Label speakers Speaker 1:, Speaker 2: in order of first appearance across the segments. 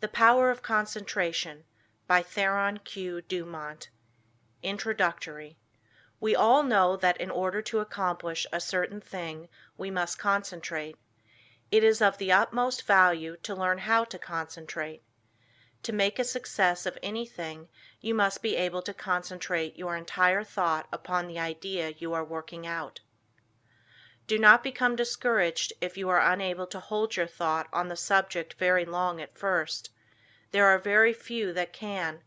Speaker 1: The Power of Concentration by Theron Q. Dumont. Introductory. We all know that in order to accomplish a certain thing we must concentrate. It is of the utmost value to learn how to concentrate. To make a success of anything you must be able to concentrate your entire thought upon the idea you are working out. Do not become discouraged if you are unable to hold your thought on the subject very long at first. There are very few that can.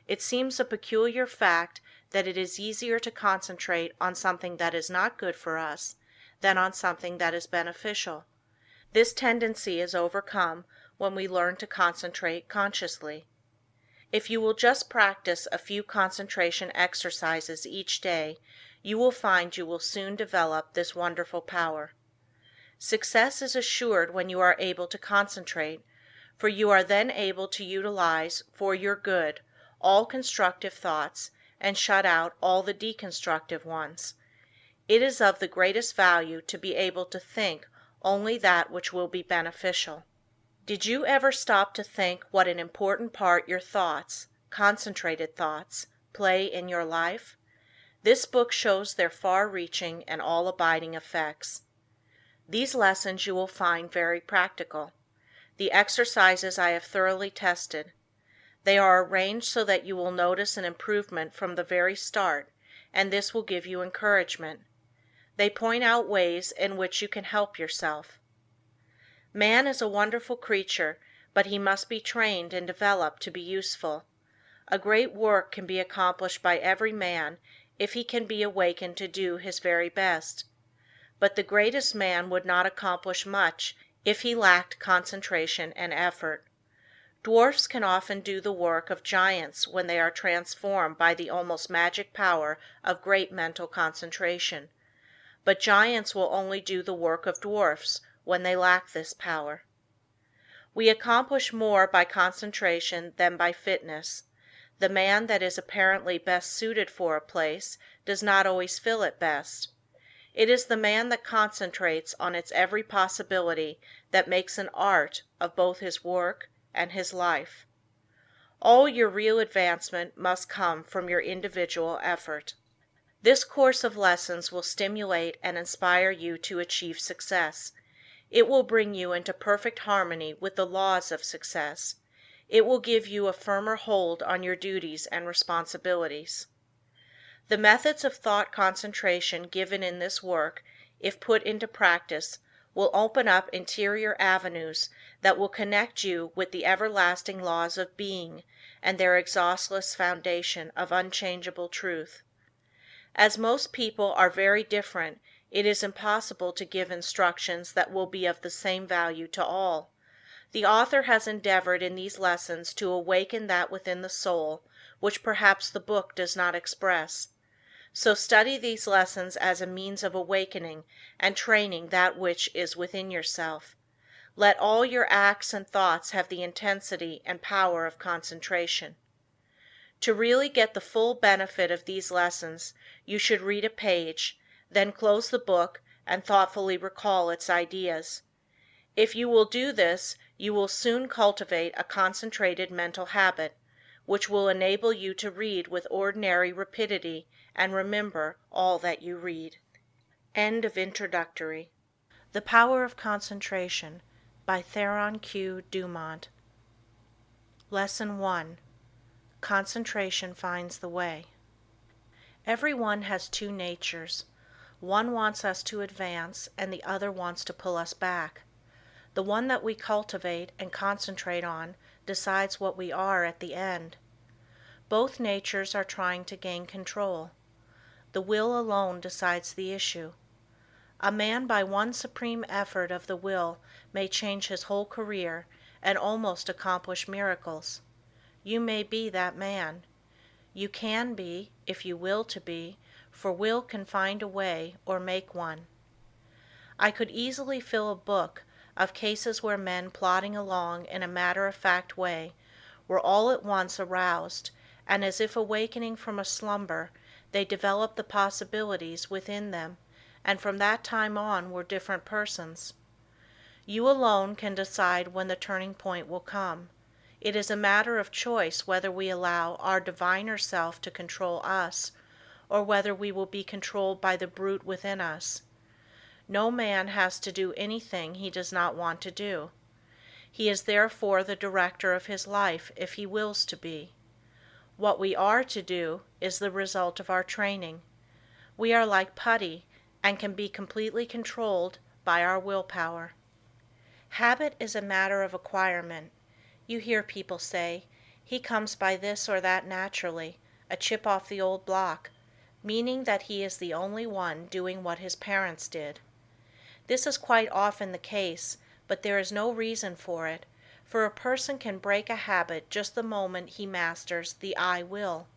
Speaker 1: It seems a peculiar fact that it is easier to concentrate on something that is not good for us than on something that is beneficial. This tendency is overcome when we learn to concentrate consciously. If you will just practice a few concentration exercises each day, you will find you will soon develop this wonderful power. Success is assured when you are able to concentrate, for you are then able to utilize for your good all constructive thoughts and shut out all the deconstructive ones. It is of the greatest value to be able to think only that which will be beneficial. Did you ever stop to think what an important part your thoughts, concentrated thoughts, play in your life? This book shows their far-reaching and all-abiding effects. These lessons you will find very practical. The exercises I have thoroughly tested. They are arranged so that you will notice an improvement from the very start, and this will give you encouragement. They point out ways in which you can help yourself. Man is a wonderful creature, but he must be trained and developed to be useful. A great work can be accomplished by every man if he can be awakened to do his very best. But the greatest man would not accomplish much if he lacked concentration and effort. Dwarfs can often do the work of giants when they are transformed by the almost magic power of great mental concentration. But giants will only do the work of dwarfs when they lack this power. We accomplish more by concentration than by fitness. The man that is apparently best suited for a place does not always fill it best. It is the man that concentrates on its every possibility that makes an art of both his work and his life. All your real advancement must come from your individual effort. This course of lessons will stimulate and inspire you to achieve success. It will bring you into perfect harmony with the laws of success. It will give you a firmer hold on your duties and responsibilities. The methods of thought concentration given in this work, if put into practice, will open up interior avenues that will connect you with the everlasting laws of being and their exhaustless foundation of unchangeable truth. As most people are very different, it is impossible to give instructions that will be of the same value to all. The author has endeavored in these lessons to awaken that within the soul which perhaps the book does not express. So study these lessons as a means of awakening and training that which is within yourself. Let all your acts and thoughts have the intensity and power of concentration. To really get the full benefit of these lessons, you should read a page, then close the book and thoughtfully recall its ideas. If you will do this, you will soon cultivate a concentrated mental habit, which will enable you to read with ordinary rapidity and remember all that you read. End of introductory. The Power of Concentration by Theron Q. Dumont. Lesson 1. Concentration finds the way. Everyone has two natures. One wants us to advance and the other wants to pull us back. The one that we cultivate and concentrate on decides what we are at the end. Both natures are trying to gain control. The will alone decides the issue. A man by one supreme effort of the will may change his whole career and almost accomplish miracles. You may be that man. You can be, if you will to be, for will can find a way or make one. I could easily fill a book of cases where men plodding along in a matter-of-fact way were all at once aroused, and as if awakening from a slumber, they developed the possibilities within them, and from that time on were different persons. You alone can decide when the turning point will come. It is a matter of choice whether we allow our diviner self to control us, or whether we will be controlled by the brute within us. No man has to do anything he does not want to do. He is therefore the director of his life if he wills to be. What we are to do is the result of our training. We are like putty and can be completely controlled by our willpower. Habit is a matter of acquirement. You hear people say, "He comes by this or that naturally, a chip off the old block," meaning that he is the only one doing what his parents did. This is quite often the case, but there is no reason for it, for a person can break a habit just the moment he masters the "I will."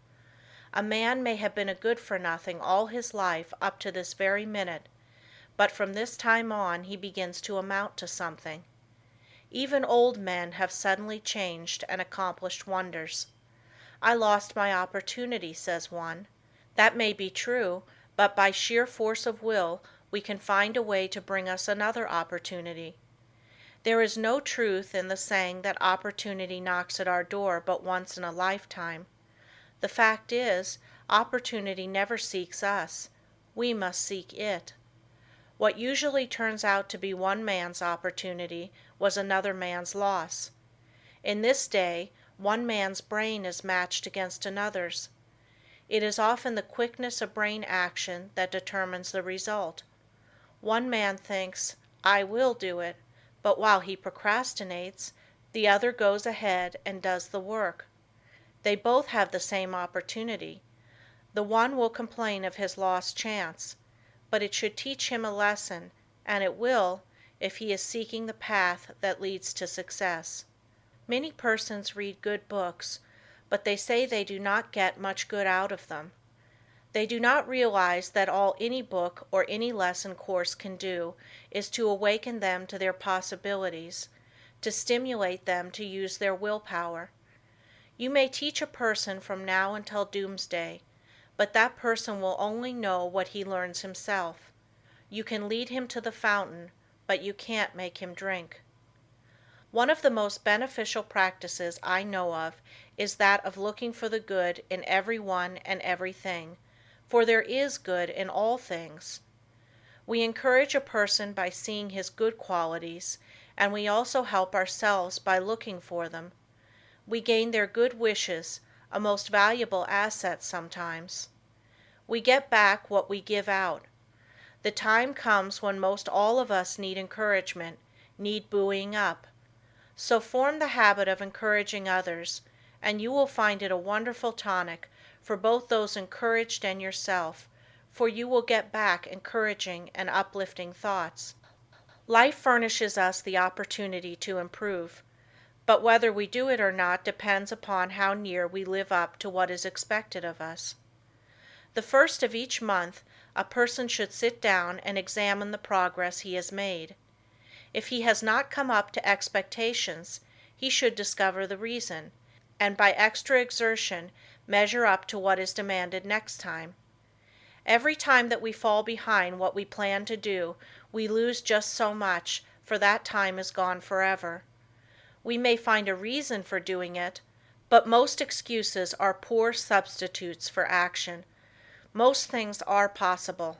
Speaker 1: A man may have been a good-for-nothing all his life up to this very minute, but from this time on he begins to amount to something. Even old men have suddenly changed and accomplished wonders. "I lost my opportunity," says one. That may be true, but by sheer force of will we can find a way to bring us another opportunity. There is no truth in the saying that opportunity knocks at our door but once in a lifetime. The fact is, opportunity never seeks us. We must seek it. What usually turns out to be one man's opportunity was another man's loss. In this day, one man's brain is matched against another's. It is often the quickness of brain action that determines the result. One man thinks, "I will do it," but while he procrastinates, the other goes ahead and does the work. They both have the same opportunity. The one will complain of his lost chance, but it should teach him a lesson, and it will, if he is seeking the path that leads to success. Many persons read good books, but they say they do not get much good out of them. They do not realize that all any book or any lesson course can do is to awaken them to their possibilities, to stimulate them to use their willpower. You may teach a person from now until doomsday, but that person will only know what he learns himself. You can lead him to the fountain, but you can't make him drink. One of the most beneficial practices I know of is that of looking for the good in everyone and everything, for there is good in all things. We encourage a person by seeing his good qualities, and we also help ourselves by looking for them. We gain their good wishes, a most valuable asset sometimes. We get back what we give out. The time comes when most all of us need encouragement, need buoying up. So form the habit of encouraging others, and you will find it a wonderful tonic for both those encouraged and yourself, for you will get back encouraging and uplifting thoughts. Life furnishes us the opportunity to improve, but whether we do it or not depends upon how near we live up to what is expected of us. The first of each month, a person should sit down and examine the progress he has made. If he has not come up to expectations, he should discover the reason, and by extra exertion measure up to what is demanded next time. Every time that we fall behind what we plan to do, we lose just so much, for that time is gone forever. We may find a reason for doing it, but most excuses are poor substitutes for action. Most things are possible.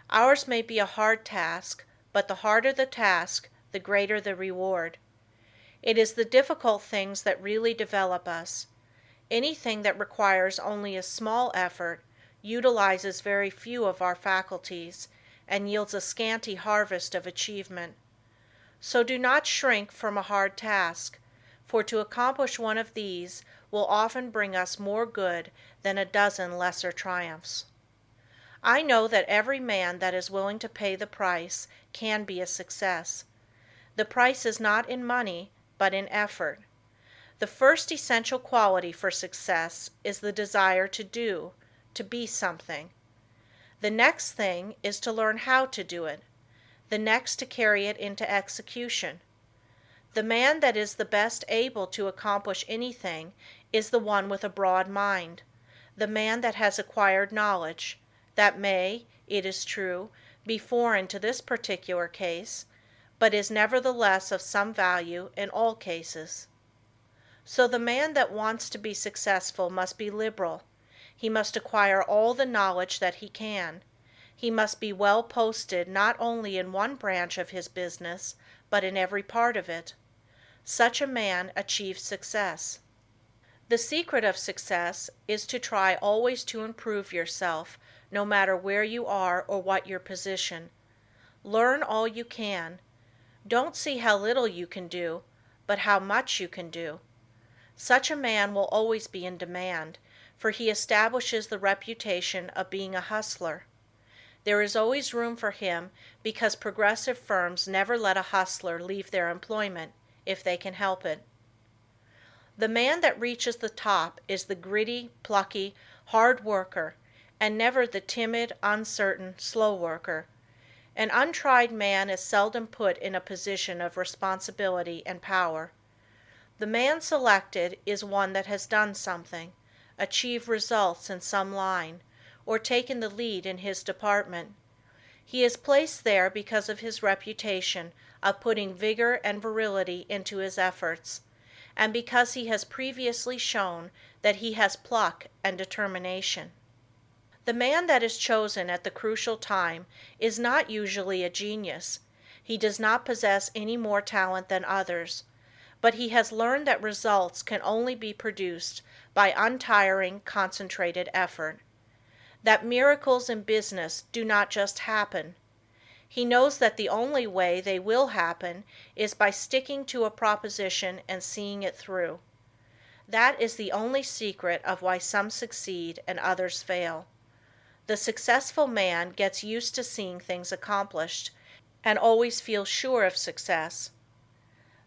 Speaker 1: Ours may be a hard task, but the harder the task, the greater the reward. It is the difficult things that really develop us. Anything that requires only a small effort utilizes very few of our faculties and yields a scanty harvest of achievement. So do not shrink from a hard task, for to accomplish one of these will often bring us more good than a dozen lesser triumphs. I know that every man that is willing to pay the price can be a success. The price is not in money, but in effort. The first essential quality for success is the desire to do, to be something. The next thing is to learn how to do it. The next to carry it into execution. The man that is the best able to accomplish anything is the one with a broad mind, the man that has acquired knowledge, that may, it is true, be foreign to this particular case, but is nevertheless of some value in all cases. So the man that wants to be successful must be liberal. He must acquire all the knowledge that he can. He must be well posted not only in one branch of his business, but in every part of it. Such a man achieves success. The secret of success is to try always to improve yourself, no matter where you are or what your position. Learn all you can. Don't see how little you can do, but how much you can do. Such a man will always be in demand, for he establishes the reputation of being a hustler. There is always room for him because progressive firms never let a hustler leave their employment if they can help it. The man that reaches the top is the gritty, plucky, hard worker, and never the timid, uncertain, slow worker. An untried man is seldom put in a position of responsibility and power. The man selected is one that has done something, achieved results in some line, or taken the lead in his department. He is placed there because of his reputation of putting vigor and virility into his efforts, and because he has previously shown that he has pluck and determination. The man that is chosen at the crucial time is not usually a genius. He does not possess any more talent than others, but he has learned that results can only be produced by untiring, concentrated effort. That miracles in business do not just happen. He knows that the only way they will happen is by sticking to a proposition and seeing it through. That is the only secret of why some succeed and others fail. The successful man gets used to seeing things accomplished, and always feels sure of success.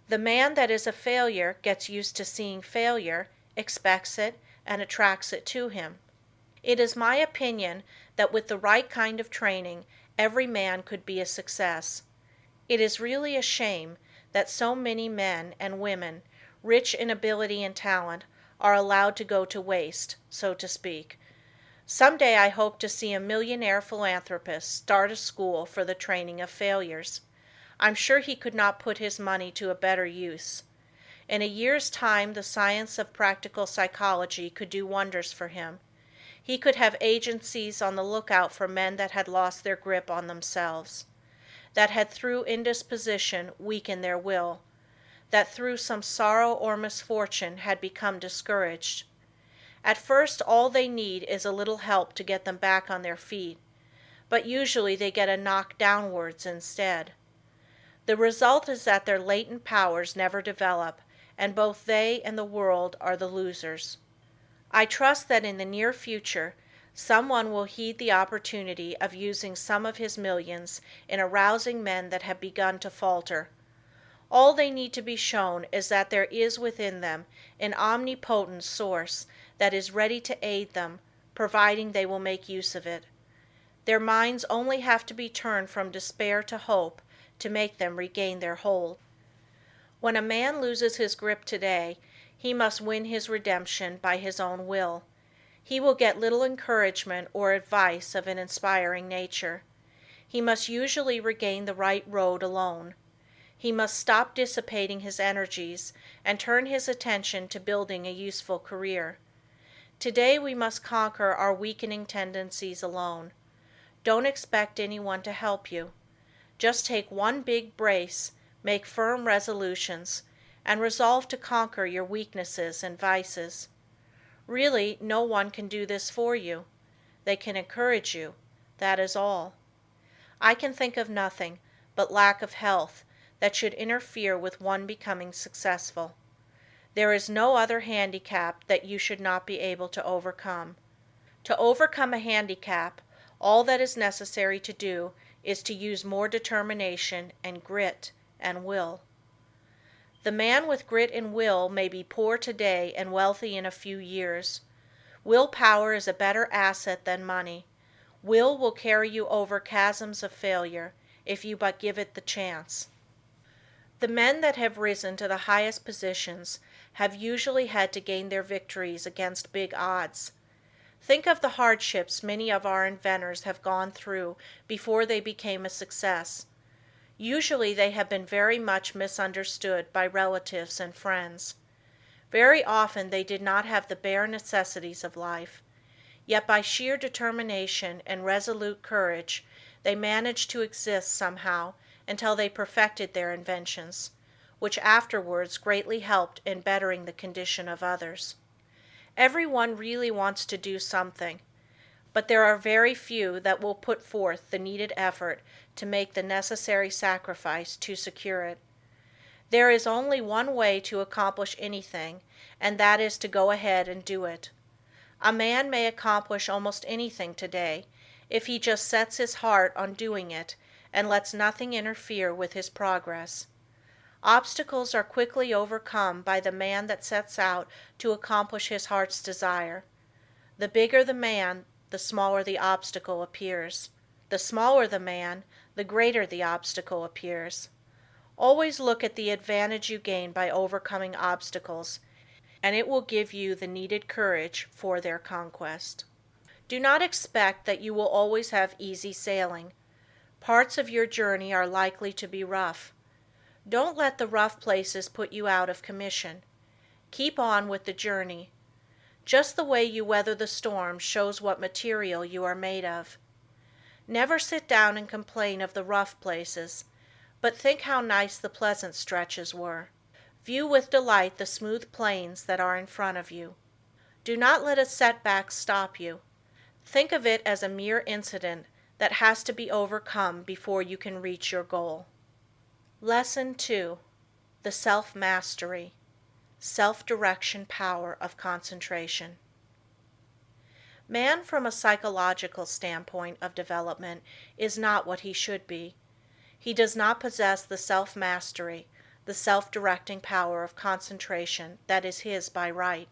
Speaker 1: The man that is a failure gets used to seeing failure, expects it, and attracts it to him. It is my opinion that with the right kind of training, every man could be a success. It is really a shame that so many men and women, rich in ability and talent, are allowed to go to waste, so to speak. Someday I hope to see a millionaire philanthropist start a school for the training of failures. I'm sure he could not put his money to a better use. In a year's time, the science of practical psychology could do wonders for him. He could have agencies on the lookout for men that had lost their grip on themselves, that had through indisposition weakened their will, that through some sorrow or misfortune had become discouraged. At first all they need is a little help to get them back on their feet, but usually they get a knock downwards instead. The result is that their latent powers never develop, and both they and the world are the losers. I trust that in the near future, someone will heed the opportunity of using some of his millions in arousing men that have begun to falter. All they need to be shown is that there is within them an omnipotent source that is ready to aid them, providing they will make use of it. Their minds only have to be turned from despair to hope to make them regain their hold. When a man loses his grip today, he must win his redemption by his own will. He will get little encouragement or advice of an inspiring nature. He must usually regain the right road alone. He must stop dissipating his energies and turn his attention to building a useful career. Today we must conquer our weakening tendencies alone. Don't expect anyone to help you. Just take one big brace, make firm resolutions, and resolve to conquer your weaknesses and vices. Really, no one can do this for you. They can encourage you, that is all. I can think of nothing but lack of health that should interfere with one becoming successful. There is no other handicap that you should not be able to overcome. To overcome a handicap, all that is necessary to do is to use more determination and grit and will. The man with grit and will may be poor today and wealthy in a few years. Willpower is a better asset than money. Will carry you over chasms of failure if you but give it the chance. The men that have risen to the highest positions have usually had to gain their victories against big odds. Think of the hardships many of our inventors have gone through before they became a success. Usually they have been very much misunderstood by relatives and friends. Very often they did not have the bare necessities of life, yet by sheer determination and resolute courage they managed to exist somehow until they perfected their inventions, which afterwards greatly helped in bettering the condition of others. Everyone really wants to do something, but there are very few that will put forth the needed effort to make the necessary sacrifice to secure it. There is only one way to accomplish anything, and that is to go ahead and do it. A man may accomplish almost anything today if he just sets his heart on doing it and lets nothing interfere with his progress. Obstacles are quickly overcome by the man that sets out to accomplish his heart's desire. The bigger the man, the smaller the obstacle appears. The smaller the man, the greater the obstacle appears. Always look at the advantage you gain by overcoming obstacles, and it will give you the needed courage for their conquest. Do not expect that you will always have easy sailing. Parts of your journey are likely to be rough. Don't let the rough places put you out of commission. Keep on with the journey. Just the way you weather the storm shows what material you are made of. Never sit down and complain of the rough places, but think how nice the pleasant stretches were. View with delight the smooth plains that are in front of you. Do not let a setback stop you. Think of it as a mere incident that has to be overcome before you can reach your goal. Lesson 2. The Self-Mastery, Self-Direction Power of Concentration. Man, from a psychological standpoint of development, is not what he should be. He does not possess the self-mastery, the self-directing power of concentration that is his by right.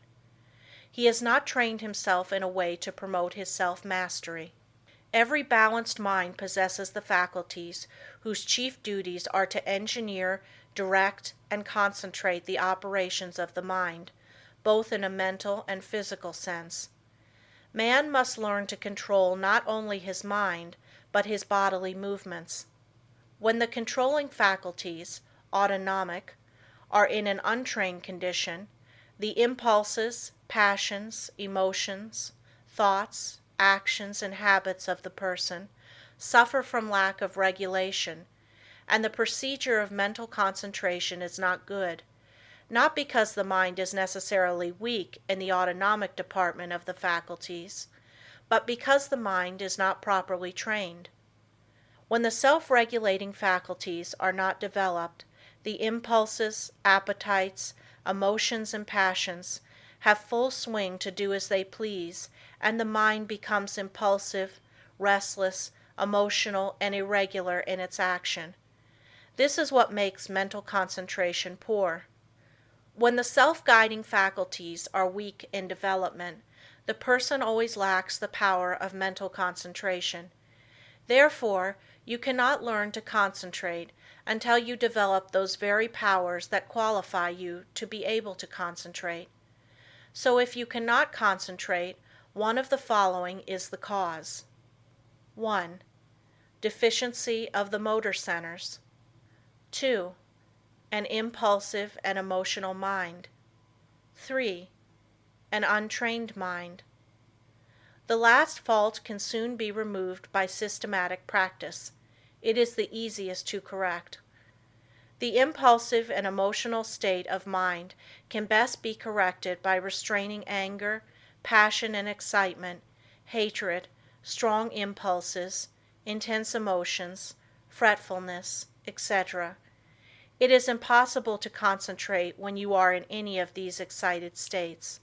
Speaker 1: He has not trained himself in a way to promote his self-mastery. Every balanced mind possesses the faculties whose chief duties are to engineer, direct, and concentrate the operations of the mind, both in a mental and physical sense. Man must learn to control not only his mind, but his bodily movements. When the controlling faculties, autonomic, are in an untrained condition, the impulses, passions, emotions, thoughts, actions, and habits of the person suffer from lack of regulation, and the procedure of mental concentration is not good, not because the mind is necessarily weak in the autonomic department of the faculties, but because the mind is not properly trained. When the self-regulating faculties are not developed, the impulses, appetites, emotions, and passions have full swing to do as they please, and the mind becomes impulsive, restless, emotional, and irregular in its action. This is what makes mental concentration poor. When the self-guiding faculties are weak in development, the person always lacks the power of mental concentration. Therefore, you cannot learn to concentrate until you develop those very powers that qualify you to be able to concentrate. So if you cannot concentrate, one of the following is the cause. 1. Deficiency of the motor centers. 2. An impulsive and emotional mind. 3. An untrained mind. The last fault can soon be removed by systematic practice. It is the easiest to correct. The impulsive and emotional state of mind can best be corrected by restraining anger, passion and excitement, hatred, strong impulses, intense emotions, fretfulness, etc. It is impossible to concentrate when you are in any of these excited states.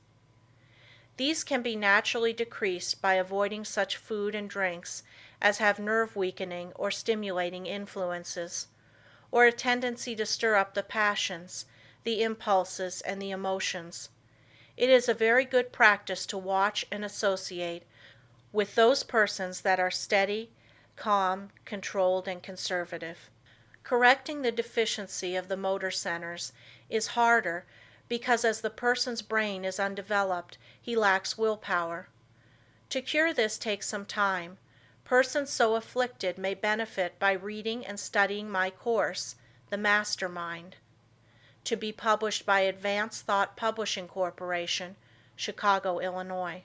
Speaker 1: These can be naturally decreased by avoiding such food and drinks as have nerve-weakening or stimulating influences, or a tendency to stir up the passions, the impulses, and the emotions. It is a very good practice to watch and associate with those persons that are steady, calm, controlled, and conservative. Correcting the deficiency of the motor centers is harder because as the person's brain is undeveloped, he lacks willpower. To cure this takes some time. Persons so afflicted may benefit by reading and studying my course, The Mastermind. to be published by Advanced Thought Publishing Corporation, Chicago, Illinois.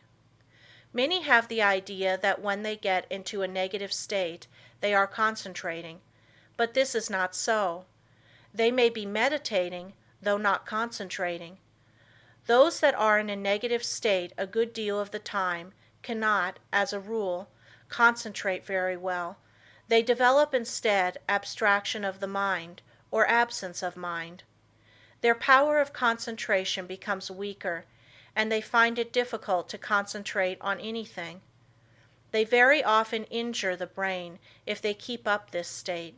Speaker 1: Many have the idea that when they get into a negative state, they are concentrating, but this is not so. They may be meditating, though not concentrating. Those that are in a negative state a good deal of the time cannot, as a rule, concentrate very well. They develop instead abstraction of the mind, or absence of mind. Their power of concentration becomes weaker, and they find it difficult to concentrate on anything. They very often injure the brain if they keep up this state.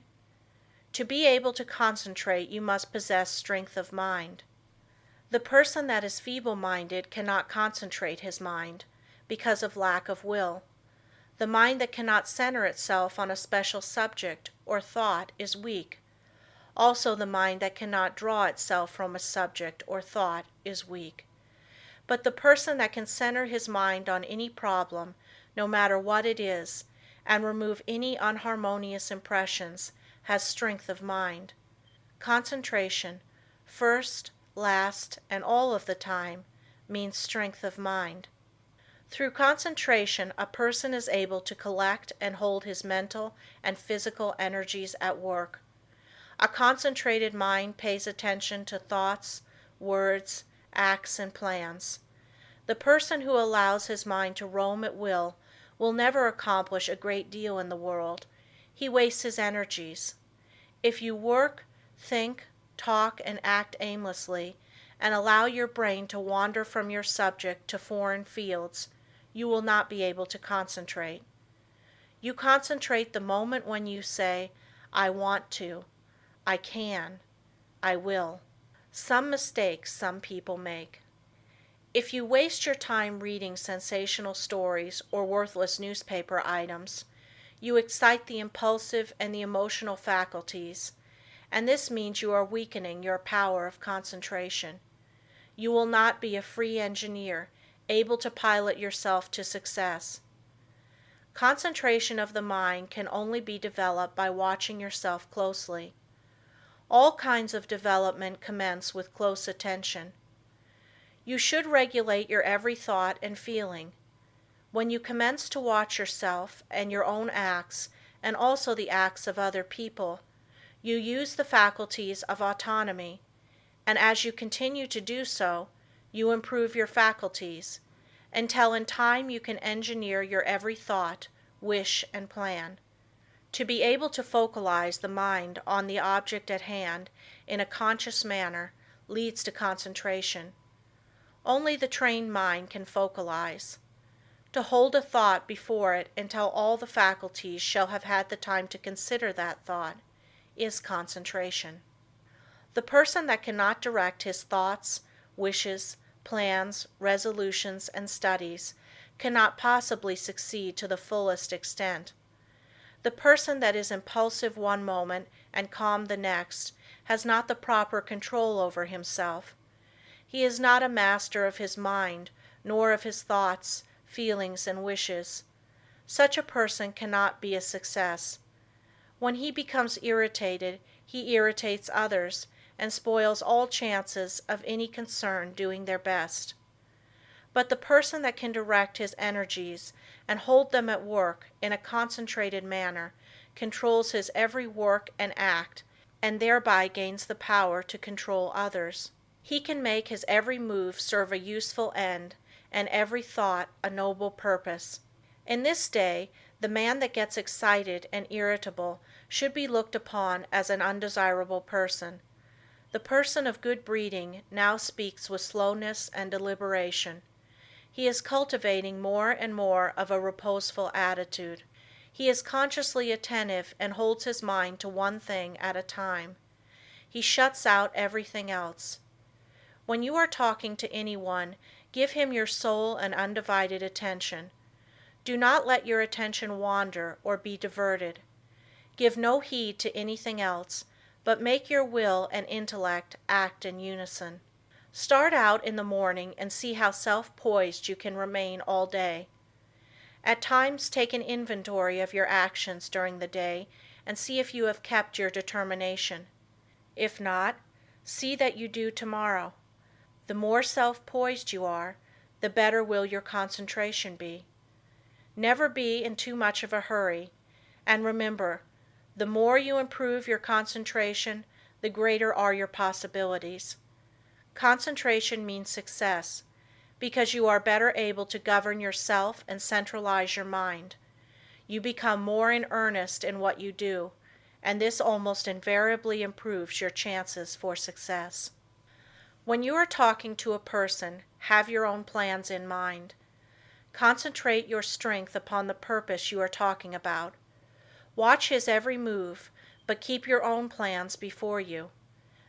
Speaker 1: To be able to concentrate, you must possess strength of mind. The person that is feeble-minded cannot concentrate his mind because of lack of will. The mind that cannot center itself on a special subject or thought is weak. Also, the mind that cannot draw itself from a subject or thought is weak. But the person that can center his mind on any problem, no matter what it is, and remove any unharmonious impressions, has strength of mind. Concentration, first, last, and all of the time, means strength of mind. Through concentration, a person is able to collect and hold his mental and physical energies at work. A concentrated mind pays attention to thoughts, words, acts, and plans. The person who allows his mind to roam at will never accomplish a great deal in the world. He wastes his energies. If you work, think, talk, and act aimlessly, and allow your brain to wander from your subject to foreign fields, you will not be able to concentrate. You concentrate the moment when you say, "I want to," "I can," "I will." Some mistakes some people make. If you waste your time reading sensational stories or worthless newspaper items, you excite the impulsive and the emotional faculties, and this means you are weakening your power of concentration. You will not be a free engineer, able to pilot yourself to success. Concentration of the mind can only be developed by watching yourself closely. All kinds of development commence with close attention. You should regulate your every thought and feeling. When you commence to watch yourself and your own acts, and also the acts of other people, you use the faculties of autonomy, and as you continue to do so, you improve your faculties, until in time you can engineer your every thought, wish, and plan. To be able to focalize the mind on the object at hand in a conscious manner leads to concentration. Only the trained mind can focalize. To hold a thought before it until all the faculties shall have had the time to consider that thought is concentration. The person that cannot direct his thoughts, wishes, plans, resolutions, and studies cannot possibly succeed to the fullest extent. The person that is impulsive one moment and calm the next has not the proper control over himself. He is not a master of his mind, nor of his thoughts, feelings, and wishes. Such a person cannot be a success. When he becomes irritated, he irritates others and spoils all chances of any concern doing their best. But the person that can direct his energies and hold them at work in a concentrated manner controls his every work and act, and thereby gains the power to control others. He can make his every move serve a useful end, and every thought a noble purpose. In this day, the man that gets excited and irritable should be looked upon as an undesirable person. The person of good breeding now speaks with slowness and deliberation. He is cultivating more and more of a reposeful attitude. He is consciously attentive and holds his mind to one thing at a time. He shuts out everything else. When you are talking to anyone, give him your sole and undivided attention. Do not let your attention wander or be diverted. Give no heed to anything else, but make your will and intellect act in unison. Start out in the morning and see how self-poised you can remain all day. At times take an inventory of your actions during the day and see if you have kept your determination. If not, See that you do tomorrow. The more self-poised you are, the better will your concentration be. Never be in too much of a hurry, and remember, the more you improve your concentration, the greater are your possibilities. Concentration means success, because you are better able to govern yourself and centralize your mind. You become more in earnest in what you do, and this almost invariably improves your chances for success. When you are talking to a person, have your own plans in mind. Concentrate your strength upon the purpose you are talking about. Watch his every move, but keep your own plans before you.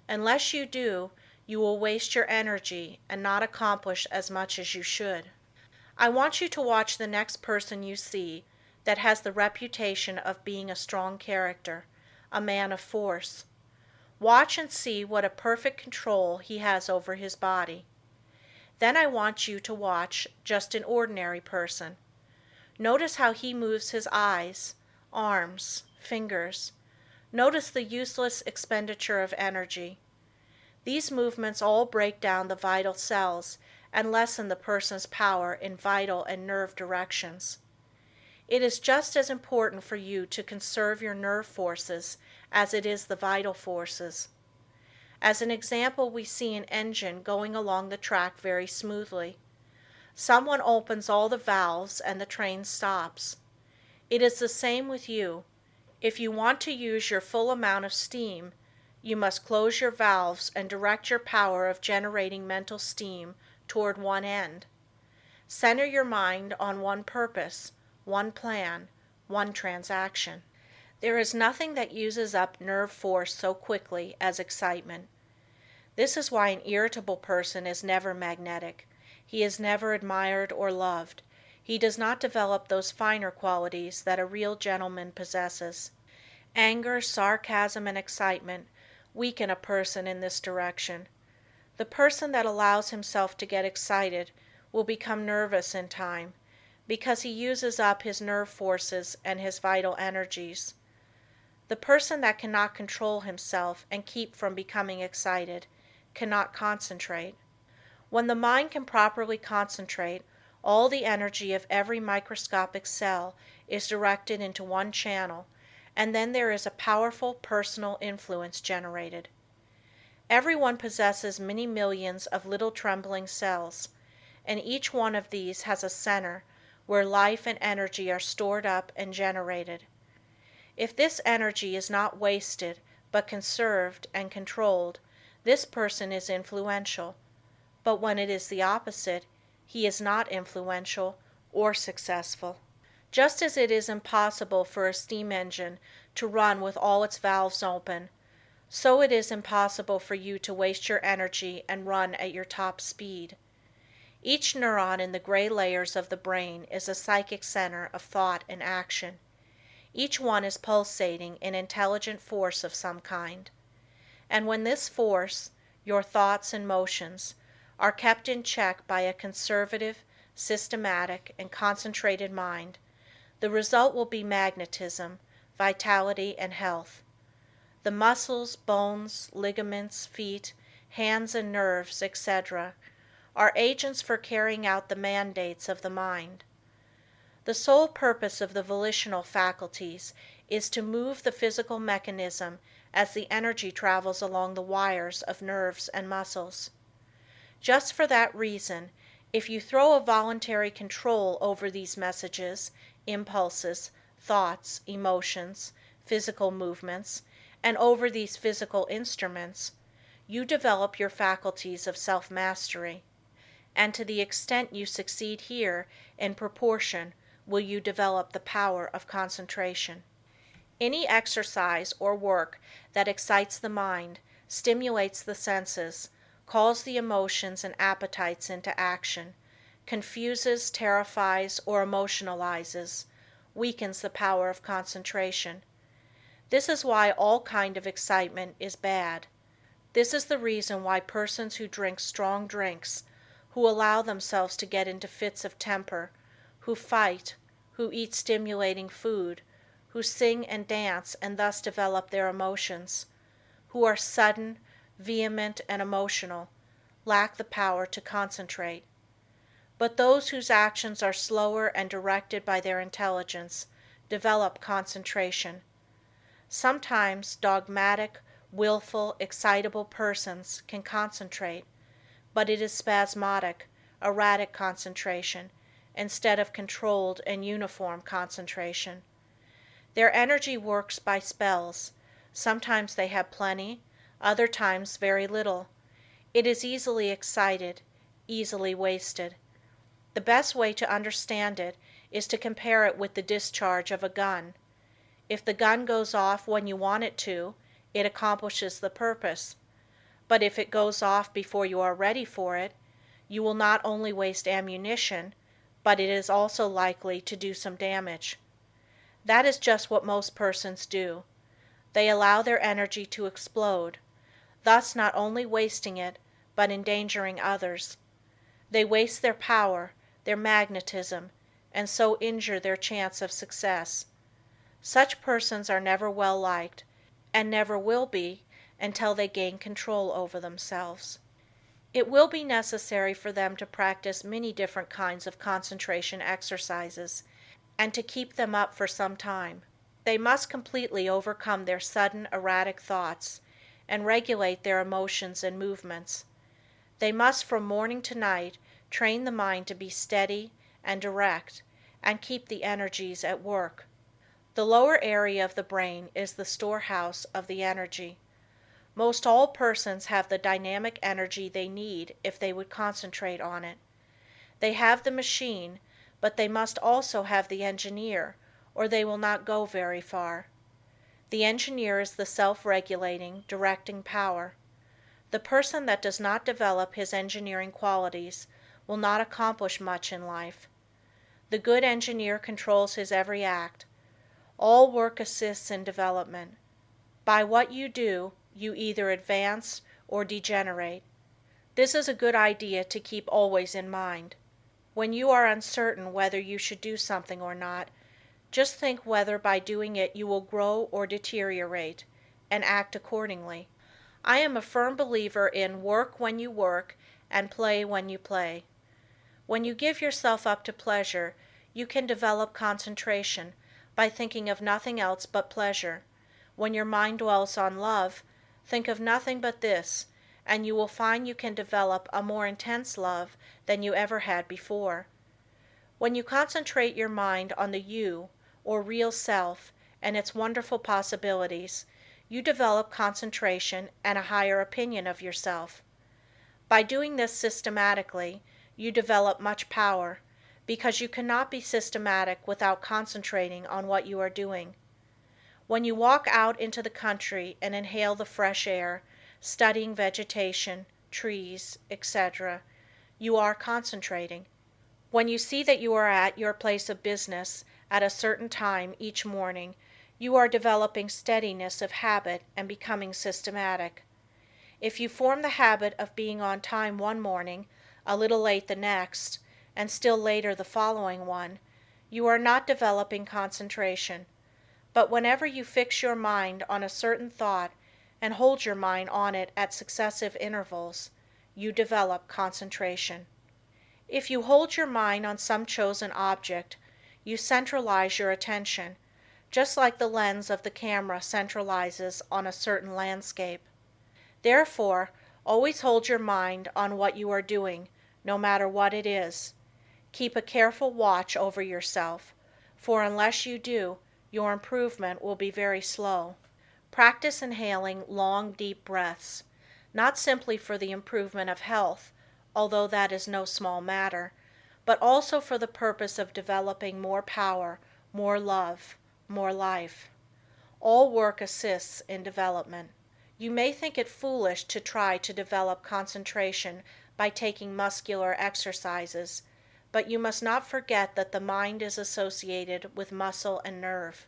Speaker 1: Unless you do, you will waste your energy and not accomplish as much as you should. I want you to watch the next person you see that has the reputation of being a strong character, a man of force. Watch and see what a perfect control he has over his body. Then I want you to watch just an ordinary person. Notice how he moves his eyes, arms, fingers. Notice the useless expenditure of energy. These movements all break down the vital cells and lessen the person's power in vital and nerve directions. It is just as important for you to conserve your nerve forces as it is the vital forces. As an example, we see an engine going along the track very smoothly. Someone opens all the valves and the train stops. It is the same with you. If you want to use your full amount of steam, you must close your valves and direct your power of generating mental steam toward one end. Center your mind on one purpose, one plan, one transaction. There is nothing that uses up nerve force so quickly as excitement. This is why an irritable person is never magnetic. He is never admired or loved. He does not develop those finer qualities that a real gentleman possesses. Anger, sarcasm, and excitement weaken a person in this direction. The person that allows himself to get excited will become nervous in time, because he uses up his nerve forces and his vital energies. The person that cannot control himself and keep from becoming excited cannot concentrate. When the mind can properly concentrate, all the energy of every microscopic cell is directed into one channel, and then there is a powerful personal influence generated. Everyone possesses many millions of little trembling cells, and each one of these has a center where life and energy are stored up and generated. If this energy is not wasted, but conserved and controlled, this person is influential. But when it is the opposite, he is not influential or successful. Just as it is impossible for a steam engine to run with all its valves open, so it is impossible for you to waste your energy and run at your top speed. Each neuron in the gray layers of the brain is a psychic center of thought and action. Each one is pulsating in intelligent force of some kind. And when this force, your thoughts and motions, are kept in check by a conservative, systematic, and concentrated mind, the result will be magnetism, vitality, and health. The muscles, bones, ligaments, feet, hands, and nerves, etc., are agents for carrying out the mandates of the mind. The sole purpose of the volitional faculties is to move the physical mechanism as the energy travels along the wires of nerves and muscles. Just for that reason, if you throw a voluntary control over these messages, impulses, thoughts, emotions, physical movements, and over these physical instruments, you develop your faculties of self-mastery. And to the extent you succeed here, in proportion will you develop the power of concentration. Any exercise or work that excites the mind, stimulates the senses, calls the emotions and appetites into action, confuses, terrifies, or emotionalizes, weakens the power of concentration. This is why all kind of excitement is bad. This is the reason why persons who drink strong drinks, who allow themselves to get into fits of temper, who fight, who eat stimulating food, who sing and dance and thus develop their emotions, who are sudden, vehement, and emotional, lack the power to concentrate. But those whose actions are slower and directed by their intelligence develop concentration. Sometimes dogmatic, willful, excitable persons can concentrate, but it is spasmodic, erratic concentration instead of controlled and uniform concentration. Their energy works by spells. Sometimes they have plenty, other times very little. It is easily excited, easily wasted. The best way to understand it is to compare it with the discharge of a gun. If the gun goes off when you want it to, it accomplishes the purpose. But if it goes off before you are ready for it, you will not only waste ammunition, but it is also likely to do some damage. That is just what most persons do. They allow their energy to explode, thus not only wasting it, but endangering others. They waste their power, their magnetism, and so injure their chance of success. Such persons are never well liked, and never will be until they gain control over themselves. It will be necessary for them to practice many different kinds of concentration exercises, and to keep them up for some time. They must completely overcome their sudden erratic thoughts, and regulate their emotions and movements. They must from morning to night train the mind to be steady and direct, and keep the energies at work. The lower area of the brain is the storehouse of the energy. Most all persons have the dynamic energy they need if they would concentrate on it. They have the machine, but they must also have the engineer, or they will not go very far. The engineer is the self-regulating, directing power. The person that does not develop his engineering qualities will not accomplish much in life. The good engineer controls his every act. All work assists in development. By what you do, you either advance or degenerate. This is a good idea to keep always in mind. When you are uncertain whether you should do something or not, just think whether by doing it you will grow or deteriorate, and act accordingly. I am a firm believer in work when you work and play when you play. When you give yourself up to pleasure, you can develop concentration by thinking of nothing else but pleasure. When your mind dwells on love, think of nothing but this, and you will find you can develop a more intense love than you ever had before. When you concentrate your mind on the you, or real self, and its wonderful possibilities, you develop concentration and a higher opinion of yourself. By doing this systematically, you develop much power, because you cannot be systematic without concentrating on what you are doing. When you walk out into the country and inhale the fresh air, studying vegetation, trees, etc., you are concentrating. When you see that you are at your place of business at a certain time each morning, you are developing steadiness of habit and becoming systematic. If you form the habit of being on time one morning, a little late the next, and still later the following one, you are not developing concentration. But whenever you fix your mind on a certain thought and hold your mind on it at successive intervals, you develop concentration. If you hold your mind on some chosen object, you centralize your attention, just like the lens of the camera centralizes on a certain landscape. Therefore, always hold your mind on what you are doing, no matter what it is. Keep a careful watch over yourself, for unless you do, your improvement will be very slow. Practice inhaling long, deep breaths, not simply for the improvement of health, although that is no small matter, but also for the purpose of developing more power, more love, more life. All work assists in development. You may think it foolish to try to develop concentration by taking muscular exercises, but you must not forget that the mind is associated with muscle and nerve.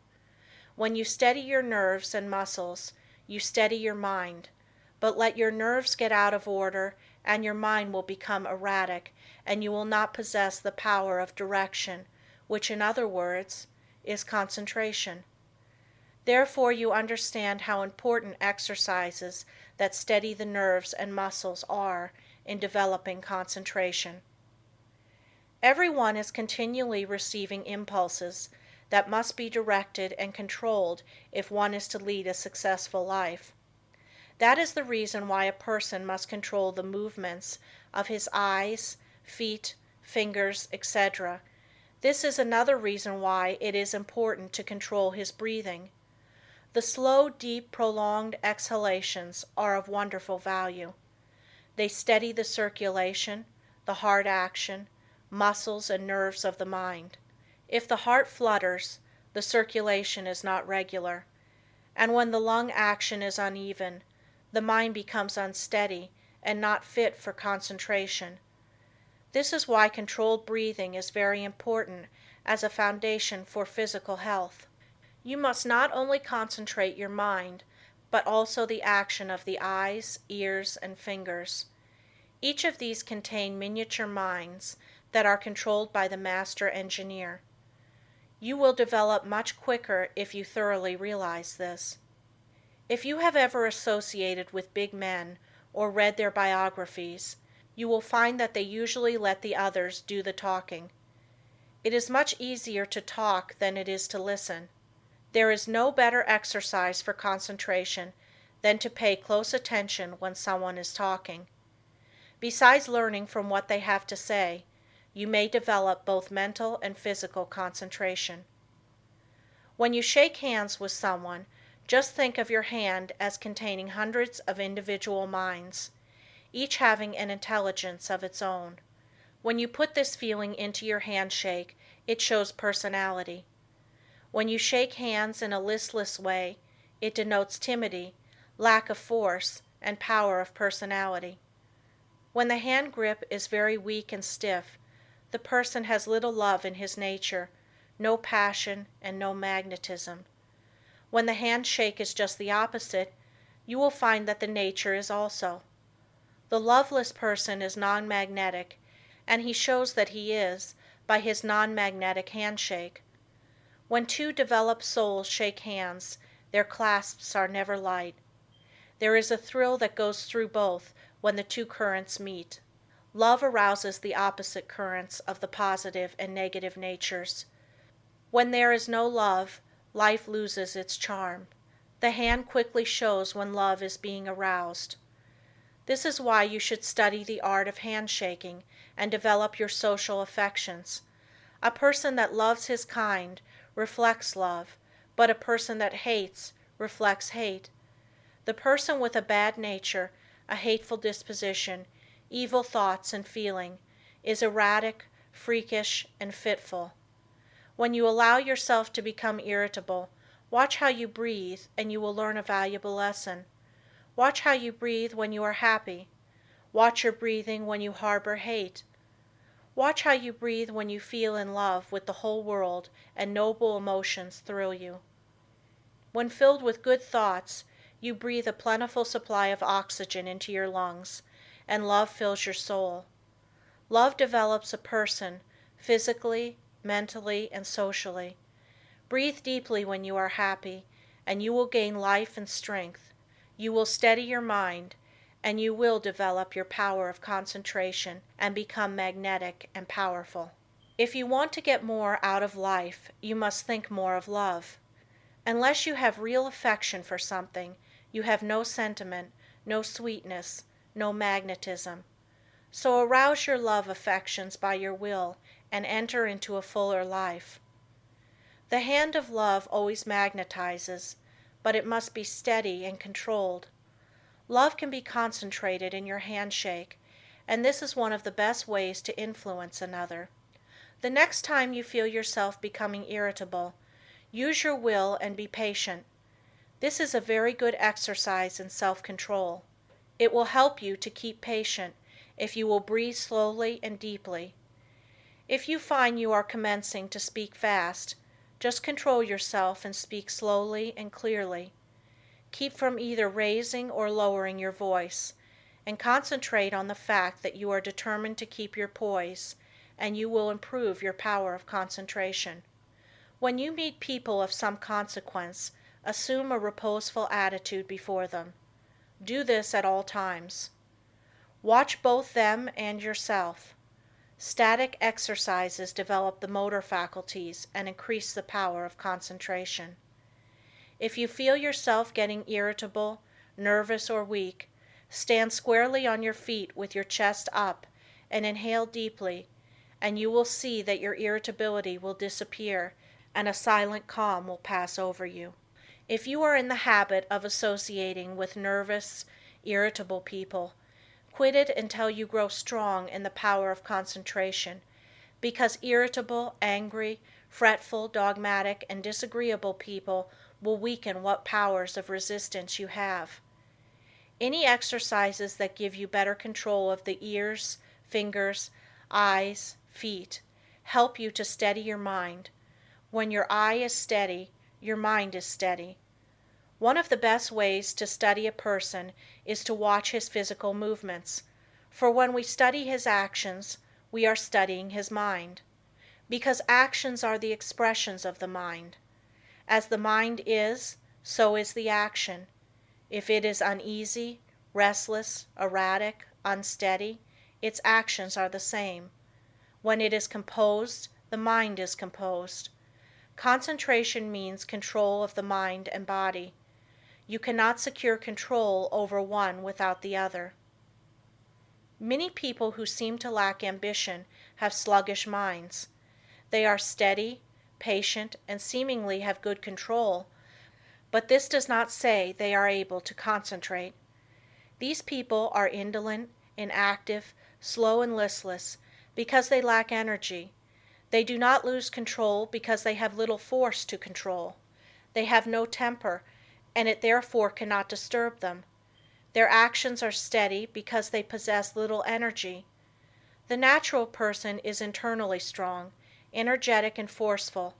Speaker 1: When you steady your nerves and muscles, you steady your mind, but let your nerves get out of order and your mind will become erratic, and you will not possess the power of direction, which in other words, is concentration. Therefore you understand how important exercises that steady the nerves and muscles are in developing concentration. Everyone is continually receiving impulses that must be directed and controlled if one is to lead a successful life. That is the reason why a person must control the movements of his eyes, feet, fingers, etc. This is another reason why it is important to control his breathing. The slow, deep, prolonged exhalations are of wonderful value. They steady the circulation, the heart action, muscles and nerves of the mind. If the heart flutters, the circulation is not regular, and when the lung action is uneven, the mind becomes unsteady and not fit for concentration. This is why controlled breathing is very important as a foundation for physical health. You must not only concentrate your mind, but also the action of the eyes, ears, and fingers. Each of these contain miniature minds that are controlled by the master engineer. You will develop much quicker if you thoroughly realize this. If you have ever associated with big men or read their biographies, you will find that they usually let the others do the talking. It is much easier to talk than it is to listen. There is no better exercise for concentration than to pay close attention when someone is talking. Besides learning from what they have to say, you may develop both mental and physical concentration. When you shake hands with someone, just think of your hand as containing hundreds of individual minds, each having an intelligence of its own. When you put this feeling into your handshake, it shows personality. When you shake hands in a listless way, it denotes timidity, lack of force, and power of personality. When the hand grip is very weak and stiff, the person has little love in his nature, no passion, and no magnetism. When the handshake is just the opposite, you will find that the nature is also. The loveless person is non-magnetic, and he shows that he is by his non-magnetic handshake. When two developed souls shake hands, their clasps are never light. There is a thrill that goes through both when the two currents meet. Love arouses the opposite currents of the positive and negative natures. When there is no love, life loses its charm. The hand quickly shows when love is being aroused. This is why you should study the art of handshaking and develop your social affections. A person that loves his kind reflects love, but a person that hates reflects hate. The person with a bad nature, a hateful disposition, evil thoughts and feeling, is erratic, freakish, and fitful. When you allow yourself to become irritable, watch how you breathe and you will learn a valuable lesson. Watch how you breathe when you are happy. Watch your breathing when you harbor hate. Watch how you breathe when you feel in love with the whole world and noble emotions thrill you. When filled with good thoughts, you breathe a plentiful supply of oxygen into your lungs, and love fills your soul. Love develops a person, physically, mentally, and socially. Breathe deeply when you are happy, and you will gain life and strength. You will steady your mind, and you will develop your power of concentration and become magnetic and powerful. If you want to get more out of life, you must think more of love. Unless you have real affection for something, you have no sentiment, no sweetness, no magnetism. So arouse your love affections by your will and enter into a fuller life. The hand of love always magnetizes, but it must be steady and controlled. Love can be concentrated in your handshake, and this is one of the best ways to influence another. The next time you feel yourself becoming irritable, use your will and be patient. This is a very good exercise in self-control. It will help you to keep patient if you will breathe slowly and deeply. If you find you are commencing to speak fast, just control yourself and speak slowly and clearly. Keep from either raising or lowering your voice, and concentrate on the fact that you are determined to keep your poise, and you will improve your power of concentration. When you meet people of some consequence, assume a reposeful attitude before them. Do this at all times. Watch both them and yourself. Static exercises develop the motor faculties and increase the power of concentration. If you feel yourself getting irritable, nervous, or weak, stand squarely on your feet with your chest up and inhale deeply, and you will see that your irritability will disappear and a silent calm will pass over you. If you are in the habit of associating with nervous, irritable people, quit it until you grow strong in the power of concentration, because irritable, angry, fretful, dogmatic, and disagreeable people will weaken what powers of resistance you have. Any exercises that give you better control of the ears, fingers, eyes, feet, help you to steady your mind. When your eye is steady, your mind is steady. One of the best ways to study a person is to watch his physical movements, for when we study his actions, we are studying his mind, because actions are the expressions of the mind. As the mind is, so is the action. If it is uneasy, restless, erratic, unsteady, its actions are the same. When it is composed, the mind is composed. Concentration means control of the mind and body. You cannot secure control over one without the other. Many people who seem to lack ambition have sluggish minds. They are steady, patient, and seemingly have good control, but this does not say they are able to concentrate. These people are indolent, inactive, slow, and listless because they lack energy. They do not lose control because they have little force to control. They have no temper, and it therefore cannot disturb them. Their actions are steady because they possess little energy. The natural person is internally strong, energetic, and forceful,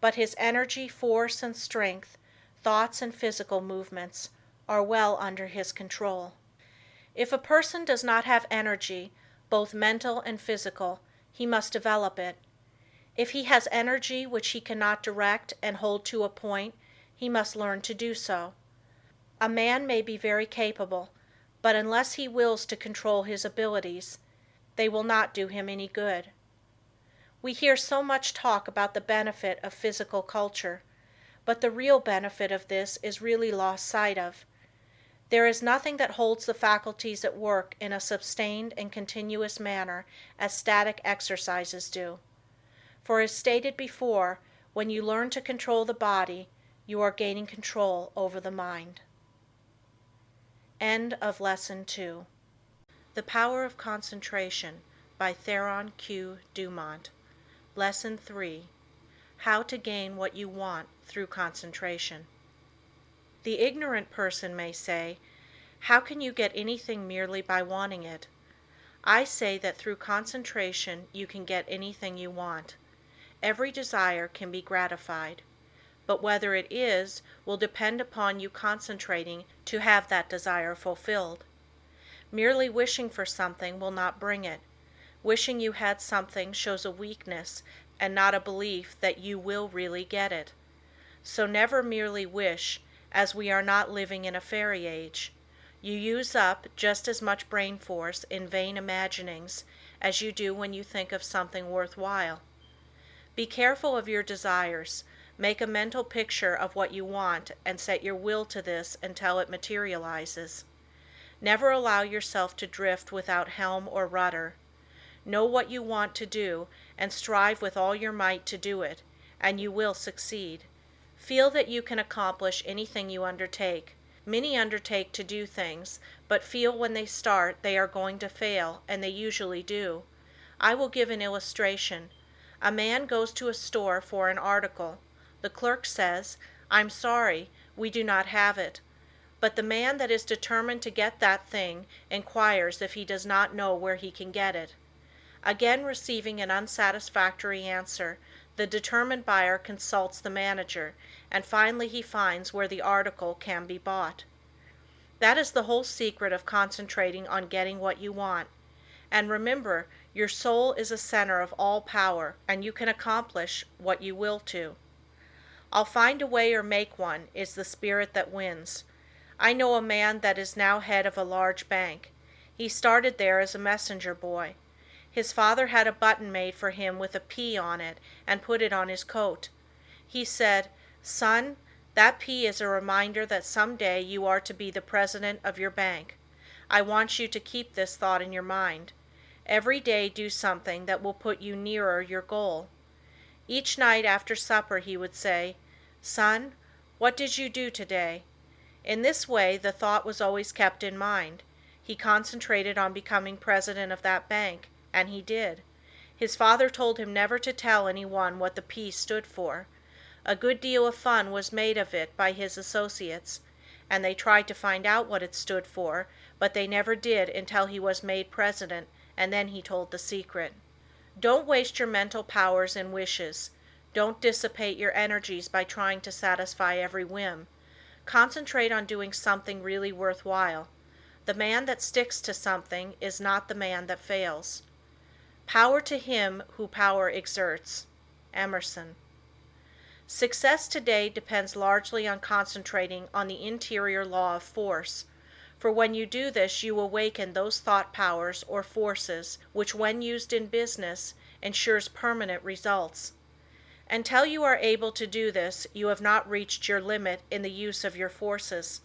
Speaker 1: but his energy, force, and strength, thoughts, and physical movements are well under his control. If a person does not have energy, both mental and physical, he must develop it. If he has energy which he cannot direct and hold to a point, he must learn to do so. A man may be very capable, but unless he wills to control his abilities, they will not do him any good. We hear so much talk about the benefit of physical culture, but the real benefit of this is really lost sight of. There is nothing that holds the faculties at work in a sustained and continuous manner as static exercises do. For as stated before, when you learn to control the body, you are gaining control over the mind. End of Lesson 2. The Power of Concentration by Theron Q. Dumont. Lesson 3. How to gain what you want through concentration. The ignorant person may say, "How can you get anything merely by wanting it?" I say that through concentration you can get anything you want. Every desire can be gratified, but whether it is will depend upon you concentrating to have that desire fulfilled. Merely wishing for something will not bring it. Wishing you had something shows a weakness and not a belief that you will really get it. So never merely wish, as we are not living in a fairy age. You use up just as much brain force in vain imaginings as you do when you think of something worthwhile. Be careful of your desires. Make a mental picture of what you want and set your will to this until it materializes. Never allow yourself to drift without helm or rudder. Know what you want to do and strive with all your might to do it, and you will succeed. Feel that you can accomplish anything you undertake. Many undertake to do things, but feel when they start they are going to fail, and they usually do. I will give an illustration. A man goes to a store for an article. The clerk says, "I'm sorry, we do not have it." But the man that is determined to get that thing inquires if he does not know where he can get it. Again receiving an unsatisfactory answer, the determined buyer consults the manager, and finally he finds where the article can be bought. That is the whole secret of concentrating on getting what you want. And remember, your soul is a center of all power, and you can accomplish what you will to. "I'll find a way or make one" is the spirit that wins. I know a man that is now head of a large bank. He started there as a messenger boy. His father had a button made for him with a P on it and put it on his coat. He said, "Son, that P is a reminder that some day you are to be the president of your bank. I want you to keep this thought in your mind. Every day do something that will put you nearer your goal." Each night after supper he would say, "Son, what did you do today?" In this way the thought was always kept in mind. He concentrated on becoming president of that bank, and he did. His father told him never to tell anyone what the P stood for. A good deal of fun was made of it by his associates, and they tried to find out what it stood for, but they never did until he was made president, and then he told the secret. Don't waste your mental powers in wishes. Don't dissipate your energies by trying to satisfy every whim. Concentrate on doing something really worthwhile. The man that sticks to something is not the man that fails. Power to him who power exerts. Emerson. Success today depends largely on concentrating on the interior law of force, for when you do this you awaken those thought powers or forces which, when used in business, ensures permanent results. Until you are able to do this, you have not reached your limit in the use of your forces.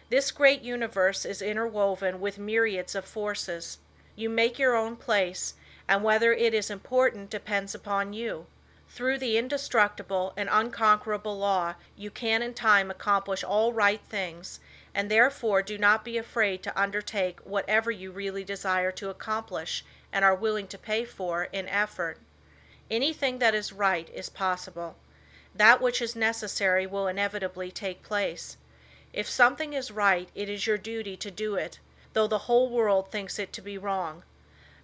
Speaker 1: This great universe is interwoven with myriads of forces. You make your own place, and whether it is important depends upon you. Through the indestructible and unconquerable law, you can in time accomplish all right things, and therefore do not be afraid to undertake whatever you really desire to accomplish and are willing to pay for in effort. Anything that is right is possible. That which is necessary will inevitably take place. If something is right, it is your duty to do it, though the whole world thinks it to be wrong.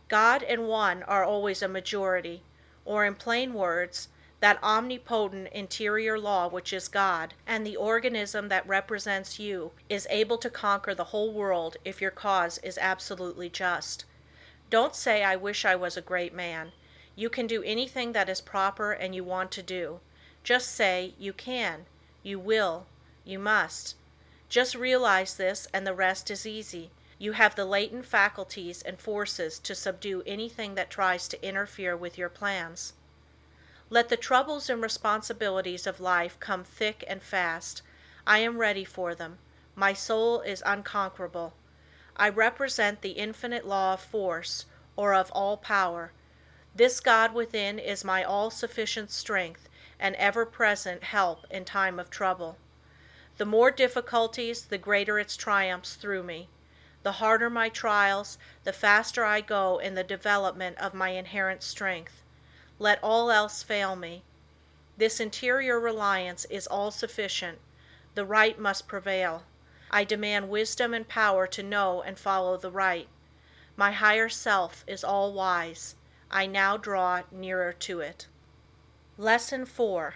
Speaker 1: God and one are always a majority, or in plain words, that omnipotent interior law which is God, and the organism that represents you, is able to conquer the whole world if your cause is absolutely just. Don't say, "I wish I was a great man." You can do anything that is proper and you want to do. Just say, "You can," "You will," "You must." Just realize this and the rest is easy. You have the latent faculties and forces to subdue anything that tries to interfere with your plans. Let the troubles and responsibilities of life come thick and fast. I am ready for them. My soul is unconquerable. I represent the infinite law of force, or of all power. This God within is my all-sufficient strength and ever-present help in time of trouble. The more difficulties, the greater its triumphs through me. The harder my trials, the faster I go in the development of my inherent strength. Let all else fail me. This interior reliance is all-sufficient. The right must prevail. I demand wisdom and power to know and follow the right. My higher self is all-wise. I now draw nearer to it. Lesson 4.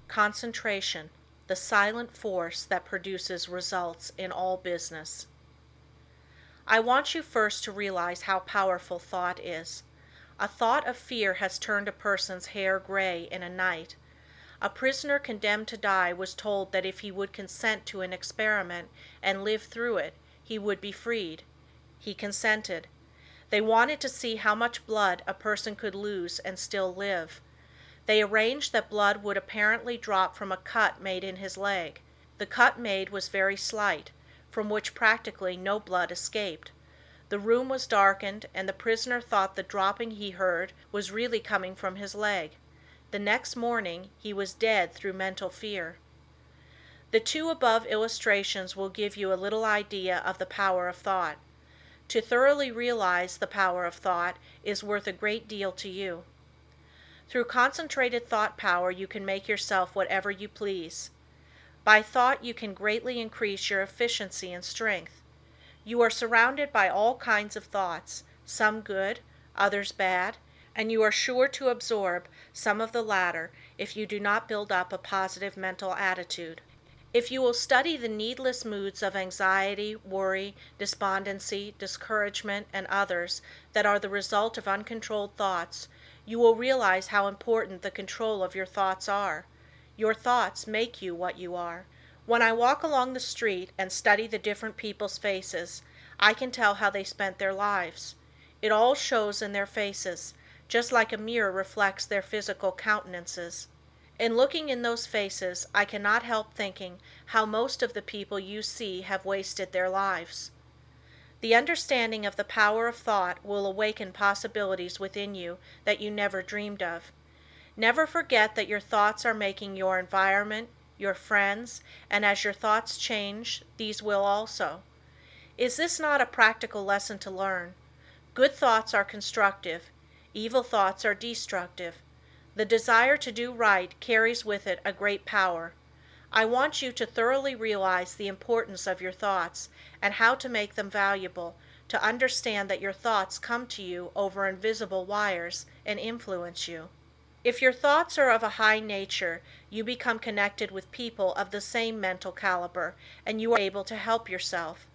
Speaker 1: Concentration, the silent force that produces results in all business. I want you first to realize how powerful thought is. A thought of fear has turned a person's hair gray in a night. A prisoner condemned to die was told that if he would consent to an experiment and live through it, he would be freed. He consented. They wanted to see how much blood a person could lose and still live. They arranged that blood would apparently drop from a cut made in his leg. The cut made was very slight, from which practically no blood escaped. The room was darkened, and the prisoner thought the dropping he heard was really coming from his leg. The next morning he was dead through mental fear. The two above illustrations will give you a little idea of the power of thought. To thoroughly realize the power of thought is worth a great deal to you. Through concentrated thought power you can make yourself whatever you please. By thought you can greatly increase your efficiency and strength. You are surrounded by all kinds of thoughts, some good, others bad, and you are sure to absorb some of the latter if you do not build up a positive mental attitude. If you will study the needless moods of anxiety, worry, despondency, discouragement, and others that are the result of uncontrolled thoughts, you will realize how important the control of your thoughts are. Your thoughts make you what you are. When I walk along the street and study the different people's faces, I can tell how they spent their lives. It all shows in their faces, just like a mirror reflects their physical countenances. In looking in those faces, I cannot help thinking how most of the people you see have wasted their lives. The understanding of the power of thought will awaken possibilities within you that you never dreamed of. Never forget that your thoughts are making your environment, your friends, and as your thoughts change, these will also. Is this not a practical lesson to learn? Good thoughts are constructive, evil thoughts are destructive. The desire to do right carries with it a great power. I want you to thoroughly realize the importance of your thoughts and how to make them valuable, to understand that your thoughts come to you over invisible wires and influence you. If your thoughts are of a high nature, you become connected with people of the same mental caliber, and you are able to help yourself.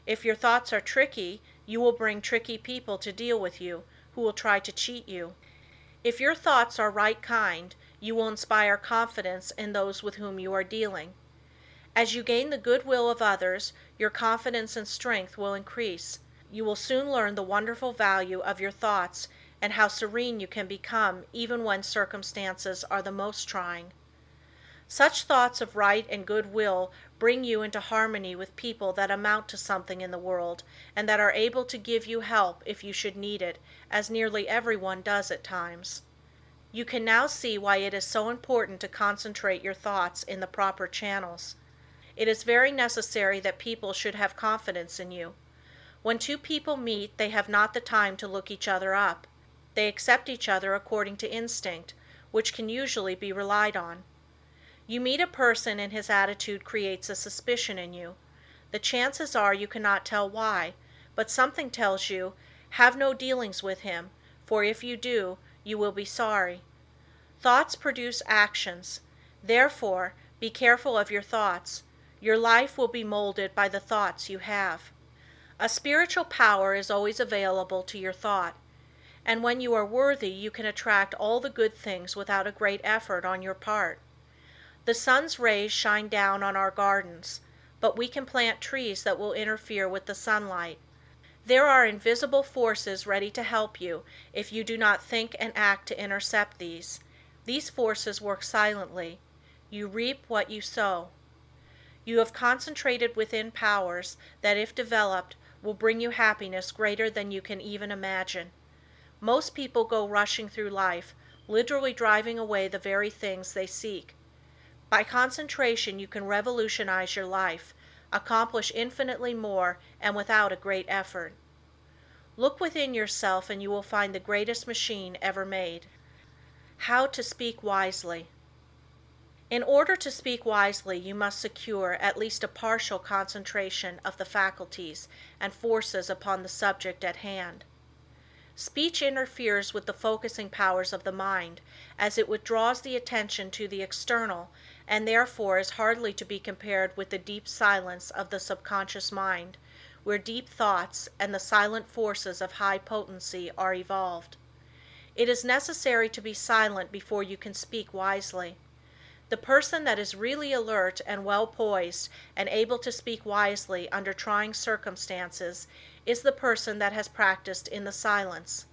Speaker 1: If your thoughts are tricky, you will bring tricky people to deal with you, who will try to cheat you. If your thoughts are right kind, you will inspire confidence in those with whom you are dealing. As you gain the goodwill of others, your confidence and strength will increase. You will soon learn the wonderful value of your thoughts and how serene you can become even when circumstances are the most trying. Such thoughts of right and goodwill bring you into harmony with people that amount to something in the world and that are able to give you help if you should need it, as nearly everyone does at times. You can now see why it is so important to concentrate your thoughts in the proper channels. It is very necessary that people should have confidence in you. When two people meet, they have not the time to look each other up. They accept each other according to instinct, which can usually be relied on. You meet a person and his attitude creates a suspicion in you. The chances are you cannot tell why, but something tells you, have no dealings with him, for if you do, you will be sorry. Thoughts produce actions. Therefore, be careful of your thoughts. Your life will be molded by the thoughts you have. A spiritual power is always available to your thought, and when you are worthy, you can attract all the good things without a great effort on your part. The sun's rays shine down on our gardens, but we can plant trees that will interfere with the sunlight. There are invisible forces ready to help you if you do not think and act to intercept these. These forces work silently. You reap what you sow. You have concentrated within powers that, if developed, will bring you happiness greater than you can even imagine. Most people go rushing through life, literally driving away the very things they seek. By concentration you can revolutionize your life, accomplish infinitely more, and without a great effort. Look within yourself and you will find the greatest machine ever made. How to speak wisely. In order to speak wisely, you must secure at least a partial concentration of the faculties and forces upon the subject at hand. Speech interferes with the focusing powers of the mind, as it withdraws the attention to the external, and therefore is hardly to be compared with the deep silence of the subconscious mind, where deep thoughts and the silent forces of high potency are evolved. It is necessary to be silent before you can speak wisely. The person that is really alert and well poised and able to speak wisely under trying circumstances is the person that has practiced in the silence.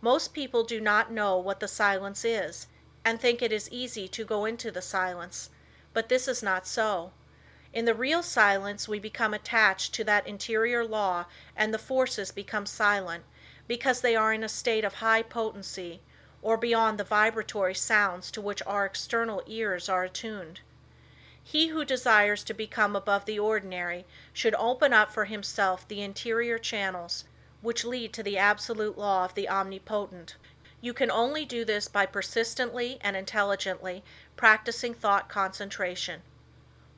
Speaker 1: Most people do not know what the silence is and think it is easy to go into the silence, but this is not so. In the real silence we become attached to that interior law and the forces become silent because they are in a state of high potency, or beyond the vibratory sounds to which our external ears are attuned. He who desires to become above the ordinary should open up for himself the interior channels which lead to the absolute law of the omnipotent. You can only do this by persistently and intelligently practicing thought concentration.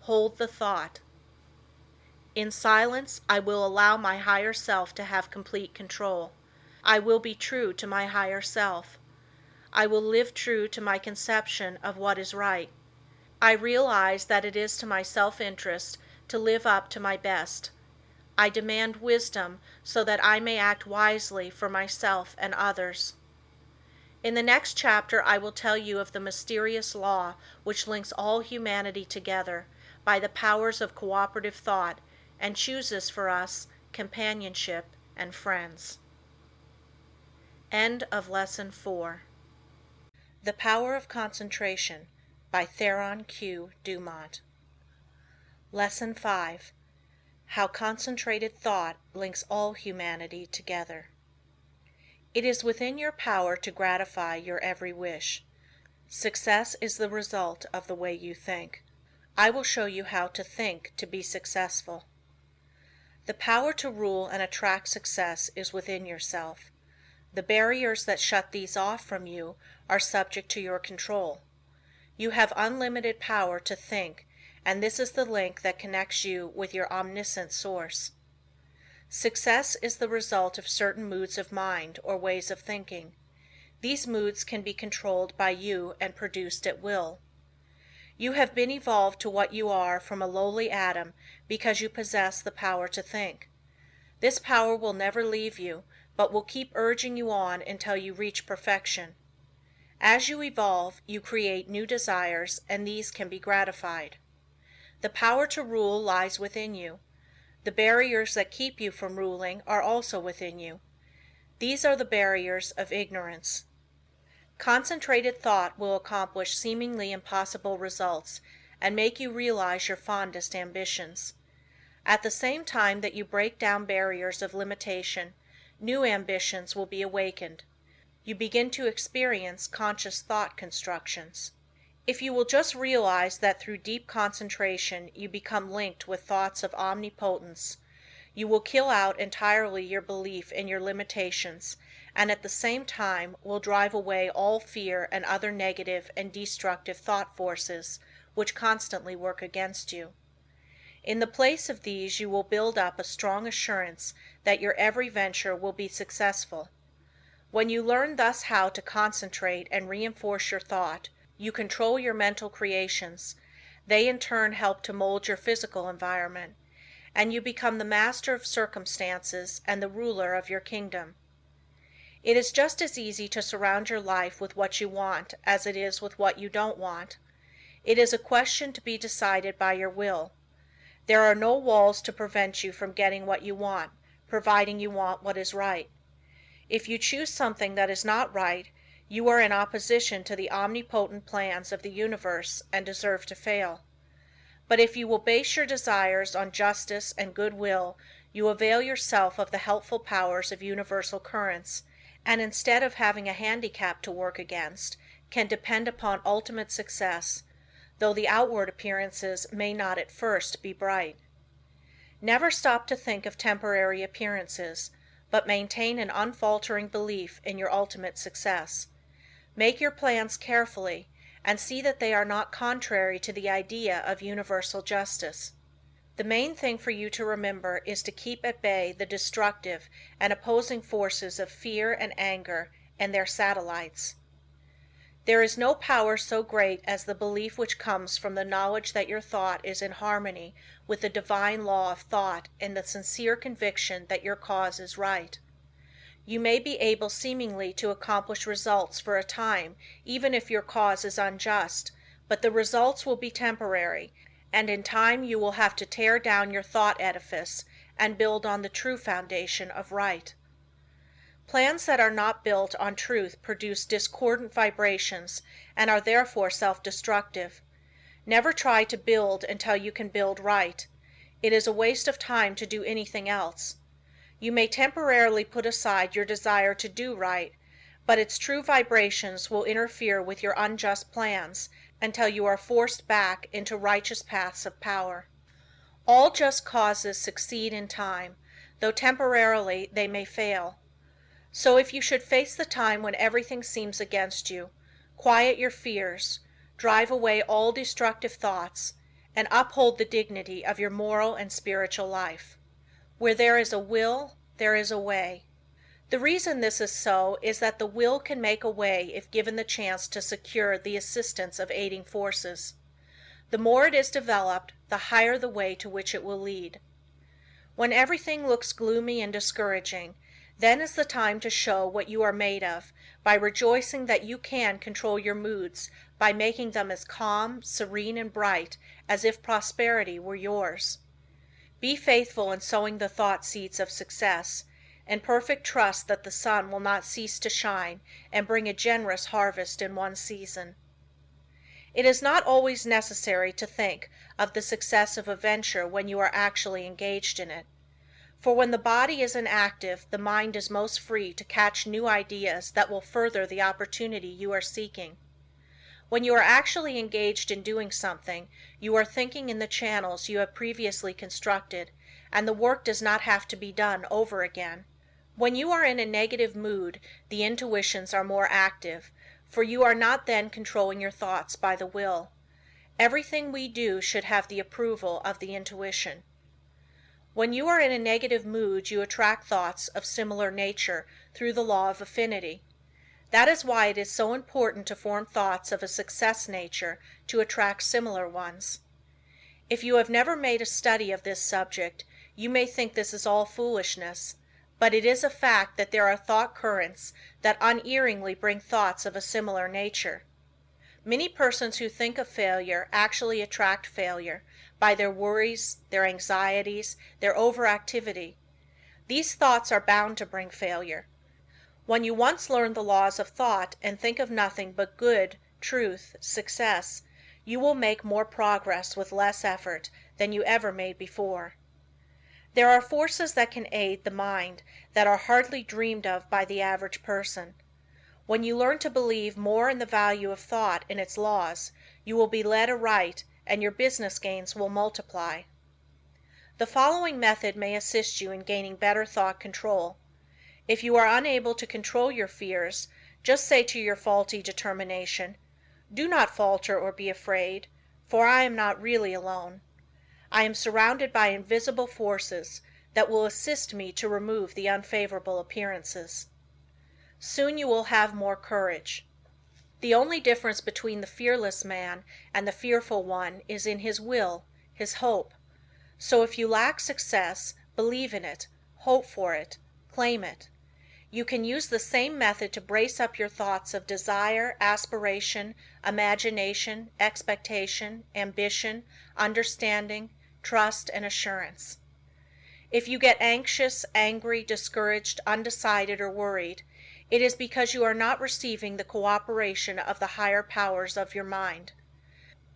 Speaker 1: Hold the thought. In silence, I will allow my higher self to have complete control. I will be true to my higher self. I will live true to my conception of what is right. I realize that it is to my self-interest to live up to my best. I demand wisdom so that I may act wisely for myself and others. In the next chapter I will tell you of the mysterious law which links all humanity together, by the powers of cooperative thought and chooses for us companionship and friends. End of Lesson 4. The Power of Concentration by Theron Q. Dumont. Lesson 5. How Concentrated Thought Links All Humanity Together. It is within your power to gratify your every wish. Success is the result of the way you think. I will show you how to think to be successful. The power to rule and attract success is within yourself. The barriers that shut these off from you are subject to your control. You have unlimited power to think, and this is the link that connects you with your omniscient source. Success is the result of certain moods of mind or ways of thinking. These moods can be controlled by you and produced at will. You have been evolved to what you are from a lowly atom because you possess the power to think. This power will never leave you, but will keep urging you on until you reach perfection. As you evolve, you create new desires, and these can be gratified. The power to rule lies within you. The barriers that keep you from ruling are also within you. These are the barriers of ignorance. Concentrated thought will accomplish seemingly impossible results and make you realize your fondest ambitions. At the same time that you break down barriers of limitation, new ambitions will be awakened. You begin to experience conscious thought constructions. If you will just realize that through deep concentration you become linked with thoughts of omnipotence, you will kill out entirely your belief in your limitations, and at the same time will drive away all fear and other negative and destructive thought forces which constantly work against you. In the place of these you will build up a strong assurance that your every venture will be successful. When you learn thus how to concentrate and reinforce your thought, you control your mental creations. They in turn help to mold your physical environment, and you become the master of circumstances and the ruler of your kingdom. It is just as easy to surround your life with what you want as it is with what you don't want. It is a question to be decided by your will. There are no walls to prevent you from getting what you want, providing you want what is right. If you choose something that is not right, you are in opposition to the omnipotent plans of the universe and deserve to fail. But if you will base your desires on justice and goodwill, you avail yourself of the helpful powers of universal currents, and instead of having a handicap to work against, can depend upon ultimate success, though the outward appearances may not at first be bright. Never stop to think of temporary appearances, but maintain an unfaltering belief in your ultimate success. Make your plans carefully, and see that they are not contrary to the idea of universal justice. The main thing for you to remember is to keep at bay the destructive and opposing forces of fear and anger and their satellites. There is no power so great as the belief which comes from the knowledge that your thought is in harmony with the divine law of thought and the sincere conviction that your cause is right. You may be able seemingly to accomplish results for a time, even if your cause is unjust, but the results will be temporary, and in time you will have to tear down your thought edifice and build on the true foundation of right. Plans that are not built on truth produce discordant vibrations and are therefore self-destructive. Never try to build until you can build right. It is a waste of time to do anything else. You may temporarily put aside your desire to do right, but its true vibrations will interfere with your unjust plans until you are forced back into righteous paths of power. All just causes succeed in time, though temporarily they may fail. So if you should face the time when everything seems against you, quiet your fears, drive away all destructive thoughts, and uphold the dignity of your moral and spiritual life. Where there is a will, there is a way. The reason this is so is that the will can make a way if given the chance to secure the assistance of aiding forces. The more it is developed, the higher the way to which it will lead. When everything looks gloomy and discouraging, Then is the time to show what you are made of by rejoicing that you can control your moods by making them as calm, serene and bright as if prosperity were yours. Be faithful in sowing the thought seeds of success, in perfect trust that the sun will not cease to shine and bring a generous harvest in one season. It is not always necessary to think of the success of a venture when you are actually engaged in it. For when the body is inactive, the mind is most free to catch new ideas that will further the opportunity you are seeking. When you are actually engaged in doing something, you are thinking in the channels you have previously constructed, and the work does not have to be done over again. When you are in a negative mood, the intuitions are more active, for you are not then controlling your thoughts by the will. Everything we do should have the approval of the intuition. When you are in a negative mood, you attract thoughts of similar nature through the law of affinity. That is why it is so important to form thoughts of a success nature to attract similar ones. If you have never made a study of this subject, you may think this is all foolishness, but it is a fact that there are thought currents that unerringly bring thoughts of a similar nature. Many persons who think of failure actually attract failure by their worries, their anxieties, their overactivity. These thoughts are bound to bring failure. When you once learn the laws of thought and think of nothing but good, truth, success, you will make more progress with less effort than you ever made before. There are forces that can aid the mind that are hardly dreamed of by the average person. When you learn to believe more in the value of thought and its laws, you will be led aright and your business gains will multiply. The following method may assist you in gaining better thought control. If you are unable to control your fears, just say to your faulty determination, "Do not falter or be afraid, for I am not really alone. I am surrounded by invisible forces that will assist me to remove the unfavorable appearances." Soon you will have more courage. The only difference between the fearless man and the fearful one is in his will, his hope. So if you lack success, believe in it, hope for it, claim it. You can use the same method to brace up your thoughts of desire, aspiration, imagination, expectation, ambition, understanding, trust, and assurance. If you get anxious, angry, discouraged, undecided, or worried, it is because you are not receiving the cooperation of the higher powers of your mind.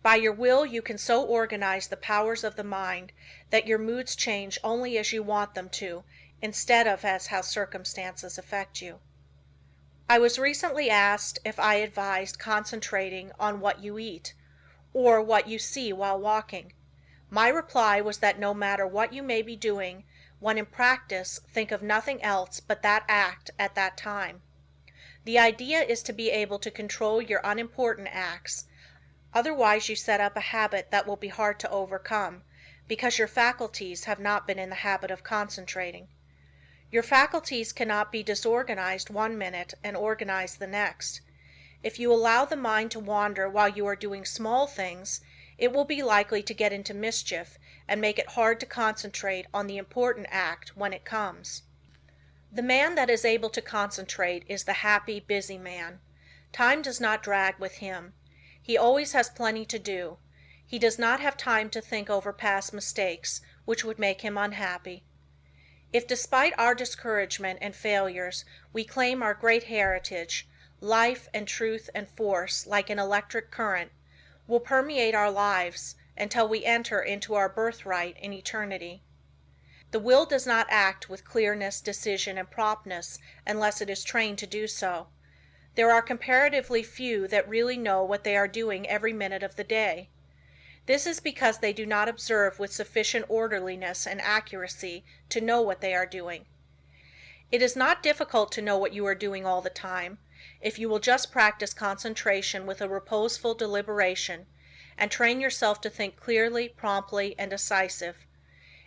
Speaker 1: By your will you can so organize the powers of the mind that your moods change only as you want them to, instead of as how circumstances affect you. I was recently asked if I advised concentrating on what you eat, or what you see while walking. My reply was that no matter what you may be doing, when in practice, think of nothing else but that act at that time. The idea is to be able to control your unimportant acts, otherwise you set up a habit that will be hard to overcome, because your faculties have not been in the habit of concentrating. Your faculties cannot be disorganized one minute and organized the next. If you allow the mind to wander while you are doing small things, it will be likely to get into mischief and make it hard to concentrate on the important act when it comes. The man that is able to concentrate is the happy, busy man. Time does not drag with him. He always has plenty to do. He does not have time to think over past mistakes, which would make him unhappy. If despite our discouragement and failures we claim our great heritage, life and truth and force, like an electric current, will permeate our lives until we enter into our birthright in eternity. The will does not act with clearness, decision, and promptness unless it is trained to do so. There are comparatively few that really know what they are doing every minute of the day. This is because they do not observe with sufficient orderliness and accuracy to know what they are doing. It is not difficult to know what you are doing all the time, if you will just practice concentration with a reposeful deliberation, and train yourself to think clearly, promptly, and decisive.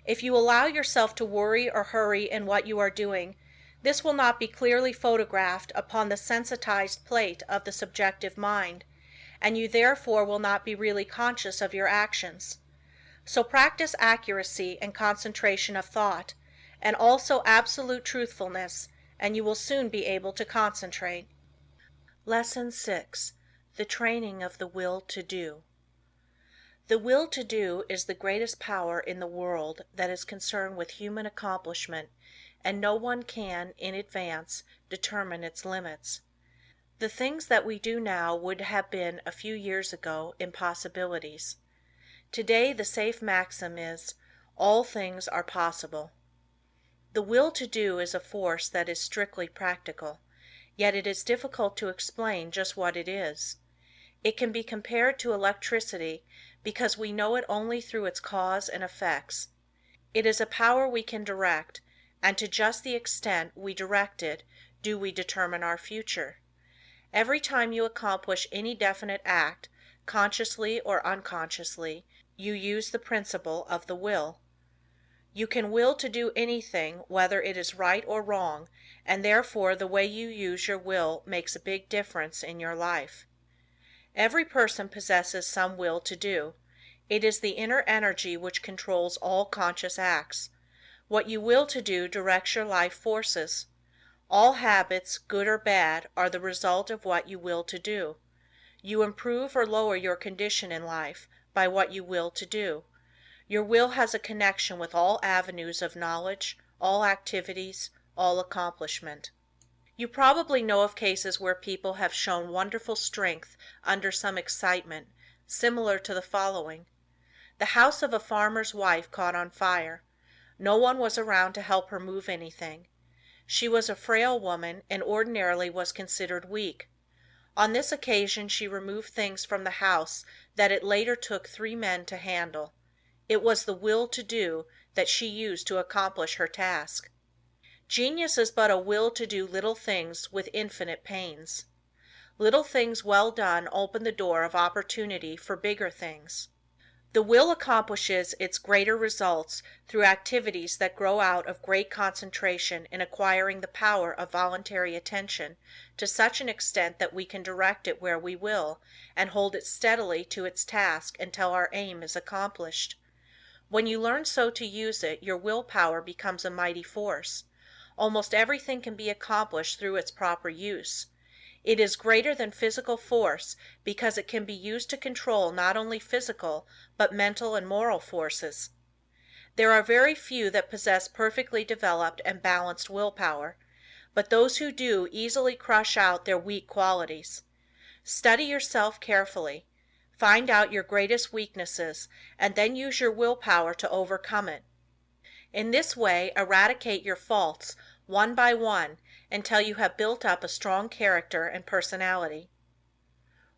Speaker 1: If you allow yourself to worry or hurry in what you are doing, this will not be clearly photographed upon the sensitized plate of the subjective mind, and you therefore will not be really conscious of your actions. So practice accuracy and concentration of thought, and also absolute truthfulness, and you will soon be able to concentrate. Lesson 6. The Training of the Will to Do. The will to do is the greatest power in the world that is concerned with human accomplishment, and no one can, in advance, determine its limits. The things that we do now would have been a few years ago impossibilities. Today the safe maxim is, all things are possible. The will to do is a force that is strictly practical, yet it is difficult to explain just what it is. It can be compared to electricity because we know it only through its cause and effects. It is a power we can direct, and to just the extent we direct it do we determine our future. Every time you accomplish any definite act, consciously or unconsciously, you use the principle of the will. You can will to do anything whether it is right or wrong, and therefore the way you use your will makes a big difference in your life. Every person possesses some will to do. It is the inner energy which controls all conscious acts. What you will to do directs your life forces. All habits, good or bad, are the result of what you will to do. You improve or lower your condition in life by what you will to do. Your will has a connection with all avenues of knowledge, all activities, all accomplishment. You probably know of cases where people have shown wonderful strength under some excitement, similar to the following. The house of a farmer's wife caught on fire. No one was around to help her move anything. She was a frail woman and ordinarily was considered weak. On this occasion she removed things from the house that it later took 3 men to handle. It was the will to do that she used to accomplish her task. Genius is but a will to do little things with infinite pains. Little things well done open the door of opportunity for bigger things. The will accomplishes its greater results through activities that grow out of great concentration in acquiring the power of voluntary attention to such an extent that we can direct it where we will, and hold it steadily to its task until our aim is accomplished. When you learn so to use it, your willpower becomes a mighty force. Almost everything can be accomplished through its proper use. It is greater than physical force because it can be used to control not only physical but mental and moral forces. There are very few that possess perfectly developed and balanced willpower, but those who do easily crush out their weak qualities. Study yourself carefully. Find out your greatest weaknesses and then use your willpower to overcome it. In this way eradicate your faults one by one until you have built up a strong character and personality.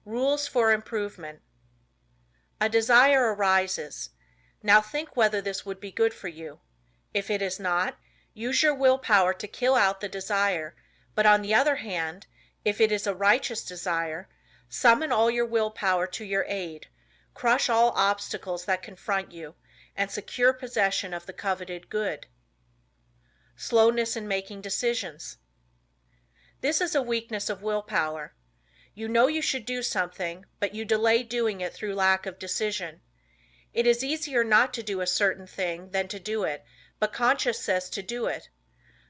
Speaker 1: Rules for improvement. A desire arises. Now think whether this would be good for you. If it is not, use your willpower to kill out the desire, but on the other hand, if it is a righteous desire, summon all your willpower to your aid, crush all obstacles that confront you, and secure possession of the coveted good. Slowness in making decisions. This is a weakness of willpower. You know you should do something, but you delay doing it through lack of decision. It is easier not to do a certain thing than to do it, but conscience says to do it.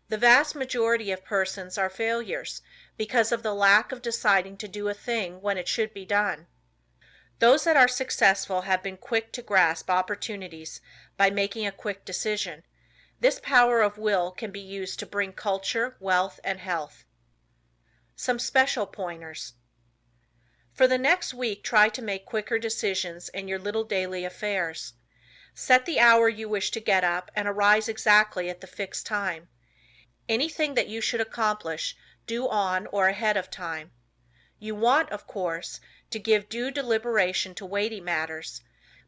Speaker 1: The vast majority of persons are failures because of the lack of deciding to do a thing when it should be done. Those that are successful have been quick to grasp opportunities by making a quick decision. This power of will can be used to bring culture, wealth, and health. Some special pointers. For the next week, try to make quicker decisions in your little daily affairs. Set the hour you wish to get up and arise exactly at the fixed time. Anything that you should accomplish, do on or ahead of time. You want, of course, to give due deliberation to weighty matters,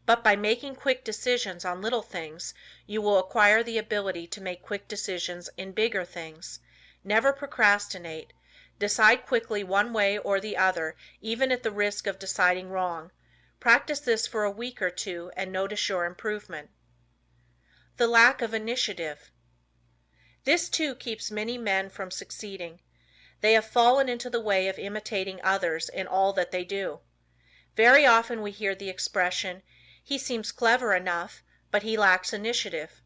Speaker 1: but by making quick decisions on little things, you will acquire the ability to make quick decisions in bigger things. Never procrastinate. Decide quickly one way or the other, even at the risk of deciding wrong. Practice this for a week or two and notice your improvement. The lack of initiative. This too keeps many men from succeeding. They have fallen into the way of imitating others in all that they do. Very often we hear the expression, "He seems clever enough, but he lacks initiative."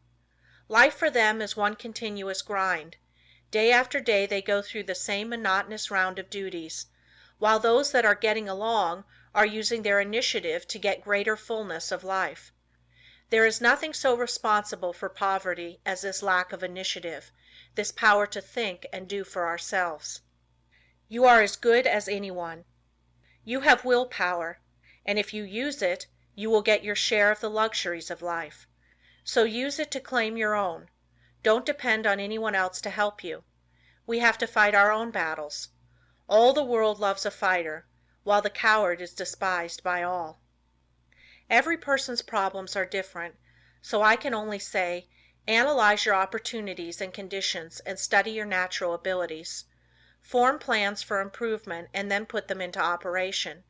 Speaker 1: Life for them is one continuous grind. Day after day they go through the same monotonous round of duties, while those that are getting along are using their initiative to get greater fullness of life. There is nothing so responsible for poverty as this lack of initiative, this power to think and do for ourselves. You are as good as anyone. You have will power, and if you use it, you will get your share of the luxuries of life. So use it to claim your own. Don't depend on anyone else to help you. We have to fight our own battles. All the world loves a fighter, while the coward is despised by all. Every person's problems are different, so I can only say, analyze your opportunities and conditions and study your natural abilities. Form plans for improvement and then put them into operation.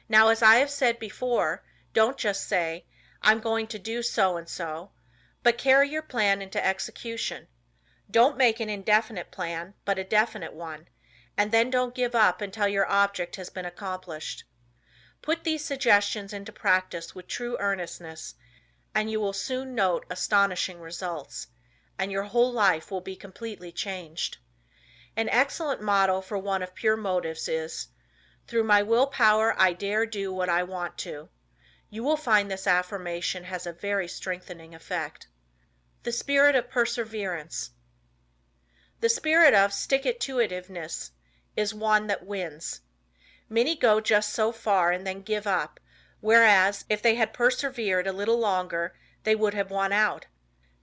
Speaker 1: Now, as I have said before, don't just say, I'm going to do so and so, but carry your plan into execution. Don't make an indefinite plan, but a definite one, and then don't give up until your object has been accomplished. Put these suggestions into practice with true earnestness, and you will soon note astonishing results, and your whole life will be completely changed. An excellent motto for one of pure motives is, "Through my willpower I dare do what I want to." You will find this affirmation has a very strengthening effect. The spirit of perseverance. The spirit of stick-it-to-itiveness is one that wins. Many go just so far and then give up, whereas if they had persevered a little longer they would have won out.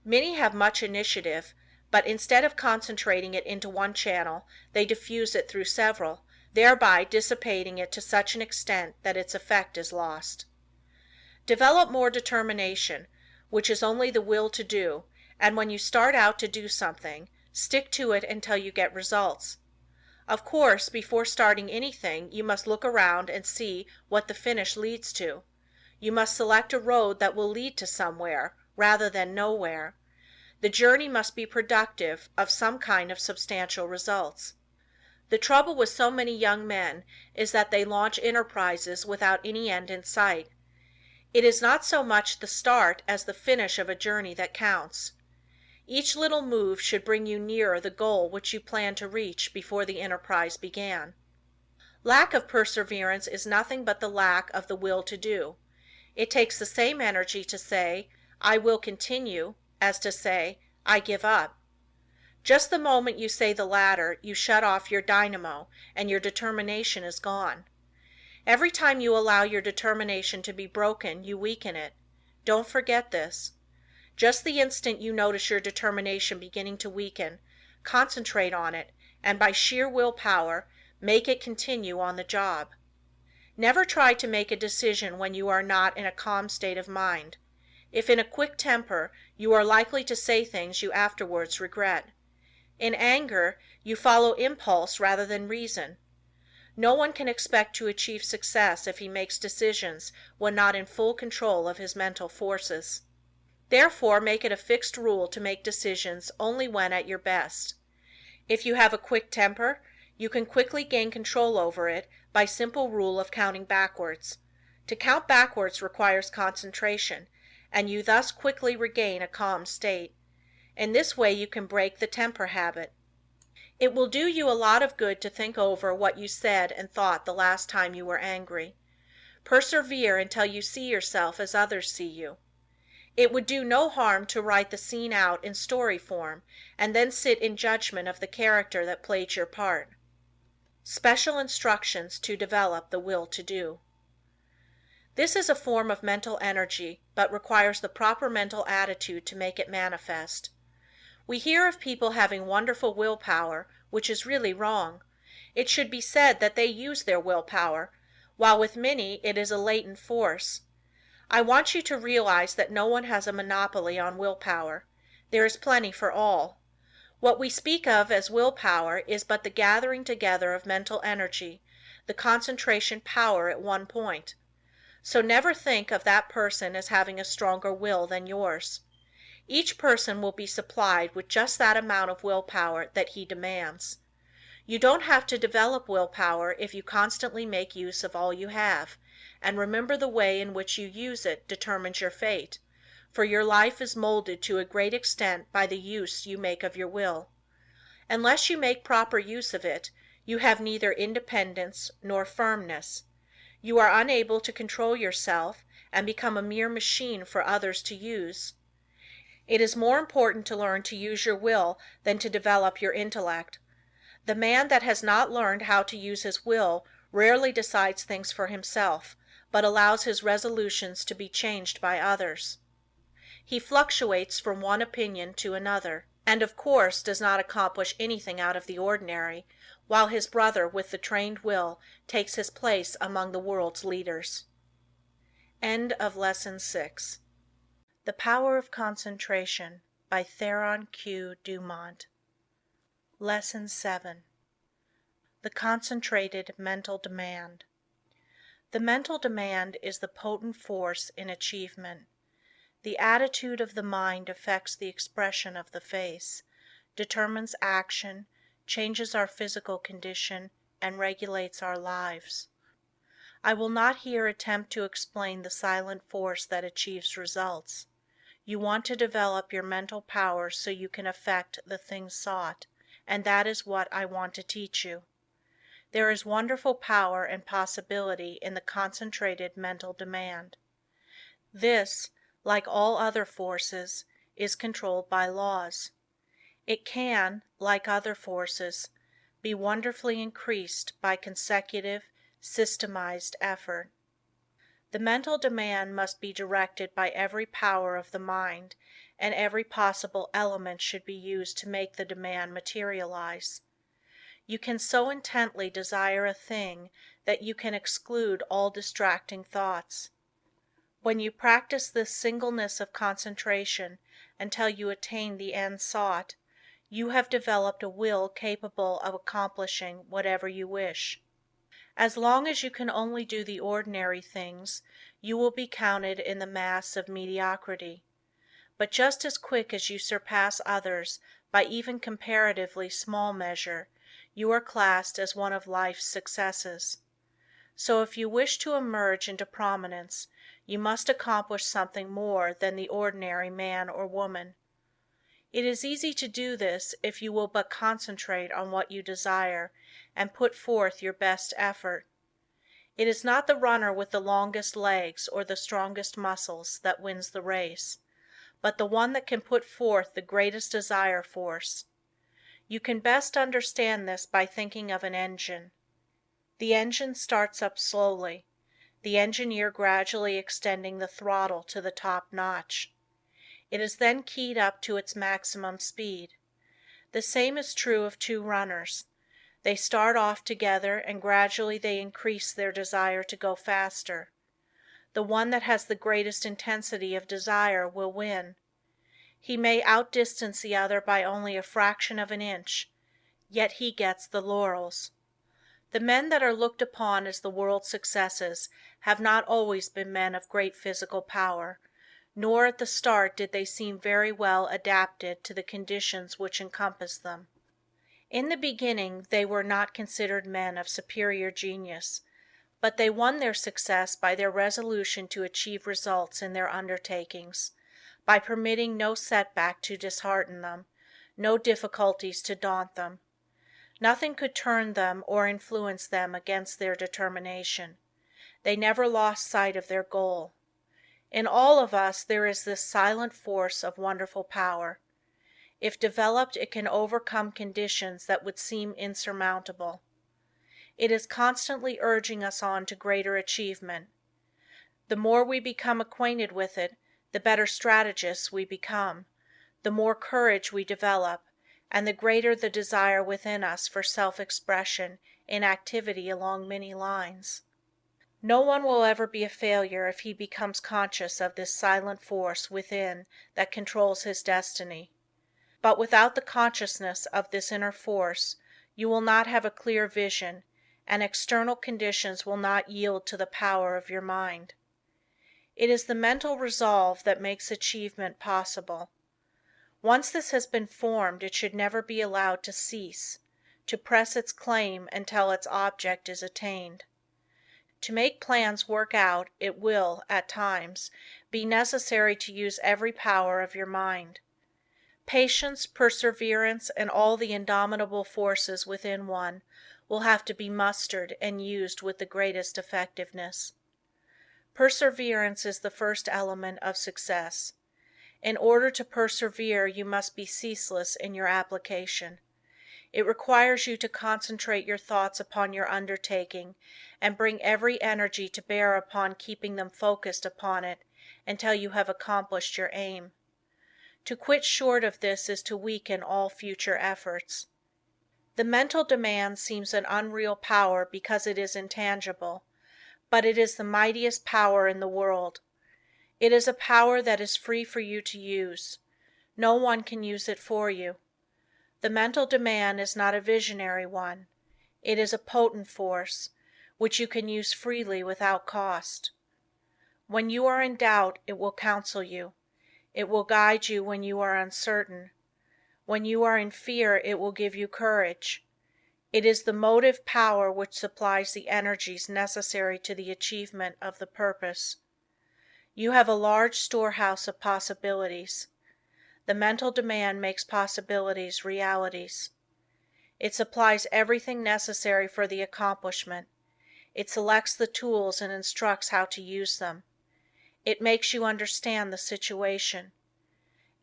Speaker 1: Many have much initiative, but instead of concentrating it into one channel, they diffuse it through several, thereby dissipating it to such an extent that its effect is lost. Develop more determination, which is only the will to do, and when you start out to do something, stick to it until you get results. Of course, before starting anything, you must look around and see what the finish leads to. You must select a road that will lead to somewhere, rather than nowhere. The journey must be productive of some kind of substantial results. The trouble with so many young men is that they launch enterprises without any end in sight. It is not so much the start as the finish of a journey that counts. Each little move should bring you nearer the goal which you planned to reach before the enterprise began. Lack of perseverance is nothing but the lack of the will to do. It takes the same energy to say, "I will continue," as to say, "I give up." Just the moment you say the latter, you shut off your dynamo, and your determination is gone. Every time you allow your determination to be broken, you weaken it. Don't forget this. Just the instant you notice your determination beginning to weaken, concentrate on it, and by sheer willpower, make it continue on the job. Never try to make a decision when you are not in a calm state of mind. If in a quick temper, you are likely to say things you afterwards regret. In anger, you follow impulse rather than reason. No one can expect to achieve success if he makes decisions when not in full control of his mental forces. Therefore, make it a fixed rule to make decisions only when at your best. If you have a quick temper, you can quickly gain control over it by simple rule of counting backwards. To count backwards requires concentration, and you thus quickly regain a calm state. In this way you can break the temper habit. It will do you a lot of good to think over what you said and thought the last time you were angry. Persevere until you see yourself as others see you. It would do no harm to write the scene out in story form and then sit in judgment of the character that played your part. Special instructions to develop the will to do. This is a form of mental energy, but requires the proper mental attitude to make it manifest. We hear of people having wonderful willpower, which is really wrong. It should be said that they use their willpower, while with many it is a latent force. I want you to realize that no one has a monopoly on willpower. There is plenty for all. What we speak of as willpower is but the gathering together of mental energy, the concentration power at one point. So never think of that person as having a stronger will than yours. Each person will be supplied with just that amount of willpower that he demands. You don't have to develop willpower if you constantly make use of all you have, and remember the way in which you use it determines your fate, for your life is molded to a great extent by the use you make of your will. Unless you make proper use of it, you have neither independence nor firmness. You are unable to control yourself and become a mere machine for others to use. It is more important to learn to use your will than to develop your intellect. The man that has not learned how to use his will rarely decides things for himself, but allows his resolutions to be changed by others. He fluctuates from one opinion to another, and of course does not accomplish anything out of the ordinary, while his brother with the trained will takes his place among the world's leaders. End of Lesson 6. The Power of Concentration by Theron Q. Dumont. Lesson 7. The Concentrated Mental Demand. The mental demand is the potent force in achievement. The attitude of the mind affects the expression of the face, determines action, changes our physical condition, and regulates our lives. I will not here attempt to explain the silent force that achieves results. You want to develop your mental powers so you can effect the things sought, and that is what I want to teach you. There is wonderful power and possibility in the concentrated mental demand. This, like all other forces, is controlled by laws. It can, like other forces, be wonderfully increased by consecutive, systemized effort. The mental demand must be directed by every power of the mind, and every possible element should be used to make the demand materialize. You can so intently desire a thing that you can exclude all distracting thoughts. When you practice this singleness of concentration until you attain the end sought, you have developed a will capable of accomplishing whatever you wish. As long as you can only do the ordinary things, you will be counted in the mass of mediocrity. But just as quick as you surpass others by even comparatively small measure, you are classed as one of life's successes. So if you wish to emerge into prominence, you must accomplish something more than the ordinary man or woman. It is easy to do this if you will but concentrate on what you desire and put forth your best effort. It is not the runner with the longest legs or the strongest muscles that wins the race, but the one that can put forth the greatest desire force. You can best understand this by thinking of an engine. The engine starts up slowly, the engineer gradually extending the throttle to the top notch. It is then keyed up to its maximum speed. The same is true of two runners. They start off together and gradually they increase their desire to go faster. The one that has the greatest intensity of desire will win. He may outdistance the other by only a fraction of an inch, yet he gets the laurels. The men that are looked upon as the world's successes have not always been men of great physical power, nor at the start did they seem very well adapted to the conditions which encompass them. In the beginning they were not considered men of superior genius, but they won their success by their resolution to achieve results in their undertakings, by permitting no setback to dishearten them, no difficulties to daunt them. Nothing could turn them or influence them against their determination. They never lost sight of their goal. In all of us there is this silent force of wonderful power. If developed, it can overcome conditions that would seem insurmountable. It is constantly urging us on to greater achievement. The more we become acquainted with it, the better strategists we become, the more courage we develop, and the greater the desire within us for self-expression in activity along many lines. No one will ever be a failure if he becomes conscious of this silent force within that controls his destiny. But without the consciousness of this inner force, you will not have a clear vision, and external conditions will not yield to the power of your mind. It is the mental resolve that makes achievement possible. Once this has been formed, it should never be allowed to cease, to press its claim until its object is attained. To make plans work out, it will, at times, be necessary to use every power of your mind. Patience, perseverance, and all the indomitable forces within one will have to be mustered and used with the greatest effectiveness. Perseverance is the first element of success. In order to persevere you must be ceaseless in your application. It requires you to concentrate your thoughts upon your undertaking and bring every energy to bear upon keeping them focused upon it until you have accomplished your aim. To quit short of this is to weaken all future efforts. The mental demand seems an unreal power because it is intangible, but it is the mightiest power in the world. It is a power that is free for you to use. No one can use it for you. The mental demand is not a visionary one. It is a potent force, which you can use freely without cost. When you are in doubt, it will counsel you. It will guide you when you are uncertain. When you are in fear, it will give you courage. It is the motive power which supplies the energies necessary to the achievement of the purpose. You have a large storehouse of possibilities. The mental demand makes possibilities realities. It supplies everything necessary for the accomplishment. It selects the tools and instructs how to use them. It makes you understand the situation.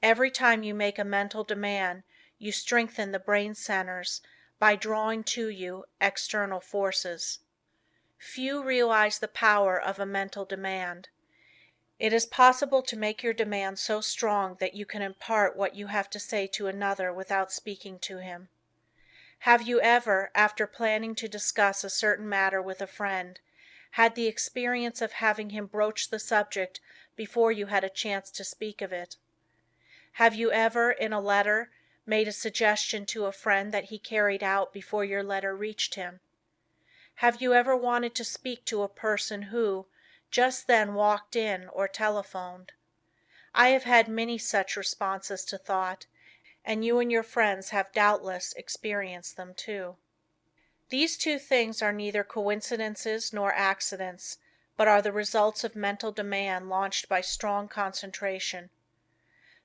Speaker 1: Every time you make a mental demand, you strengthen the brain centers by drawing to you external forces. Few realize the power of a mental demand. It is possible to make your demand so strong that you can impart what you have to say to another without speaking to him. Have you ever, after planning to discuss a certain matter with a friend, had the experience of having him broach the subject before you had a chance to speak of it? Have you ever, in a letter, made a suggestion to a friend that he carried out before your letter reached him? Have you ever wanted to speak to a person who, just then walked in or telephoned? I have had many such responses to thought, and you and your friends have doubtless experienced them too. These two things are neither coincidences nor accidents, but are the results of mental demand launched by strong concentration.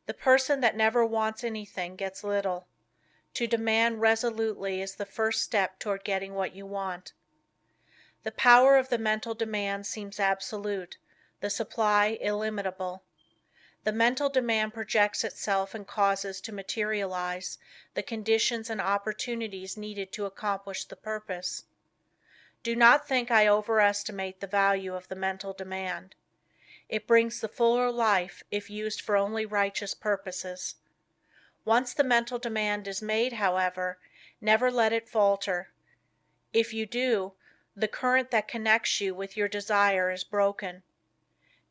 Speaker 1: The person that never wants anything gets little. To demand resolutely is the first step toward getting what you want. The power of the mental demand seems absolute, the supply illimitable. The mental demand projects itself and causes to materialize the conditions and opportunities needed to accomplish the purpose. Do not think I overestimate the value of the mental demand. It brings the fuller life if used for only righteous purposes. Once the mental demand is made, however, never let it falter. If you do, the current that connects you with your desire is broken.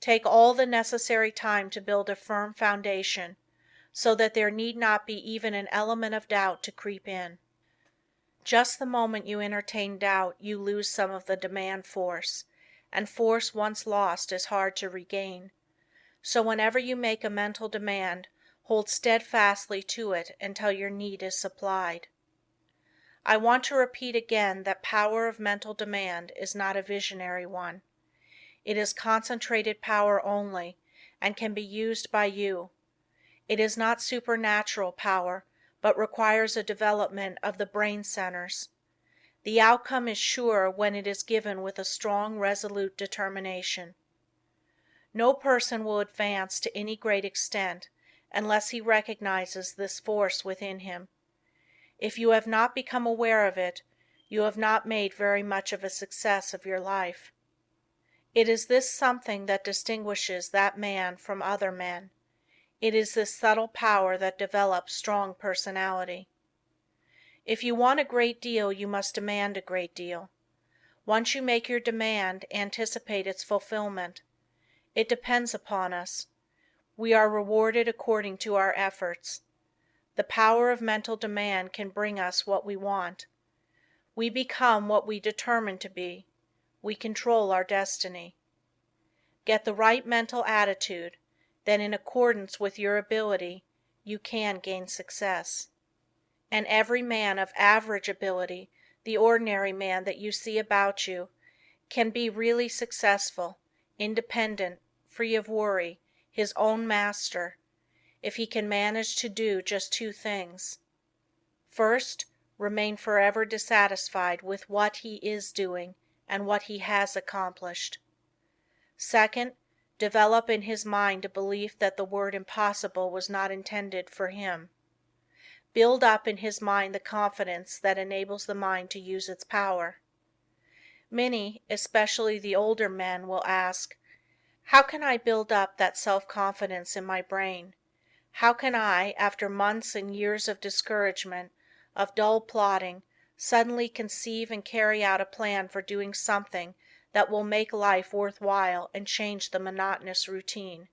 Speaker 1: Take all the necessary time to build a firm foundation, so that there need not be even an element of doubt to creep in. Just the moment you entertain doubt, you lose some of the demand force, and force once lost is hard to regain. So whenever you make a mental demand, hold steadfastly to it until your need is supplied. I want to repeat again that power of mental demand is not a visionary one. It is concentrated power only, and can be used by you. It is not supernatural power, but requires a development of the brain centers. The outcome is sure when it is given with a strong, resolute determination. No person will advance to any great extent unless he recognizes this force within him. If you have not become aware of it, you have not made very much of a success of your life. It is this something that distinguishes that man from other men. It is this subtle power that develops strong personality. If you want a great deal, you must demand a great deal. Once you make your demand, anticipate its fulfillment. It depends upon us. We are rewarded according to our efforts. The power of mental demand can bring us what we want. We become what we determine to be. We control our destiny. Get the right mental attitude, then in accordance with your ability, you can gain success. And every man of average ability, the ordinary man that you see about you, can be really successful, independent, free of worry, his own master. if he can manage to do just two things. First, remain forever dissatisfied with what he is doing and what he has accomplished. Second, develop in his mind a belief that the word impossible was not intended for him. Build up in his mind the confidence that enables the mind to use its power. Many, especially the older men, will ask, "How can I build up that self-confidence in my brain? How can I, after months and years of discouragement, of dull plodding, suddenly conceive and carry out a plan for doing something that will make life worth while and change the monotonous routine?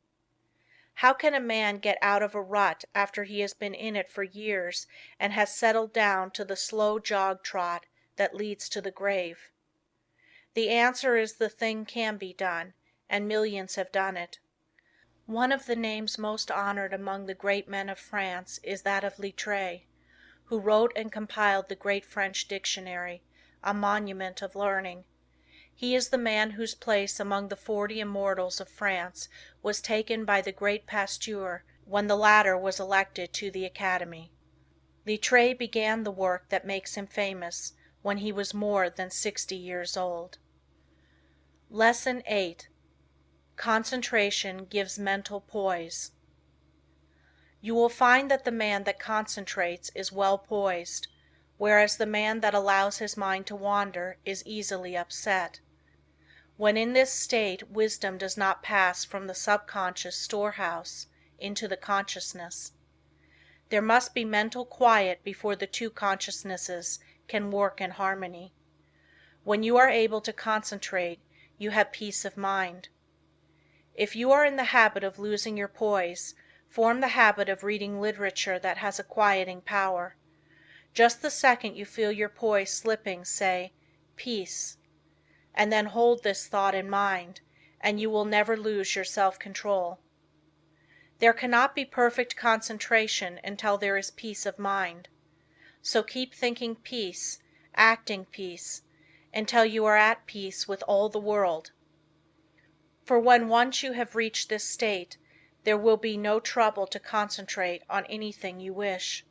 Speaker 1: How can a man get out of a rut after he has been in it for years and has settled down to the slow jog trot that leads to the grave?" The answer is the thing can be done, and millions have done it. One of the names most honored among the great men of France is that of Littré, who wrote and compiled the great French dictionary, a monument of learning. He is the man whose place among the 40 immortals of France was taken by the great Pasteur when the latter was elected to the Academy. Littré began the work that makes him famous when he was more than 60 years old. Lesson 8. Concentration gives mental poise. You will find that the man that concentrates is well poised, whereas the man that allows his mind to wander is easily upset. When in this state wisdom does not pass from the subconscious storehouse into the consciousness. There must be mental quiet before the two consciousnesses can work in harmony. When you are able to concentrate, you have peace of mind. If you are in the habit of losing your poise, form the habit of reading literature that has a quieting power. Just the second you feel your poise slipping, say, "Peace," and then hold this thought in mind, and you will never lose your self-control. There cannot be perfect concentration until there is peace of mind. So keep thinking peace, acting peace, until you are at peace with all the world. For when once you have reached this state, there will be no trouble to concentrate on anything you wish.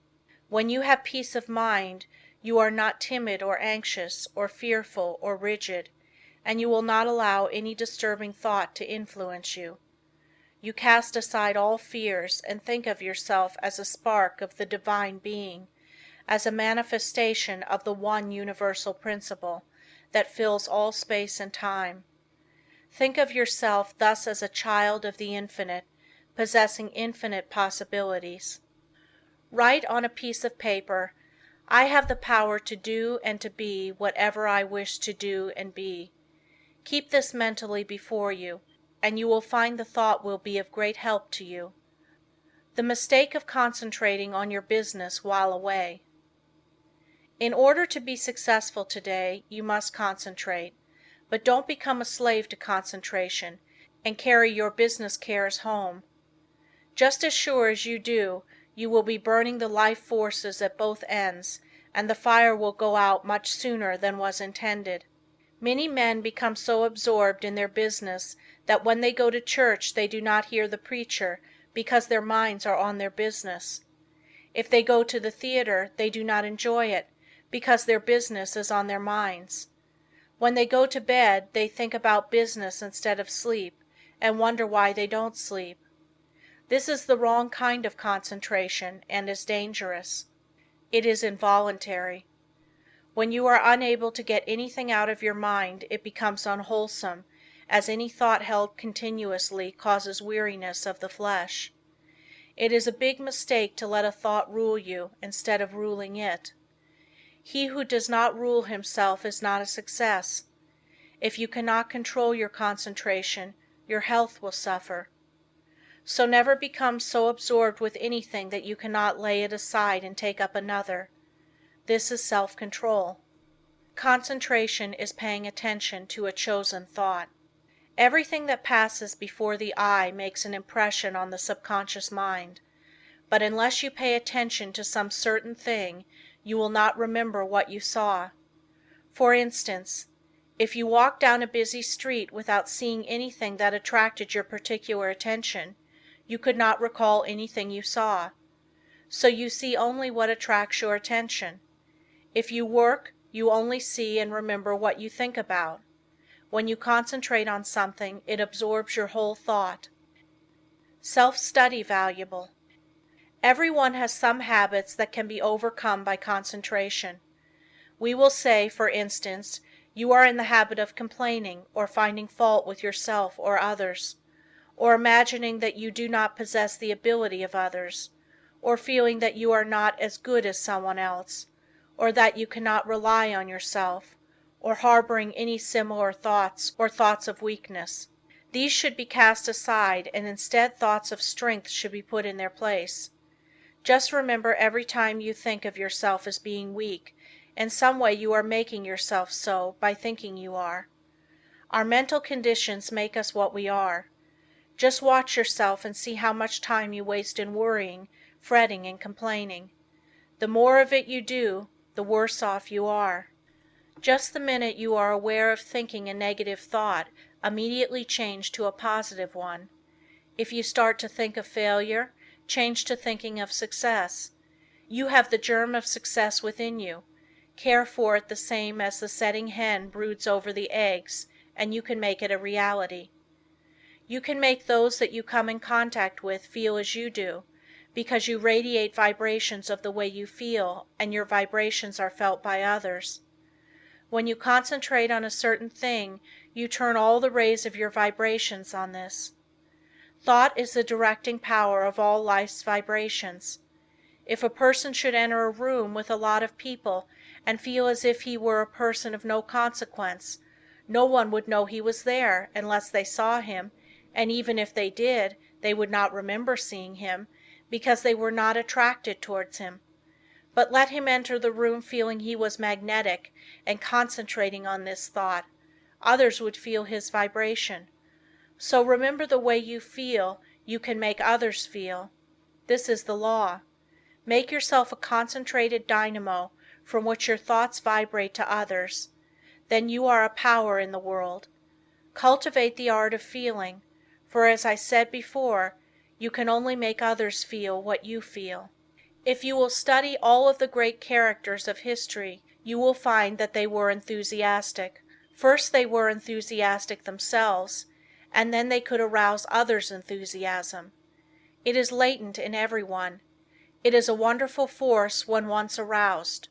Speaker 1: When you have peace of mind, you are not timid or anxious or fearful or rigid, and you will not allow any disturbing thought to influence you. You cast aside all fears and think of yourself as a spark of the Divine Being, as a manifestation of the one universal principle that fills all space and time. Think of yourself thus as a child of the Infinite, possessing infinite possibilities. Write on a piece of paper, "I have the power to do and to be whatever I wish to do and be." Keep this mentally before you, and you will find the thought will be of great help to you. The mistake of concentrating on your business while away. In order to be successful today, you must concentrate, but don't become a slave to concentration and carry your business cares home. Just as sure as you do, you will be burning the life forces at both ends, and the fire will go out much sooner than was intended. Many men become so absorbed in their business that when they go to church they do not hear the preacher because their minds are on their business. If they go to the theater they do not enjoy it because their business is on their minds. When they go to bed they think about business instead of sleep and wonder why they don't sleep. This is the wrong kind of concentration and is dangerous. It is involuntary. When you are unable to get anything out of your mind it becomes unwholesome, as any thought held continuously causes weariness of the flesh. It is a big mistake to let a thought rule you instead of ruling it. He who does not rule himself is not a success. If you cannot control your concentration, your health will suffer. So never become so absorbed with anything that you cannot lay it aside and take up another. This is self-control. Concentration is paying attention to a chosen thought. Everything that passes before the eye makes an impression on the subconscious mind, but unless you pay attention to some certain thing, you will not remember what you saw. For instance, if you walk down a busy street without seeing anything that attracted your particular attention, You could not recall anything you saw. So you see only what attracts your attention. If you work, you only see and remember what you think about. When you concentrate on something, it absorbs your whole thought. Self-study valuable. Everyone has some habits that can be overcome by concentration. We will say, for instance, you are in the habit of complaining or finding fault with yourself or others, or imagining that you do not possess the ability of others, or feeling that you are not as good as someone else, or that you cannot rely on yourself, or harboring any similar thoughts or thoughts of weakness. These should be cast aside, and instead thoughts of strength should be put in their place. Just remember, every time you think of yourself as being weak, in some way you are making yourself so by thinking you are. Our mental conditions make us what we are. Just watch yourself and see how much time you waste in worrying, fretting, and complaining. The more of it you do, the worse off you are. Just the minute you are aware of thinking a negative thought, immediately change to a positive one. If you start to think of failure, change to thinking of success. You have the germ of success within you. Care for it the same as the setting hen broods over the eggs, and you can make it a reality. You can make those that you come in contact with feel as you do, because you radiate vibrations of the way you feel, and your vibrations are felt by others. When you concentrate on a certain thing, you turn all the rays of your vibrations on this. Thought is the directing power of all life's vibrations. If a person should enter a room with a lot of people and feel as if he were a person of no consequence, no one would know he was there unless they saw him, and even if they did, they would not remember seeing him, because they were not attracted towards him. But let him enter the room feeling he was magnetic and concentrating on this thought, others would feel his vibration. So remember, the way you feel, you can make others feel. This is the law. Make yourself a concentrated dynamo from which your thoughts vibrate to others. Then you are a power in the world. Cultivate the art of feeling, for as I said before, you can only make others feel what you feel. If you will study all of the great characters of history, you will find that they were enthusiastic. First they were enthusiastic themselves, and then they could arouse others' enthusiasm. It is latent in everyone. It is a wonderful force when once aroused.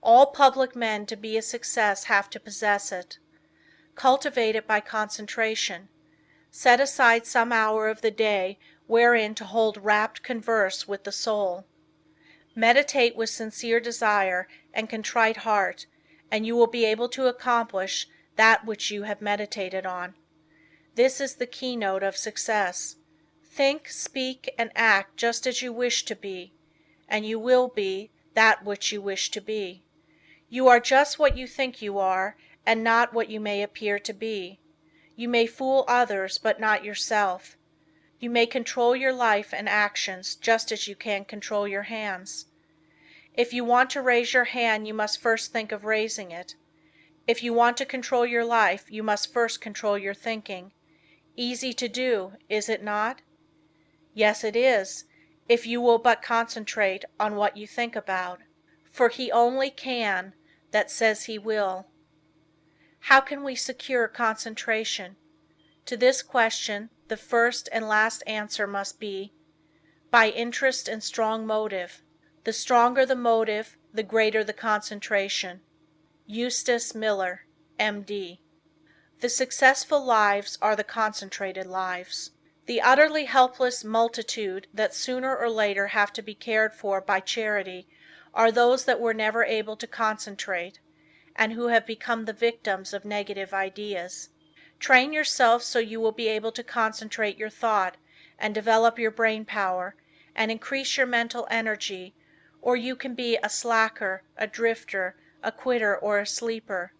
Speaker 1: All public men to be a success have to possess it. Cultivate it by concentration. Set aside some hour of the day wherein to hold rapt converse with the soul. Meditate with sincere desire and contrite heart, and you will be able to accomplish that which you have meditated on. This is the keynote of success. Think, speak, and act just as you wish to be, and you will be that which you wish to be. You are just what you think you are, and not what you may appear to be. You may fool others, but not yourself. You may control your life and actions just as you can control your hands. If you want to raise your hand, you must first think of raising it. If you want to control your life, you must first control your thinking. Easy to do, is it not? Yes, it is, if you will but concentrate on what you think about. For he only can that says he will. How can we secure concentration? To this question, the first and last answer must be, by interest and strong motive. The stronger the motive, the greater the concentration. Eustace Miller, M.D. The successful lives are the concentrated lives. The utterly helpless multitude that sooner or later have to be cared for by charity are those that were never able to concentrate, and who have become the victims of negative ideas. Train yourself so you will be able to concentrate your thought and develop your brain power and increase your mental energy, or you can be a slacker, a drifter, a quitter, or a sleeper.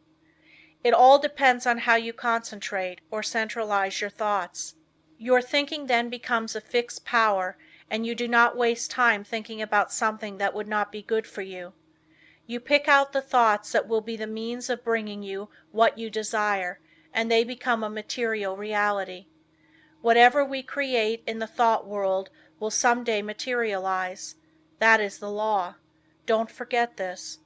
Speaker 1: It all depends on how you concentrate or centralize your thoughts. Your thinking then becomes a fixed power, and you do not waste time thinking about something that would not be good for you. You pick out the thoughts that will be the means of bringing you what you desire, and they become a material reality. Whatever we create in the thought world will someday materialize. That is the law. Don't forget this.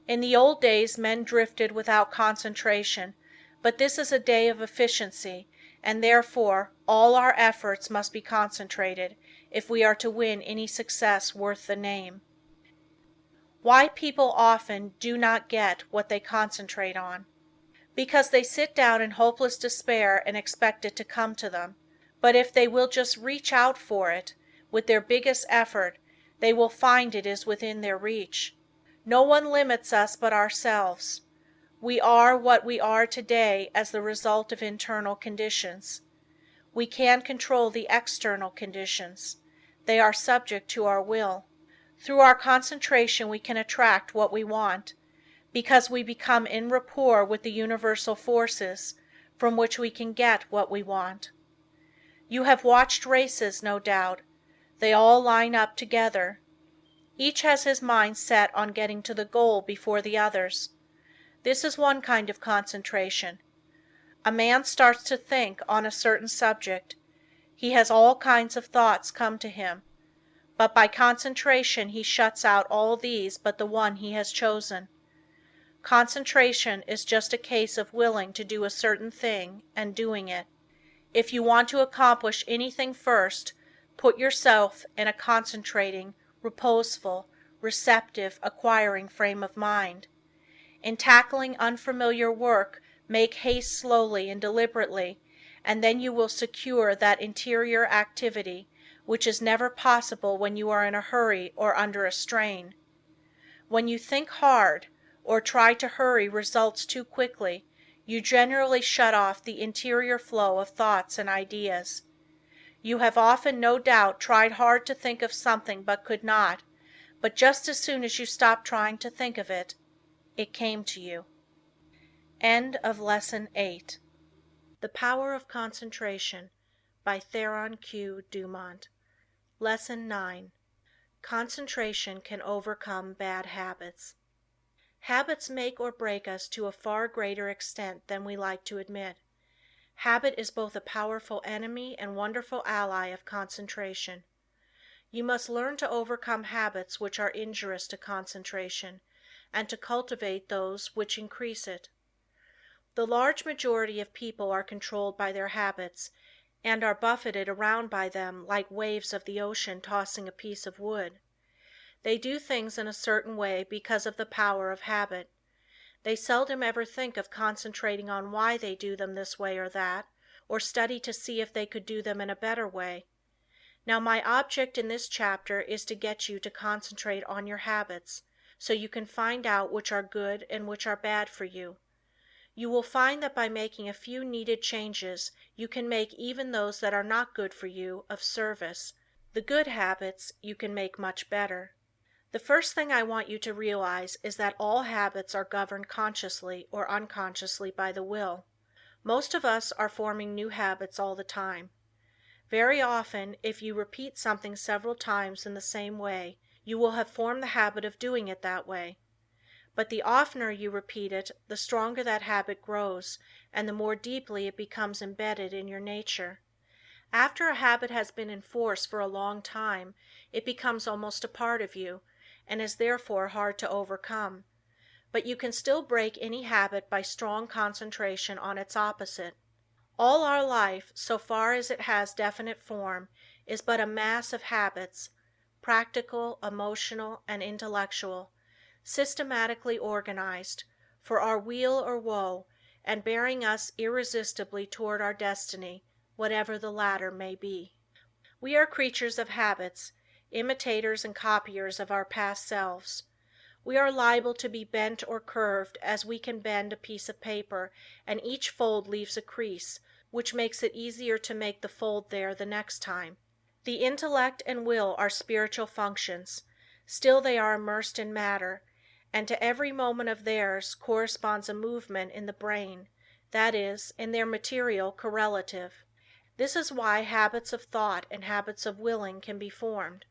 Speaker 1: In the old days men drifted without concentration, but this is a day of efficiency, and therefore all our efforts must be concentrated if we are to win any success worth the name. Why people often do not get what they concentrate on. Because they sit down in hopeless despair and expect it to come to them. But if they will just reach out for it, with their biggest effort, they will find it is within their reach. No one limits us but ourselves. We are what we are today as the result of internal conditions. We can control the external conditions. They are subject to our will. Through our concentration we can attract what we want, because we become in rapport with the universal forces from which we can get what we want. You have watched races, no doubt. They all line up together. Each has his mind set on getting to the goal before the others. This is one kind of concentration. A man starts to think on a certain subject. He has all kinds of thoughts come to him, but by concentration he shuts out all these but the one he has chosen. Concentration is just a case of willing to do a certain thing and doing it. If you want to accomplish anything first, put yourself in a concentrating, reposeful, receptive, acquiring frame of mind. In tackling unfamiliar work, make haste slowly and deliberately, and then you will secure that interior activity which is never possible when you are in a hurry or under a strain. When you think hard, or try to hurry results too quickly, you generally shut off the interior flow of thoughts and ideas. You have often, no doubt, tried hard to think of something but could not, but just as soon as you stopped trying to think of it, it came to you. End of Lesson 8. The Power of Concentration by Theron Q. Dumont. Lesson 9. Concentration can overcome bad habits. Habits make or break us to a far greater extent than we like to admit. Habit is both a powerful enemy and wonderful ally of concentration. You must learn to overcome habits which are injurious to concentration, and to cultivate those which increase it. The large majority of people are controlled by their habits, and are buffeted around by them like waves of the ocean tossing a piece of wood. They do things in a certain way because of the power of habit. They seldom ever think of concentrating on why they do them this way or that, or study to see if they could do them in a better way. Now my object in this chapter is to get you to concentrate on your habits, so you can find out which are good and which are bad for you. You will find that by making a few needed changes, you can make even those that are not good for you of service. The good habits you can make much better. The first thing I want you to realize is that all habits are governed consciously or unconsciously by the will. Most of us are forming new habits all the time. Very often, if you repeat something several times in the same way, you will have formed the habit of doing it that way. But the oftener you repeat it, the stronger that habit grows, and the more deeply it becomes embedded in your nature. After a habit has been in force for a long time, it becomes almost a part of you, and is therefore hard to overcome. But you can still break any habit by strong concentration on its opposite. All our life, so far as it has definite form, is but a mass of habits, practical, emotional, and intellectual, systematically organized, for our weal or woe, and bearing us irresistibly toward our destiny, whatever the latter may be. We are creatures of habits, imitators and copiers of our past selves. We are liable to be bent or curved as we can bend a piece of paper, and each fold leaves a crease, which makes it easier to make the fold there the next time. The intellect and will are spiritual functions, still they are immersed in matter, and to every moment of theirs corresponds a movement in the brain, that is, in their material correlative. This is why habits of thought and habits of willing can be formed.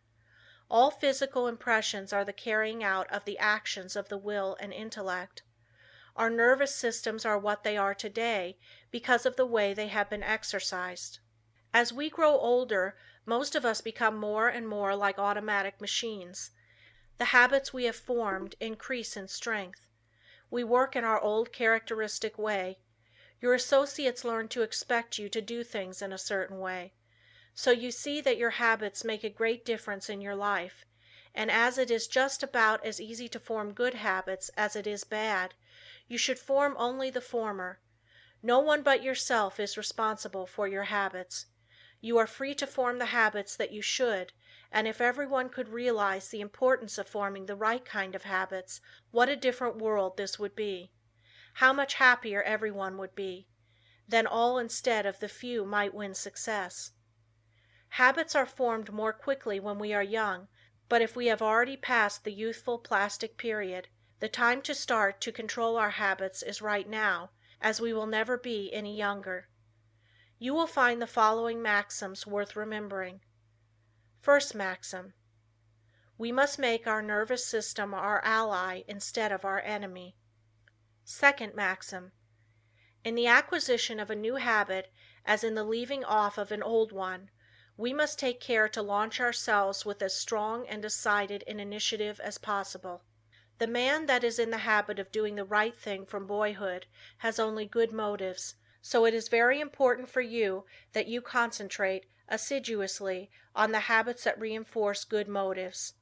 Speaker 1: All physical impressions are the carrying out of the actions of the will and intellect. Our nervous systems are what they are today because of the way they have been exercised. As we grow older, most of us become more and more like automatic machines. The habits we have formed increase in strength. We work in our old characteristic way. Your associates learn to expect you to do things in a certain way. So you see that your habits make a great difference in your life, and as it is just about as easy to form good habits as it is bad, you should form only the former. No one but yourself is responsible for your habits. You are free to form the habits that you should, and if everyone could realize the importance of forming the right kind of habits, what a different world this would be. How much happier everyone would be. Then all instead of the few might win success. Habits are formed more quickly when we are young, but if we have already passed the youthful plastic period, the time to start to control our habits is right now, as we will never be any younger. You will find the following maxims worth remembering. First maxim: we must make our nervous system our ally instead of our enemy. Second maxim: in the acquisition of a new habit, as in the leaving off of an old one, we must take care to launch ourselves with as strong and decided an initiative as possible. The man that is in the habit of doing the right thing from boyhood has only good motives, so it is very important for you that you concentrate assiduously on the habits that reinforce good motives.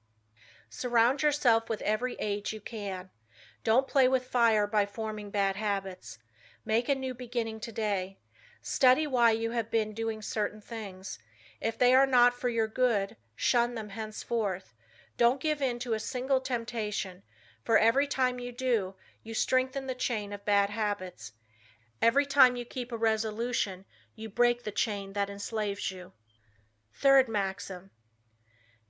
Speaker 1: Surround yourself with every aid you can. Don't play with fire by forming bad habits. Make a new beginning today. Study why you have been doing certain things. If they are not for your good, shun them henceforth. Don't give in to a single temptation, for every time you do, you strengthen the chain of bad habits. Every time you keep a resolution, you break the chain that enslaves you. Third maxim: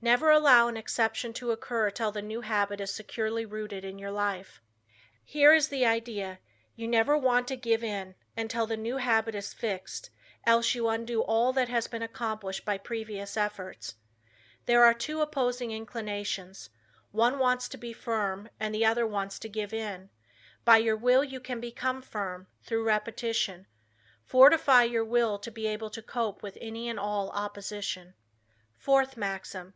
Speaker 1: never allow an exception to occur till the new habit is securely rooted in your life. Here is the idea: you never want to give in until the new habit is fixed, else you undo all that has been accomplished by previous efforts. There are two opposing inclinations. One wants to be firm and the other wants to give in. By your will you can become firm, through repetition. Fortify your will to be able to cope with any and all opposition. Fourth maxim: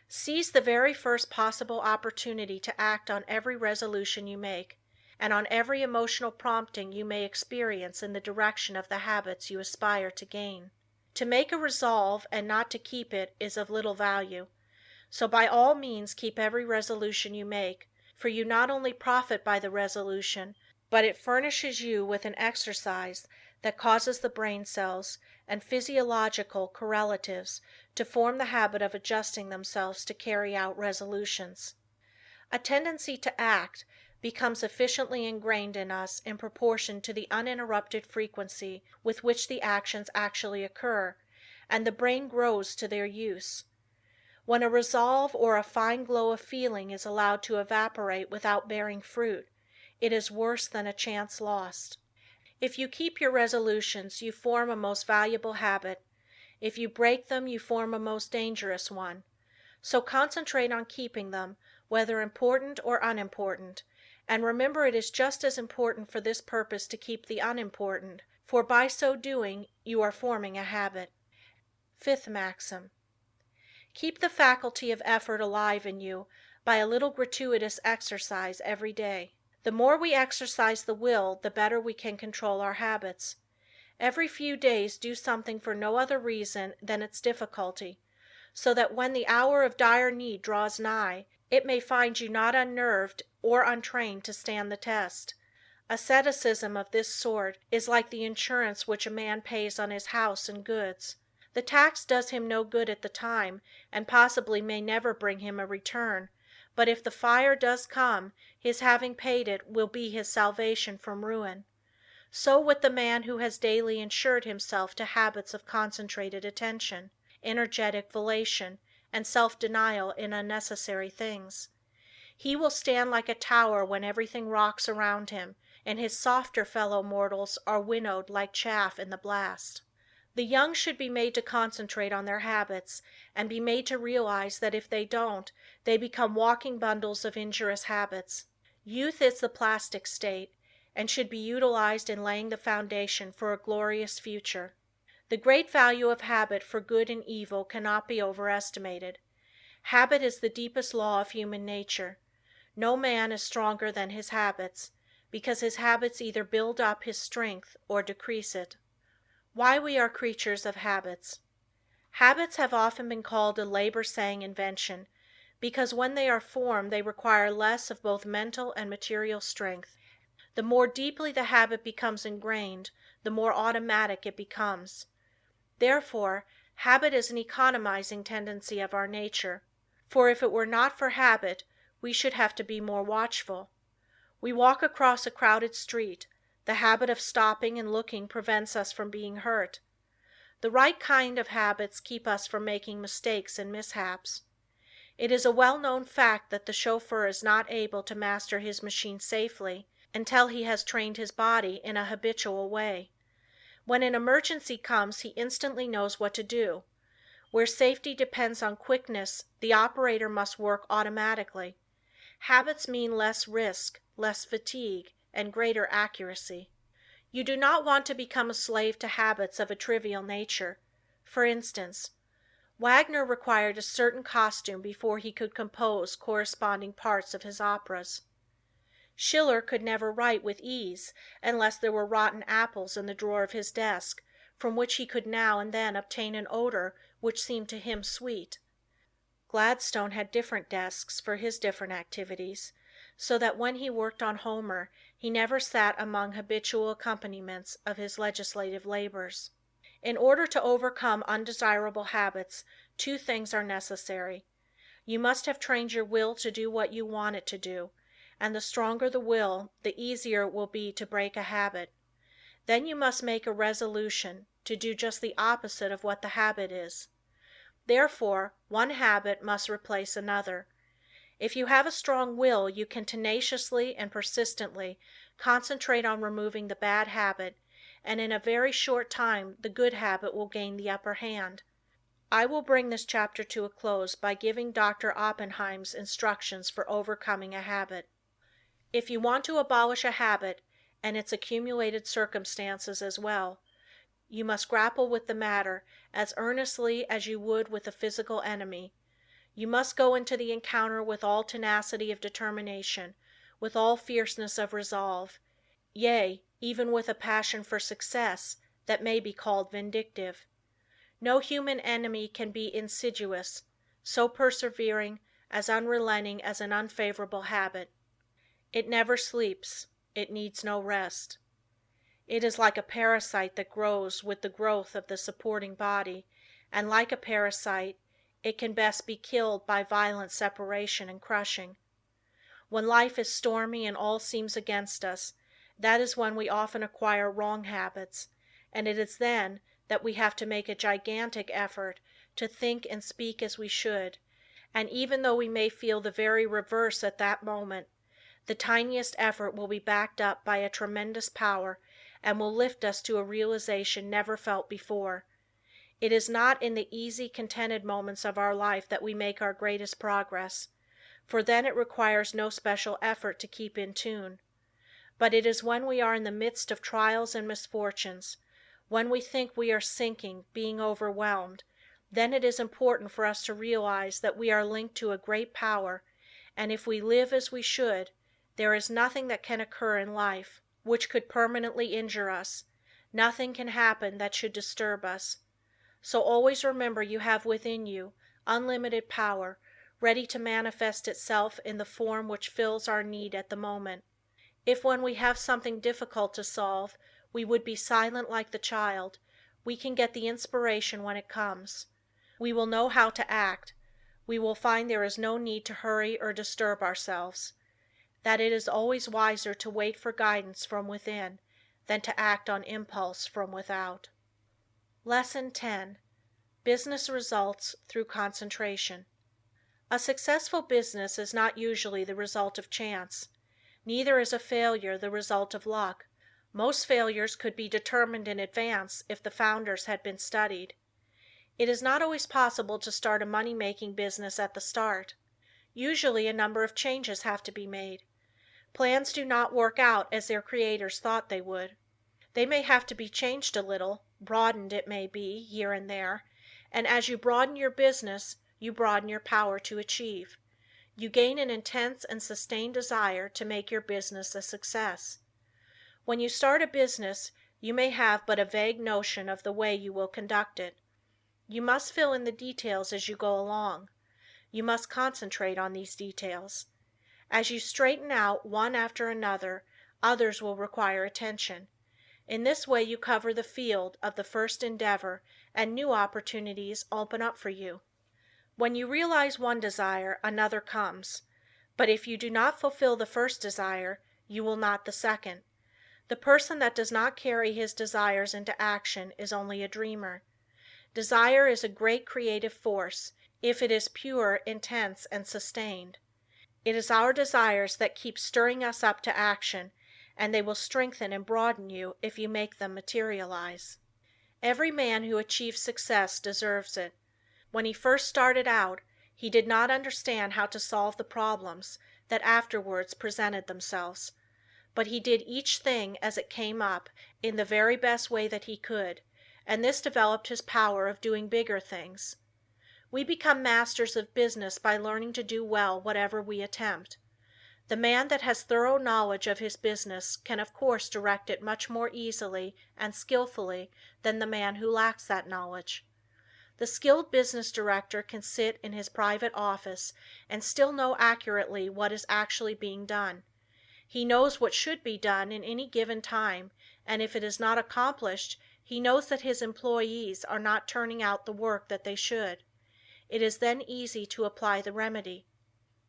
Speaker 1: seize the very first possible opportunity to act on every resolution you make, and on every emotional prompting you may experience in the direction of the habits you aspire to gain. To make a resolve and not to keep it is of little value, so by all means keep every resolution you make, for you not only profit by the resolution, but it furnishes you with an exercise that causes the brain cells and physiological correlatives to form the habit of adjusting themselves to carry out resolutions. A tendency to act becomes efficiently ingrained in us in proportion to the uninterrupted frequency with which the actions actually occur, and the brain grows to their use. When a resolve or a fine glow of feeling is allowed to evaporate without bearing fruit, it is worse than a chance lost. If you keep your resolutions, you form a most valuable habit. If you break them, you form a most dangerous one. So concentrate on keeping them, whether important or unimportant, and remember it is just as important for this purpose to keep the unimportant, for by so doing you are forming a habit. Fifth maxim: keep the faculty of effort alive in you by a little gratuitous exercise every day. The more we exercise the will, the better we can control our habits. Every few days do something for no other reason than its difficulty, so that when the hour of dire need draws nigh, it may find you not unnerved or untrained to stand the test. Asceticism of this sort is like the insurance which a man pays on his house and goods. The tax does him no good at the time, and possibly may never bring him a return, but if the fire does come, his having paid it will be his salvation from ruin. So with the man who has daily insured himself to habits of concentrated attention, energetic volation, and self-denial in unnecessary things. He will stand like a tower when everything rocks around him, and his softer fellow mortals are winnowed like chaff in the blast. The young should be made to concentrate on their habits, and be made to realize that if they don't, they become walking bundles of injurious habits. Youth is the plastic state, and should be utilized in laying the foundation for a glorious future. The great value of habit for good and evil cannot be overestimated. Habit is the deepest law of human nature. No man is stronger than his habits, because his habits either build up his strength or decrease it. Why we are creatures of habits. Habits have often been called a labor-saving invention, because when they are formed they require less of both mental and material strength. The more deeply the habit becomes ingrained, the more automatic it becomes. Therefore, habit is an economizing tendency of our nature, for if it were not for habit, we should have to be more watchful. We walk across a crowded street. The habit of stopping and looking prevents us from being hurt. The right kind of habits keep us from making mistakes and mishaps. It is a well-known fact that the chauffeur is not able to master his machine safely until he has trained his body in a habitual way. When an emergency comes, he instantly knows what to do. Where safety depends on quickness, the operator must work automatically. Habits mean less risk, less fatigue, and greater accuracy. You do not want to become a slave to habits of a trivial nature. For instance, Wagner required a certain costume before he could compose corresponding parts of his operas. Schiller could never write with ease unless there were rotten apples in the drawer of his desk, from which he could now and then obtain an odor which seemed to him sweet. Gladstone had different desks for his different activities, so that when he worked on Homer, he never sat among habitual accompaniments of his legislative labors. In order to overcome undesirable habits, two things are necessary. You must have trained your will to do what you want it to do, and the stronger the will, the easier it will be to break a habit. Then you must make a resolution to do just the opposite of what the habit is. Therefore, one habit must replace another. If you have a strong will, you can tenaciously and persistently concentrate on removing the bad habit, and in a very short time the good habit will gain the upper hand. I will bring this chapter to a close by giving Dr. Oppenheim's instructions for overcoming a habit. If you want to abolish a habit, and its accumulated circumstances as well, you must grapple with the matter as earnestly as you would with a physical enemy. You must go into the encounter with all tenacity of determination, with all fierceness of resolve, yea, even with a passion for success that may be called vindictive. No human enemy can be insidious, so persevering, as unrelenting as an unfavorable habit. It never sleeps, it needs no rest. It is like a parasite that grows with the growth of the supporting body, and like a parasite, it can best be killed by violent separation and crushing. When life is stormy and all seems against us, that is when we often acquire wrong habits, and it is then that we have to make a gigantic effort to think and speak as we should, and even though we may feel the very reverse at that moment, the tiniest effort will be backed up by a tremendous power and will lift us to a realization never felt before. It is not in the easy, contented moments of our life that we make our greatest progress, for then it requires no special effort to keep in tune. But it is when we are in the midst of trials and misfortunes, when we think we are sinking, being overwhelmed, then it is important for us to realize that we are linked to a great power, and if we live as we should, there is nothing that can occur in life which could permanently injure us, nothing can happen that should disturb us. So always remember you have within you unlimited power, ready to manifest itself in the form which fills our need at the moment. If when we have something difficult to solve, we would be silent like the child, we can get the inspiration when it comes. We will know how to act. We will find there is no need to hurry or disturb ourselves. That it is always wiser to wait for guidance from within than to act on impulse from without. Lesson 10. Business results through concentration. A successful business is not usually the result of chance. Neither is a failure the result of luck. Most failures could be determined in advance if the founders had been studied. It is not always possible to start a money-making business at the start. Usually a number of changes have to be made. Plans do not work out as their creators thought they would. They may have to be changed a little, broadened it may be, here and there, and as you broaden your business, you broaden your power to achieve. You gain an intense and sustained desire to make your business a success. When you start a business, you may have but a vague notion of the way you will conduct it. You must fill in the details as you go along. You must concentrate on these details. As you straighten out one after another, others will require attention. In this way you cover the field of the first endeavor and new opportunities open up for you. When you realize one desire, another comes. But if you do not fulfill the first desire, you will not the second. The person that does not carry his desires into action is only a dreamer. Desire is a great creative force, if it is pure, intense, and sustained. It is our desires that keep stirring us up to action, and they will strengthen and broaden you if you make them materialize. Every man who achieves success deserves it. When he first started out, he did not understand how to solve the problems that afterwards presented themselves. But he did each thing as it came up in the very best way that he could, and this developed his power of doing bigger things. We become masters of business by learning to do well whatever we attempt. The man that has thorough knowledge of his business can of course direct it much more easily and skillfully than the man who lacks that knowledge. The skilled business director can sit in his private office and still know accurately what is actually being done. He knows what should be done in any given time, and if it is not accomplished, he knows that his employees are not turning out the work that they should. It is then easy to apply the remedy.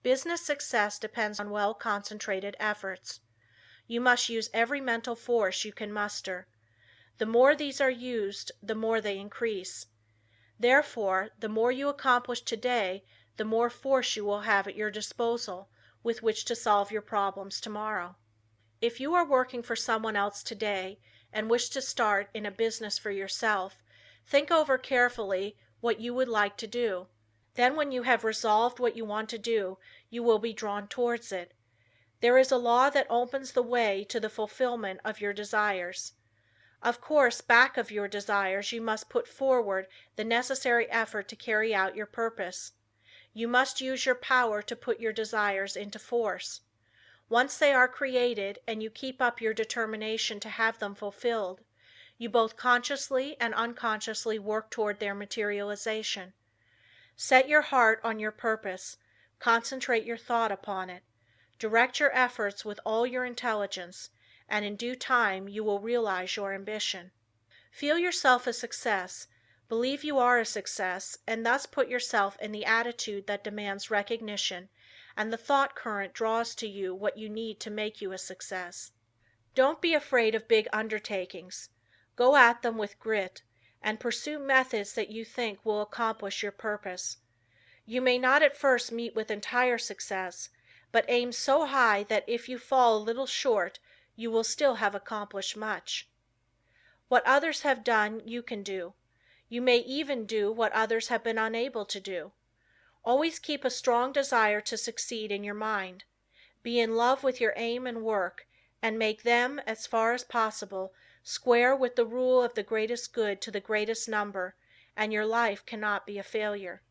Speaker 1: Business success depends on well-concentrated efforts. You must use every mental force you can muster. The more these are used, the more they increase. Therefore, the more you accomplish today, the more force you will have at your disposal with which to solve your problems tomorrow. If you are working for someone else today and wish to start in a business for yourself, think over carefully what you would like to do. Then when you have resolved what you want to do, you will be drawn towards it. There is a law that opens the way to the fulfillment of your desires. Of course, back of your desires you must put forward the necessary effort to carry out your purpose. You must use your power to put your desires into force. Once they are created and you keep up your determination to have them fulfilled, you both consciously and unconsciously work toward their materialization. Set your heart on your purpose, concentrate your thought upon it, direct your efforts with all your intelligence, and in due time you will realize your ambition. Feel yourself a success, believe you are a success, and thus put yourself in the attitude that demands recognition, and the thought current draws to you what you need to make you a success. Don't be afraid of big undertakings. Go at them with grit, and pursue methods that you think will accomplish your purpose. You may not at first meet with entire success, but aim so high that if you fall a little short, you will still have accomplished much. What others have done, you can do. You may even do what others have been unable to do. Always keep a strong desire to succeed in your mind. Be in love with your aim and work, and make them, as far as possible, square with the rule of the greatest good to the greatest number, and your life cannot be a failure.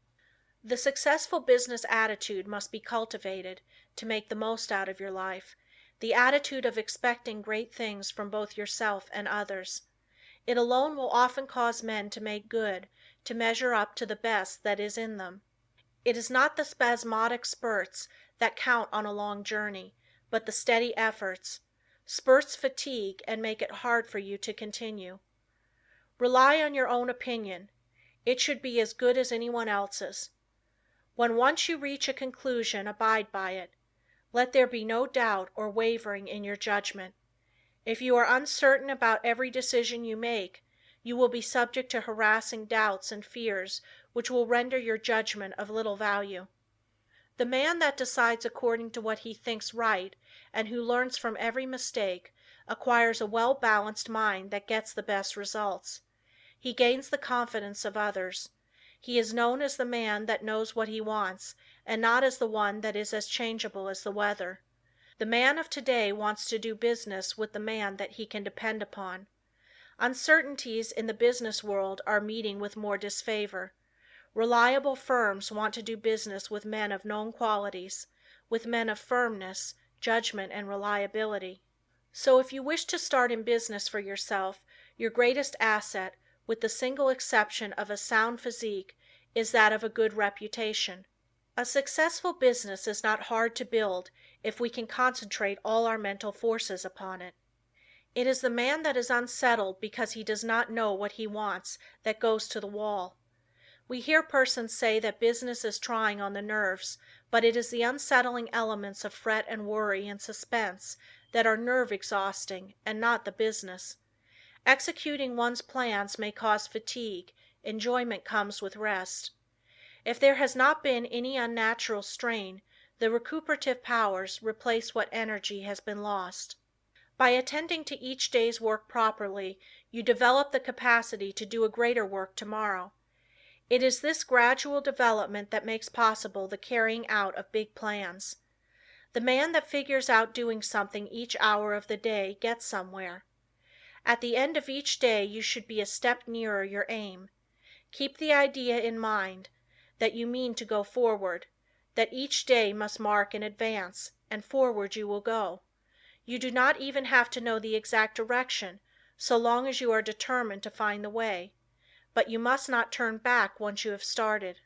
Speaker 1: The successful business attitude must be cultivated to make the most out of your life, the attitude of expecting great things from both yourself and others. It alone will often cause men to make good, to measure up to the best that is in them. It is not the spasmodic spurts that count on a long journey, but the steady efforts. Spurts fatigue and make it hard for you to continue. Rely on your own opinion. It should be as good as anyone else's. When once you reach a conclusion, abide by it. Let there be no doubt or wavering in your judgment. If you are uncertain about every decision you make, you will be subject to harassing doubts and fears which will render your judgment of little value. The man that decides according to what he thinks right and who learns from every mistake acquires a well-balanced mind that gets the best results. He gains the confidence of others. He is known as the man that knows what he wants, and not as the one that is as changeable as the weather. The man of today wants to do business with the man that he can depend upon. Uncertainties in the business world are meeting with more disfavor. Reliable firms want to do business with men of known qualities, with men of firmness, judgment and reliability. So if you wish to start in business for yourself, your greatest asset, with the single exception of a sound physique, is that of a good reputation. A successful business is not hard to build if we can concentrate all our mental forces upon it. It is the man that is unsettled because he does not know what he wants that goes to the wall. We hear persons say that business is trying on the nerves, but it is the unsettling elements of fret and worry and suspense that are nerve exhausting, and not the business. Executing one's plans may cause fatigue, enjoyment comes with rest. If there has not been any unnatural strain, the recuperative powers replace what energy has been lost. By attending to each day's work properly, you develop the capacity to do a greater work tomorrow. It is this gradual development that makes possible the carrying out of big plans. The man that figures out doing something each hour of the day gets somewhere. At the end of each day you should be a step nearer your aim. Keep the idea in mind that you mean to go forward, that each day must mark an advance, and forward you will go. You do not even have to know the exact direction, so long as you are determined to find the way. But you must not turn back once you have started.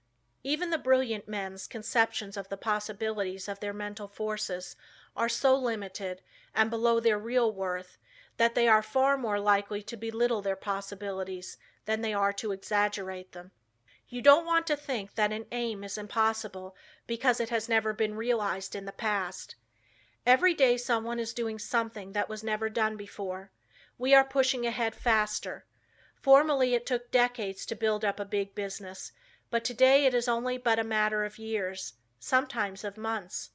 Speaker 1: Even the brilliant men's conceptions of the possibilities of their mental forces are so limited and below their real worth that they are far more likely to belittle their possibilities than they are to exaggerate them. You don't want to think that an aim is impossible because it has never been realized in the past. Every day someone is doing something that was never done before. We are pushing ahead faster. Formerly it took decades to build up a big business, but today it is only but a matter of years, sometimes of months.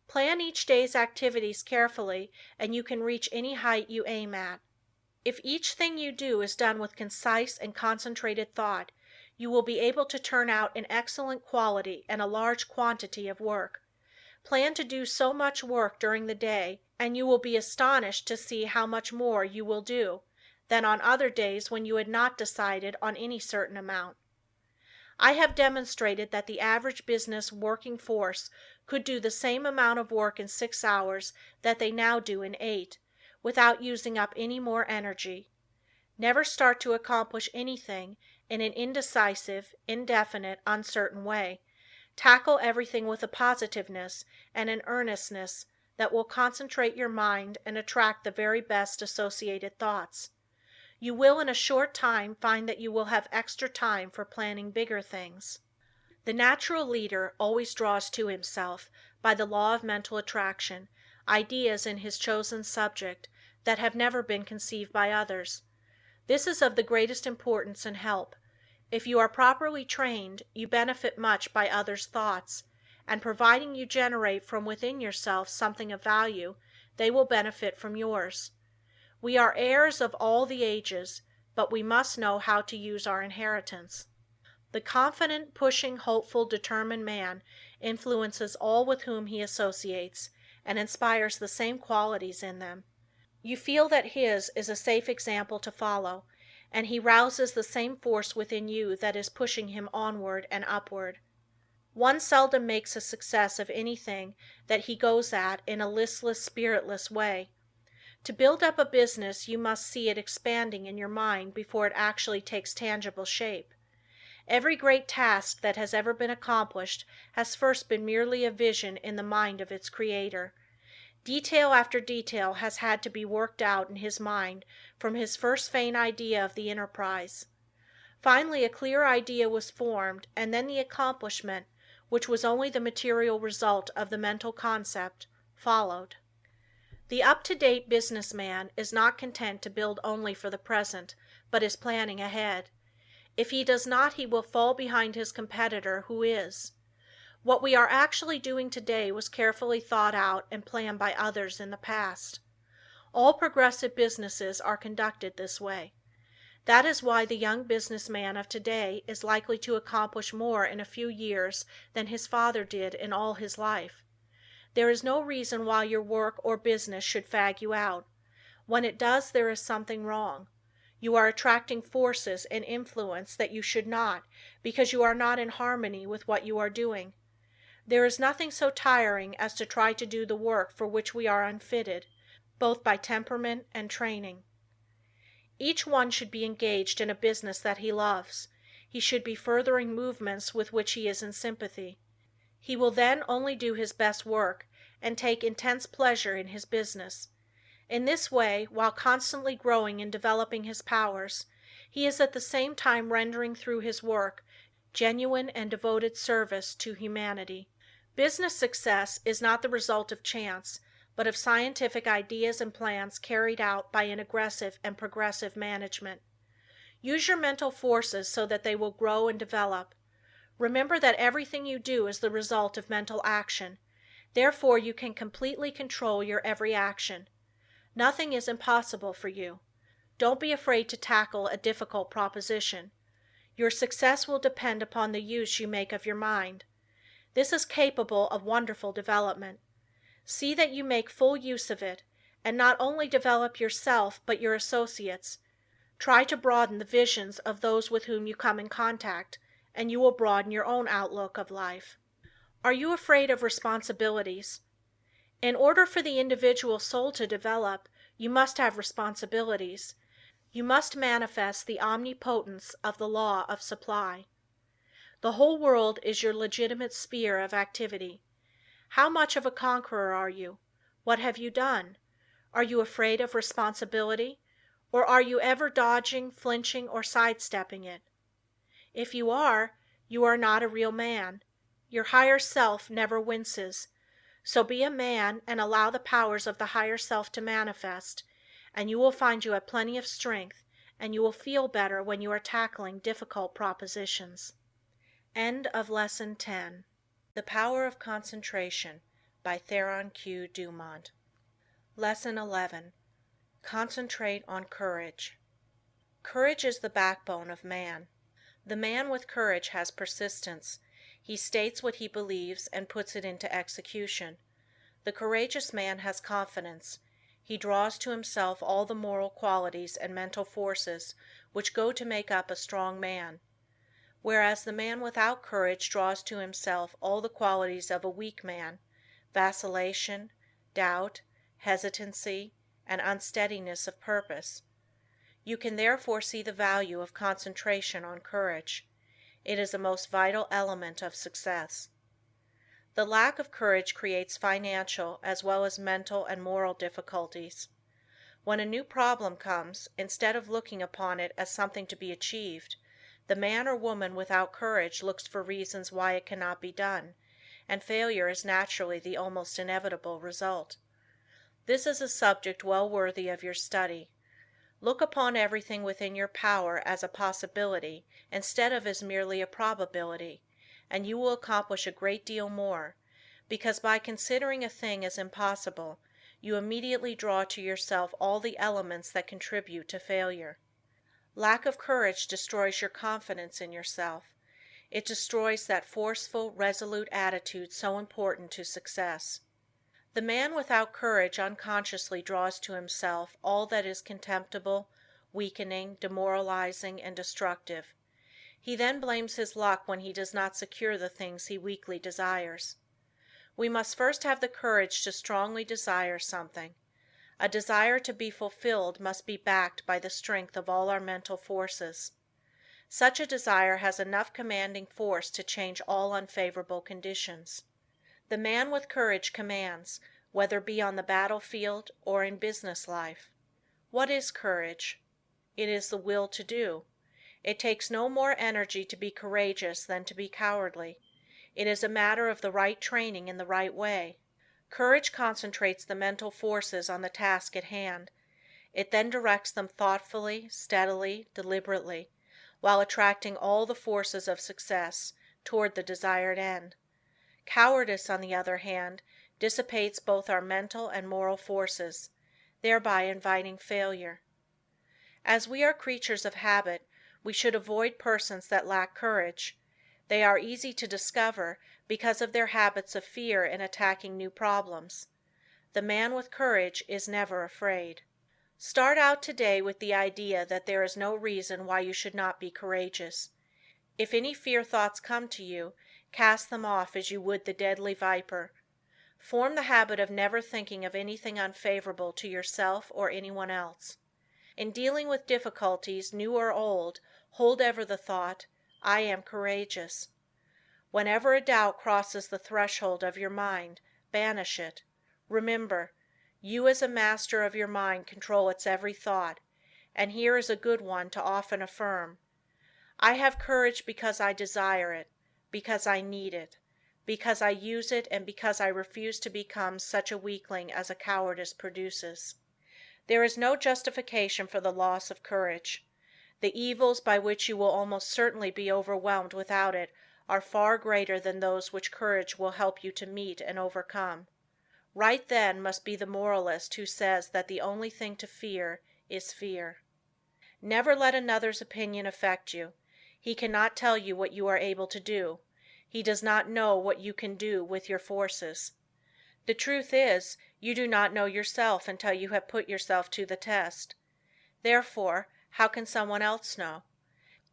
Speaker 1: Plan each day's activities carefully and you can reach any height you aim at. If each thing you do is done with concise and concentrated thought, you will be able to turn out an excellent quality and a large quantity of work. Plan to do so much work during the day, and you will be astonished to see how much more you will do than on other days when you had not decided on any certain amount. I have demonstrated that the average business working force could do the same amount of work in 6 hours that they now do in 8, without using up any more energy. Never start to accomplish anything in an indecisive, indefinite, uncertain way. Tackle everything with a positiveness and an earnestness that will concentrate your mind and attract the very best associated thoughts. You will in a short time find that you will have extra time for planning bigger things. The natural leader always draws to himself, by the law of mental attraction, ideas in his chosen subject that have never been conceived by others. This is of the greatest importance and help. If you are properly trained, you benefit much by others' thoughts, and providing you generate from within yourself something of value, they will benefit from yours. We are heirs of all the ages, but we must know how to use our inheritance. The confident, pushing, hopeful, determined man influences all with whom he associates, and inspires the same qualities in them. You feel that his is a safe example to follow, and he rouses the same force within you that is pushing him onward and upward. One seldom makes a success of anything that he goes at in a listless, spiritless way. To build up a business you must see it expanding in your mind before it actually takes tangible shape. Every great task that has ever been accomplished has first been merely a vision in the mind of its creator. Detail after detail has had to be worked out in his mind from his first faint idea of the enterprise. Finally a clear idea was formed, and then the accomplishment, which was only the material result of the mental concept, followed. The up-to-date business man is not content to build only for the present, but is planning ahead. If he does not, he will fall behind his competitor who is. What we are actually doing today was carefully thought out and planned by others in the past. All progressive businesses are conducted this way. That is why the young business man of today is likely to accomplish more in a few years than his father did in all his life. There is no reason why your work or business should fag you out. When it does, there is something wrong. You are attracting forces and influence that you should not, because you are not in harmony with what you are doing. There is nothing so tiring as to try to do the work for which we are unfitted, both by temperament and training. Each one should be engaged in a business that he loves. He should be furthering movements with which he is in sympathy. He will then only do his best work and take intense pleasure in his business. In this way, while constantly growing and developing his powers, he is at the same time rendering through his work genuine and devoted service to humanity. Business success is not the result of chance, but of scientific ideas and plans carried out by an aggressive and progressive management. Use your mental forces so that they will grow and develop. Remember that everything you do is the result of mental action. Therefore, you can completely control your every action. Nothing is impossible for you. Don't be afraid to tackle a difficult proposition. Your success will depend upon the use you make of your mind. This is capable of wonderful development. See that you make full use of it, and not only develop yourself but your associates. Try to broaden the visions of those with whom you come in contact, and you will broaden your own outlook of life. Are you afraid of responsibilities? In order for the individual soul to develop, you must have responsibilities. You must manifest the omnipotence of the law of supply. The whole world is your legitimate sphere of activity. How much of a conqueror are you? What have you done? Are you afraid of responsibility, or are you ever dodging, flinching, or sidestepping it? If you are not a real man. Your higher self never winces. So be a man and allow the powers of the higher self to manifest, and you will find you have plenty of strength, and you will feel better when you are tackling difficult propositions. End of Lesson 10. The Power of Concentration by Theron Q. Dumont. Lesson 11. Concentrate on courage. Courage is the backbone of man. The man with courage has persistence. He states what he believes and puts it into execution. The courageous man has confidence. He draws to himself all the moral qualities and mental forces which go to make up a strong man. Whereas the man without courage draws to himself all the qualities of a weak man, vacillation, doubt, hesitancy, and unsteadiness of purpose. You can therefore see the value of concentration on courage. It is a most vital element of success. The lack of courage creates financial as well as mental and moral difficulties. When a new problem comes, instead of looking upon it as something to be achieved, the man or woman without courage looks for reasons why it cannot be done, and failure is naturally the almost inevitable result. This is a subject well worthy of your study. Look upon everything within your power as a possibility instead of as merely a probability, and you will accomplish a great deal more, because by considering a thing as impossible, you immediately draw to yourself all the elements that contribute to failure. Lack of courage destroys your confidence in yourself. It destroys that forceful, resolute attitude so important to success. The man without courage unconsciously draws to himself all that is contemptible, weakening, demoralizing, and destructive. He then blames his luck when he does not secure the things he weakly desires. We must first have the courage to strongly desire something. A desire to be fulfilled must be backed by the strength of all our mental forces. Such a desire has enough commanding force to change all unfavorable conditions. The man with courage commands, whether it be on the battlefield or in business life. What is courage? It is the will to do. It takes no more energy to be courageous than to be cowardly. It is a matter of the right training in the right way. Courage concentrates the mental forces on the task at hand. It then directs them thoughtfully, steadily, deliberately, while attracting all the forces of success toward the desired end. Cowardice, on the other hand, dissipates both our mental and moral forces, thereby inviting failure. As we are creatures of habit, we should avoid persons that lack courage. They are easy to discover because of their habits of fear in attacking new problems. The man with courage is never afraid. Start out today with the idea that there is no reason why you should not be courageous. If any fear thoughts come to you, cast them off as you would the deadly viper. Form the habit of never thinking of anything unfavorable to yourself or anyone else. In dealing with difficulties, new or old, hold ever the thought, "I am courageous." Whenever a doubt crosses the threshold of your mind, banish it. Remember, you as a master of your mind control its every thought, and here is a good one to often affirm: I have courage because I desire it, because I need it, because I use it, and because I refuse to become such a weakling as a cowardice produces. There is no justification for the loss of courage. The evils by which you will almost certainly be overwhelmed without it are far greater than those which courage will help you to meet and overcome. Right then must be the moralist who says that the only thing to fear is fear. Never let another's opinion affect you. He cannot tell you what you are able to do. He does not know what you can do with your forces. The truth is, you do not know yourself until you have put yourself to the test. Therefore, how can someone else know?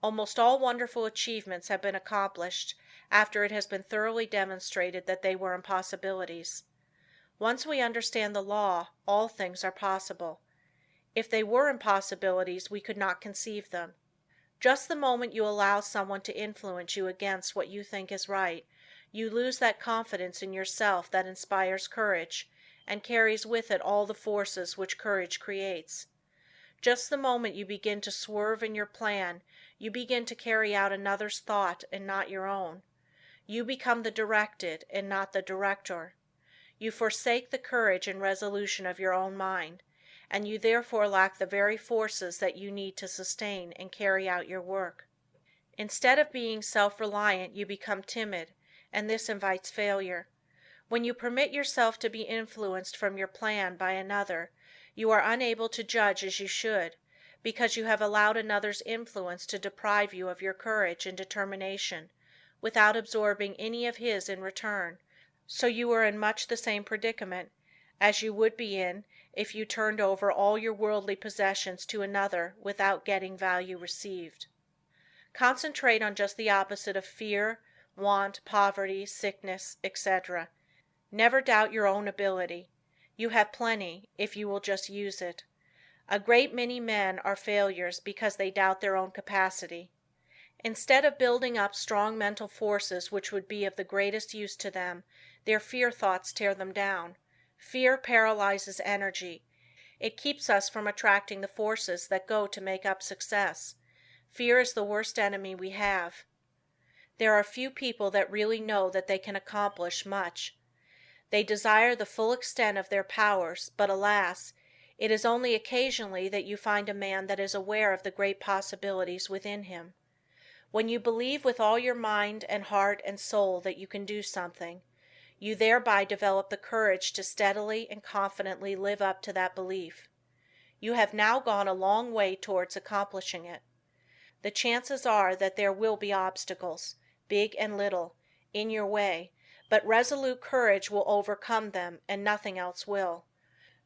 Speaker 1: Almost all wonderful achievements have been accomplished after it has been thoroughly demonstrated that they were impossibilities. Once we understand the law, all things are possible. If they were impossibilities, we could not conceive them. Just the moment you allow someone to influence you against what you think is right, you lose that confidence in yourself that inspires courage and carries with it all the forces which courage creates. Just the moment you begin to swerve in your plan, you begin to carry out another's thought and not your own. You become the directed and not the director. You forsake the courage and resolution of your own mind, and you therefore lack the very forces that you need to sustain and carry out your work. Instead of being self-reliant, you become timid, and this invites failure. When you permit yourself to be influenced from your plan by another, you are unable to judge as you should, because you have allowed another's influence to deprive you of your courage and determination, without absorbing any of his in return. So you are in much the same predicament as you would be in if you turned over all your worldly possessions to another without getting value received. Concentrate on just the opposite of fear, want, poverty, sickness, etc. Never doubt your own ability. You have plenty, if you will just use it. A great many men are failures because they doubt their own capacity. Instead of building up strong mental forces which would be of the greatest use to them, their fear thoughts tear them down. Fear paralyzes energy. It keeps us from attracting the forces that go to make up success. Fear is the worst enemy we have. There are few people that really know that they can accomplish much. They desire the full extent of their powers, but alas, it is only occasionally that you find a man that is aware of the great possibilities within him. When you believe with all your mind and heart and soul that you can do something, you thereby develop the courage to steadily and confidently live up to that belief. You have now gone a long way towards accomplishing it. The chances are that there will be obstacles, big and little, in your way, but resolute courage will overcome them and nothing else will.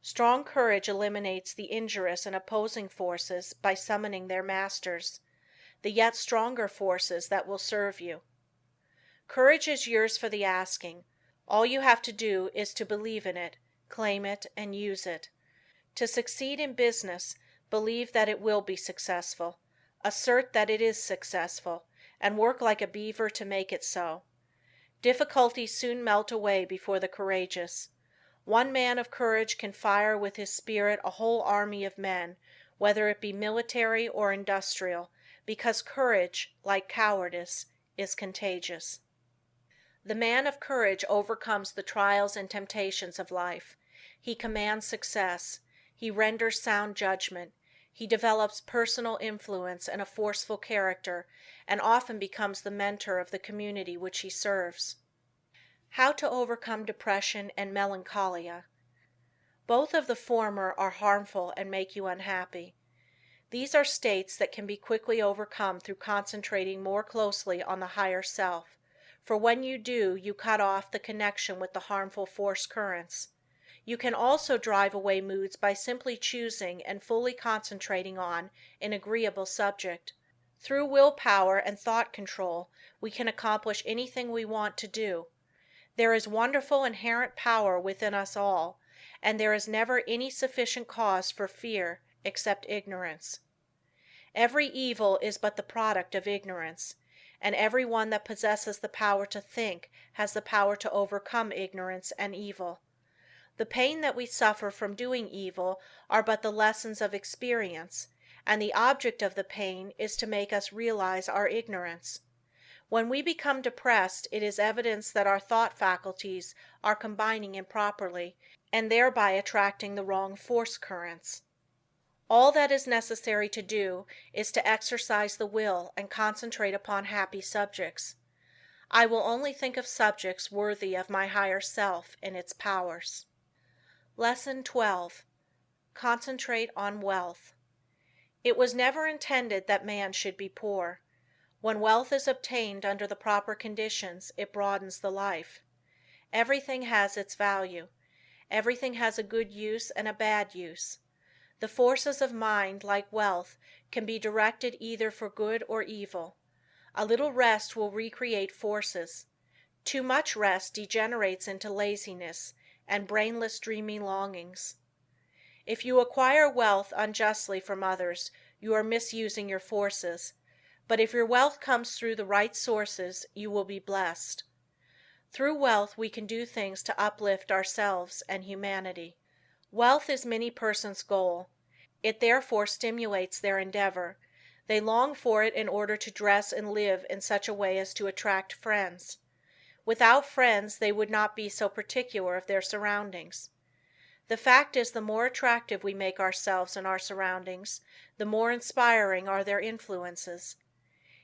Speaker 1: Strong courage eliminates the injurious and opposing forces by summoning their masters, the yet stronger forces that will serve you. Courage is yours for the asking. All you have to do is to believe in it, claim it, and use it. To succeed in business, believe that it will be successful, assert that it is successful, and work like a beaver to make it so. Difficulties soon melt away before the courageous. One man of courage can fire with his spirit a whole army of men, whether it be military or industrial, because courage, like cowardice, is contagious. The man of courage overcomes the trials and temptations of life. He commands success. He renders sound judgment. He develops personal influence and a forceful character, and often becomes the mentor of the community which he serves. How to overcome depression and melancholia. Both of the former are harmful and make you unhappy. These are states that can be quickly overcome through concentrating more closely on the higher self, for when you do, you cut off the connection with the harmful force currents. You can also drive away moods by simply choosing and fully concentrating on an agreeable subject. Through willpower and thought control we can accomplish anything we want to do. There is wonderful inherent power within us all, and there is never any sufficient cause for fear except ignorance. Every evil is but the product of ignorance, and every one that possesses the power to think has the power to overcome ignorance and evil. The pain that we suffer from doing evil are but the lessons of experience, and the object of the pain is to make us realize our ignorance. When we become depressed it is evidence that our thought faculties are combining improperly and thereby attracting the wrong force currents. All that is necessary to do is to exercise the will and concentrate upon happy subjects. I will only think of subjects worthy of my higher self and its powers. Lesson 12. Concentrate on wealth. It was never intended that man should be poor. When wealth is obtained under the proper conditions, it broadens the life. Everything has its value. Everything has a good use and a bad use. The forces of mind, like wealth, can be directed either for good or evil. A little rest will recreate forces. Too much rest degenerates into laziness and brainless dreamy longings. If you acquire wealth unjustly from others, you are misusing your forces, but if your wealth comes through the right sources, you will be blessed. Through wealth we can do things to uplift ourselves and humanity. Wealth is many persons' goal. It therefore stimulates their endeavor. They long for it in order to dress and live in such a way as to attract friends. Without friends they would not be so particular of their surroundings. The fact is, the more attractive we make ourselves and our surroundings, the more inspiring are their influences.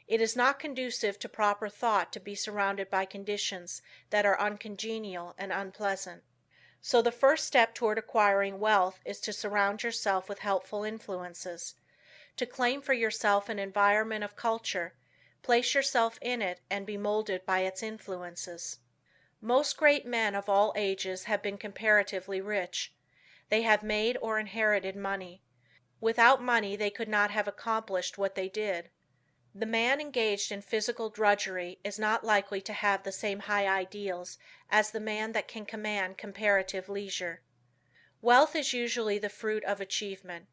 Speaker 1: It is not conducive to proper thought to be surrounded by conditions that are uncongenial and unpleasant. So the first step toward acquiring wealth is to surround yourself with helpful influences. To claim for yourself an environment of culture, place yourself in it and be molded by its influences. Most great men of all ages have been comparatively rich. They have made or inherited money. Without money they could not have accomplished what they did. The man engaged in physical drudgery is not likely to have the same high ideals as the man that can command comparative leisure. Wealth is usually the fruit of achievement.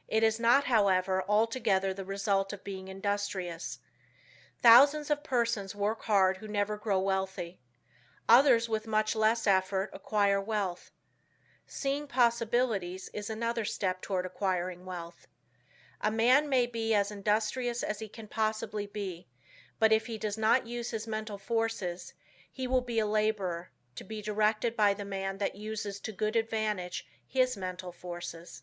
Speaker 1: It is not, however, altogether the result of being industrious. Thousands of persons work hard who never grow wealthy. Others with much less effort acquire wealth. Seeing possibilities is another step toward acquiring wealth. A man may be as industrious as he can possibly be, but if he does not use his mental forces, he will be a laborer, to be directed by the man that uses to good advantage his mental forces.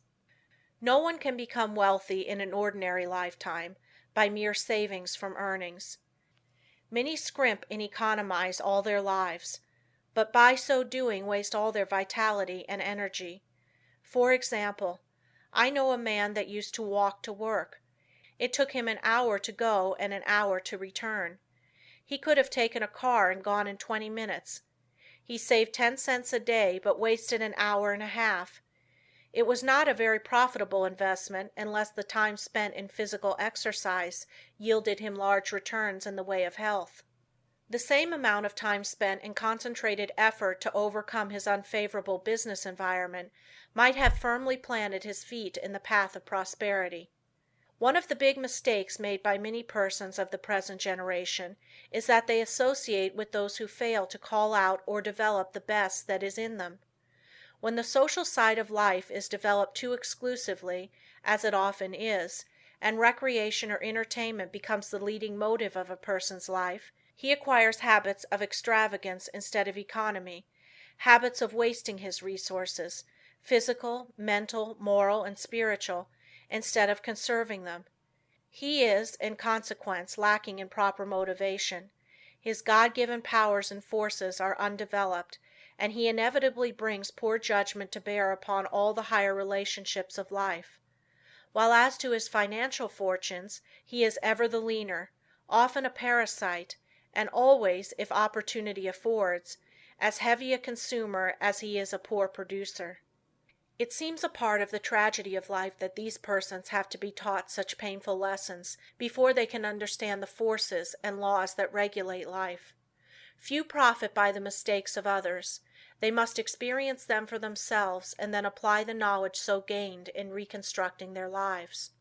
Speaker 1: No one can become wealthy in an ordinary lifetime by mere savings from earnings. Many scrimp and economize all their lives, but by so doing waste all their vitality and energy. For example, I know a man that used to walk to work. It took him an hour to go and an hour to return. He could have taken a car and gone in 20 minutes. He saved 10 cents a day but wasted an hour and a half. It was not a very profitable investment unless the time spent in physical exercise yielded him large returns in the way of health. The same amount of time spent in concentrated effort to overcome his unfavorable business environment might have firmly planted his feet in the path of prosperity. One of the big mistakes made by many persons of the present generation is that they associate with those who fail to call out or develop the best that is in them. When the social side of life is developed too exclusively, as it often is, and recreation or entertainment becomes the leading motive of a person's life, he acquires habits of extravagance instead of economy, habits of wasting his resources, physical, mental, moral, and spiritual, instead of conserving them. He is, in consequence, lacking in proper motivation. His God-given powers and forces are undeveloped, and he inevitably brings poor judgment to bear upon all the higher relationships of life. While as to his financial fortunes, he is ever the leaner, often a parasite, and always, if opportunity affords, as heavy a consumer as he is a poor producer. It seems a part of the tragedy of life that these persons have to be taught such painful lessons before they can understand the forces and laws that regulate life. Few profit by the mistakes of others. They must experience them for themselves and then apply the knowledge so gained in reconstructing their lives.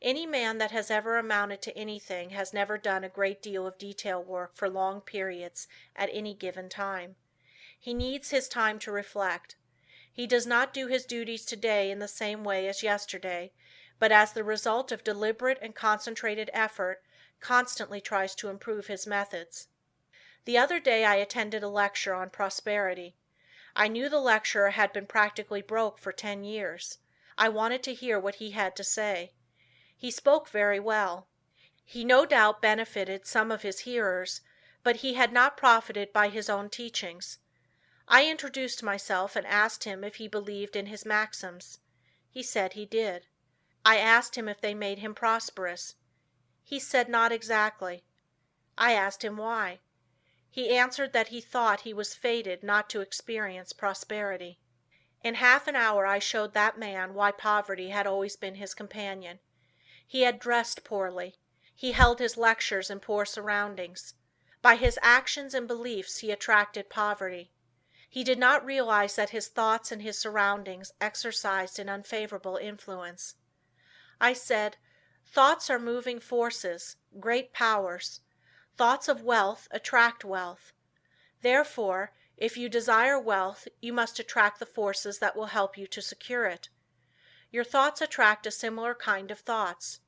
Speaker 1: Any man that has ever amounted to anything has never done a great deal of detail work for long periods at any given time. He needs his time to reflect. He does not do his duties today in the same way as yesterday, but as the result of deliberate and concentrated effort, constantly tries to improve his methods. The other day I attended a lecture on prosperity. I knew the lecturer had been practically broke for 10 years. I wanted to hear what he had to say. He spoke very well. He no doubt benefited some of his hearers, but he had not profited by his own teachings. I introduced myself and asked him if he believed in his maxims. He said he did. I asked him if they made him prosperous. He said not exactly. I asked him why. He answered that he thought he was fated not to experience prosperity. In half an hour I showed that man why poverty had always been his companion. He had dressed poorly. He held his lectures in poor surroundings. By his actions and beliefs he attracted poverty. He did not realize that his thoughts and his surroundings exercised an unfavorable influence. I said, thoughts are moving forces, great powers. Thoughts of wealth attract wealth. Therefore, if you desire wealth, you must attract the forces that will help you to secure it. Your thoughts attract a similar kind of thoughts.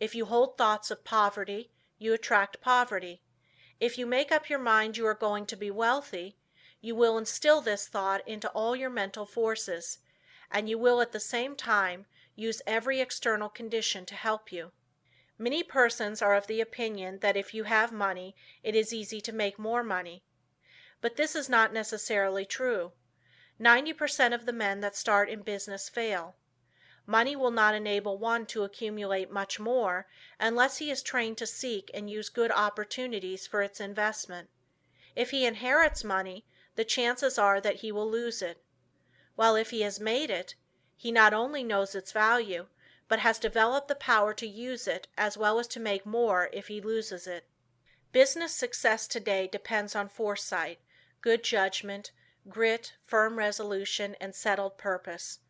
Speaker 1: If you hold thoughts of poverty, you attract poverty. If you make up your mind you are going to be wealthy, you will instill this thought into all your mental forces, and you will at the same time use every external condition to help you. Many persons are of the opinion that if you have money, it is easy to make more money. But this is not necessarily true. 90% of the men that start in business fail. Money will not enable one to accumulate much more unless he is trained to seek and use good opportunities for its investment. If he inherits money, the chances are that he will lose it. While if he has made it, he not only knows its value, but has developed the power to use it as well as to make more if he loses it. Business success today depends on foresight, good judgment, grit, firm resolution, and settled purpose.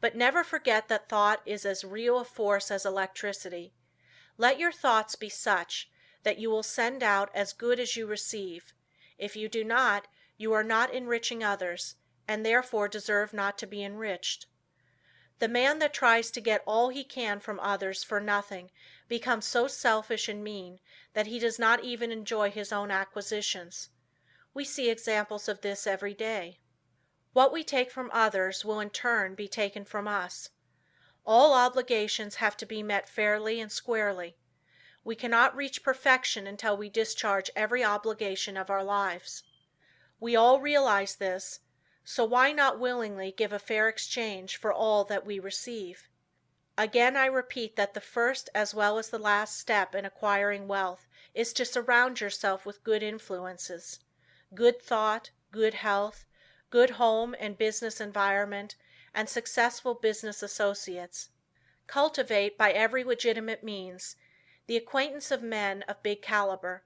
Speaker 1: But never forget that thought is as real a force as electricity. Let your thoughts be such that you will send out as good as you receive. If you do not, you are not enriching others, and therefore deserve not to be enriched. The man that tries to get all he can from others for nothing becomes so selfish and mean that he does not even enjoy his own acquisitions. We see examples of this every day. What we take from others will in turn be taken from us. All obligations have to be met fairly and squarely. We cannot reach perfection until we discharge every obligation of our lives. We all realize this, so why not willingly give a fair exchange for all that we receive? Again I repeat that the first as well as the last step in acquiring wealth is to surround yourself with good influences, good thought, good health, good home and business environment, and successful business associates. Cultivate by every legitimate means the acquaintance of men of big caliber.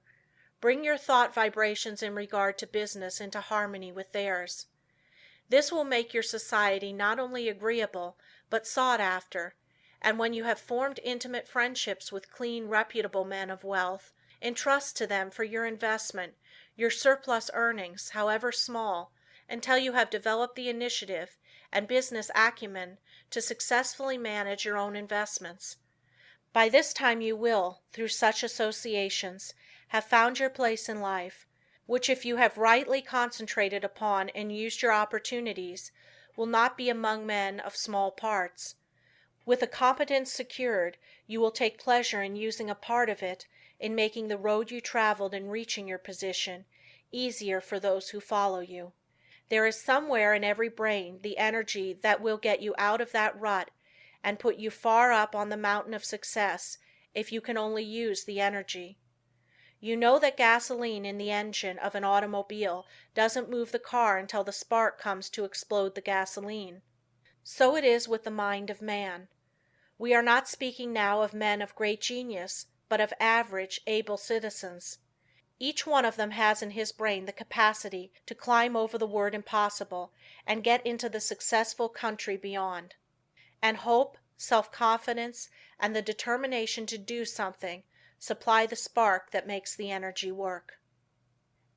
Speaker 1: Bring your thought vibrations in regard to business into harmony with theirs. This will make your society not only agreeable, but sought after, and when you have formed intimate friendships with clean, reputable men of wealth, entrust to them for your investment your surplus earnings, however small, until you have developed the initiative and business acumen to successfully manage your own investments. By this time you will, through such associations, have found your place in life, which if you have rightly concentrated upon and used your opportunities, will not be among men of small parts. With a competence secured, you will take pleasure in using a part of it in making the road you traveled in reaching your position easier for those who follow you. There is somewhere in every brain the energy that will get you out of that rut and put you far up on the mountain of success if you can only use the energy. You know that gasoline in the engine of an automobile doesn't move the car until the spark comes to explode the gasoline. So it is with the mind of man. We are not speaking now of men of great genius, but of average, able citizens. Each one of them has in his brain the capacity to climb over the word impossible and get into the successful country beyond. And hope, self-confidence, and the determination to do something supply the spark that makes the energy work.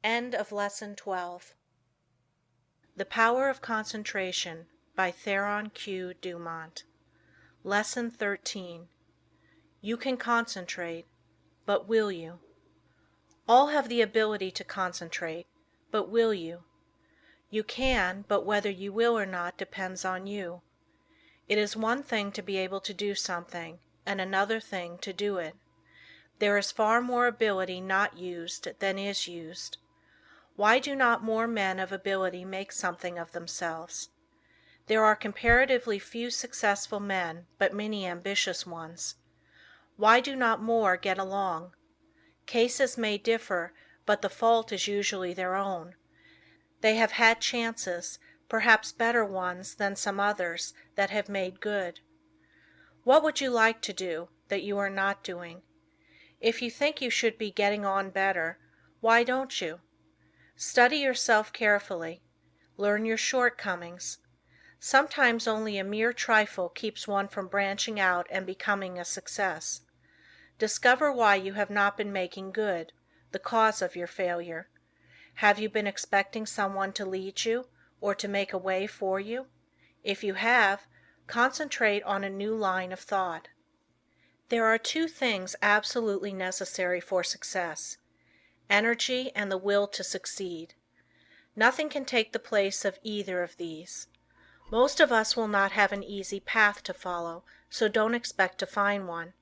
Speaker 1: End of Lesson 12. The Power of Concentration by Theron Q. Dumont. Lesson 13. You can concentrate, but will you? All have the ability to concentrate, but will you? You can, but whether you will or not depends on you. It is one thing to be able to do something, and another thing to do it. There is far more ability not used than is used. Why do not more men of ability make something of themselves? There are comparatively few successful men, but many ambitious ones. Why do not more get along? Cases may differ, but the fault is usually their own. They have had chances, perhaps better ones than some others, that have made good. What would you like to do that you are not doing? If you think you should be getting on better, why don't you? Study yourself carefully. Learn your shortcomings. Sometimes only a mere trifle keeps one from branching out and becoming a success. Discover why you have not been making good, the cause of your failure. Have you been expecting someone to lead you, or to make a way for you? If you have, concentrate on a new line of thought. There are two things absolutely necessary for success: energy and the will to succeed. Nothing can take the place of either of these. Most of us will not have an easy path to follow, so don't expect to find one.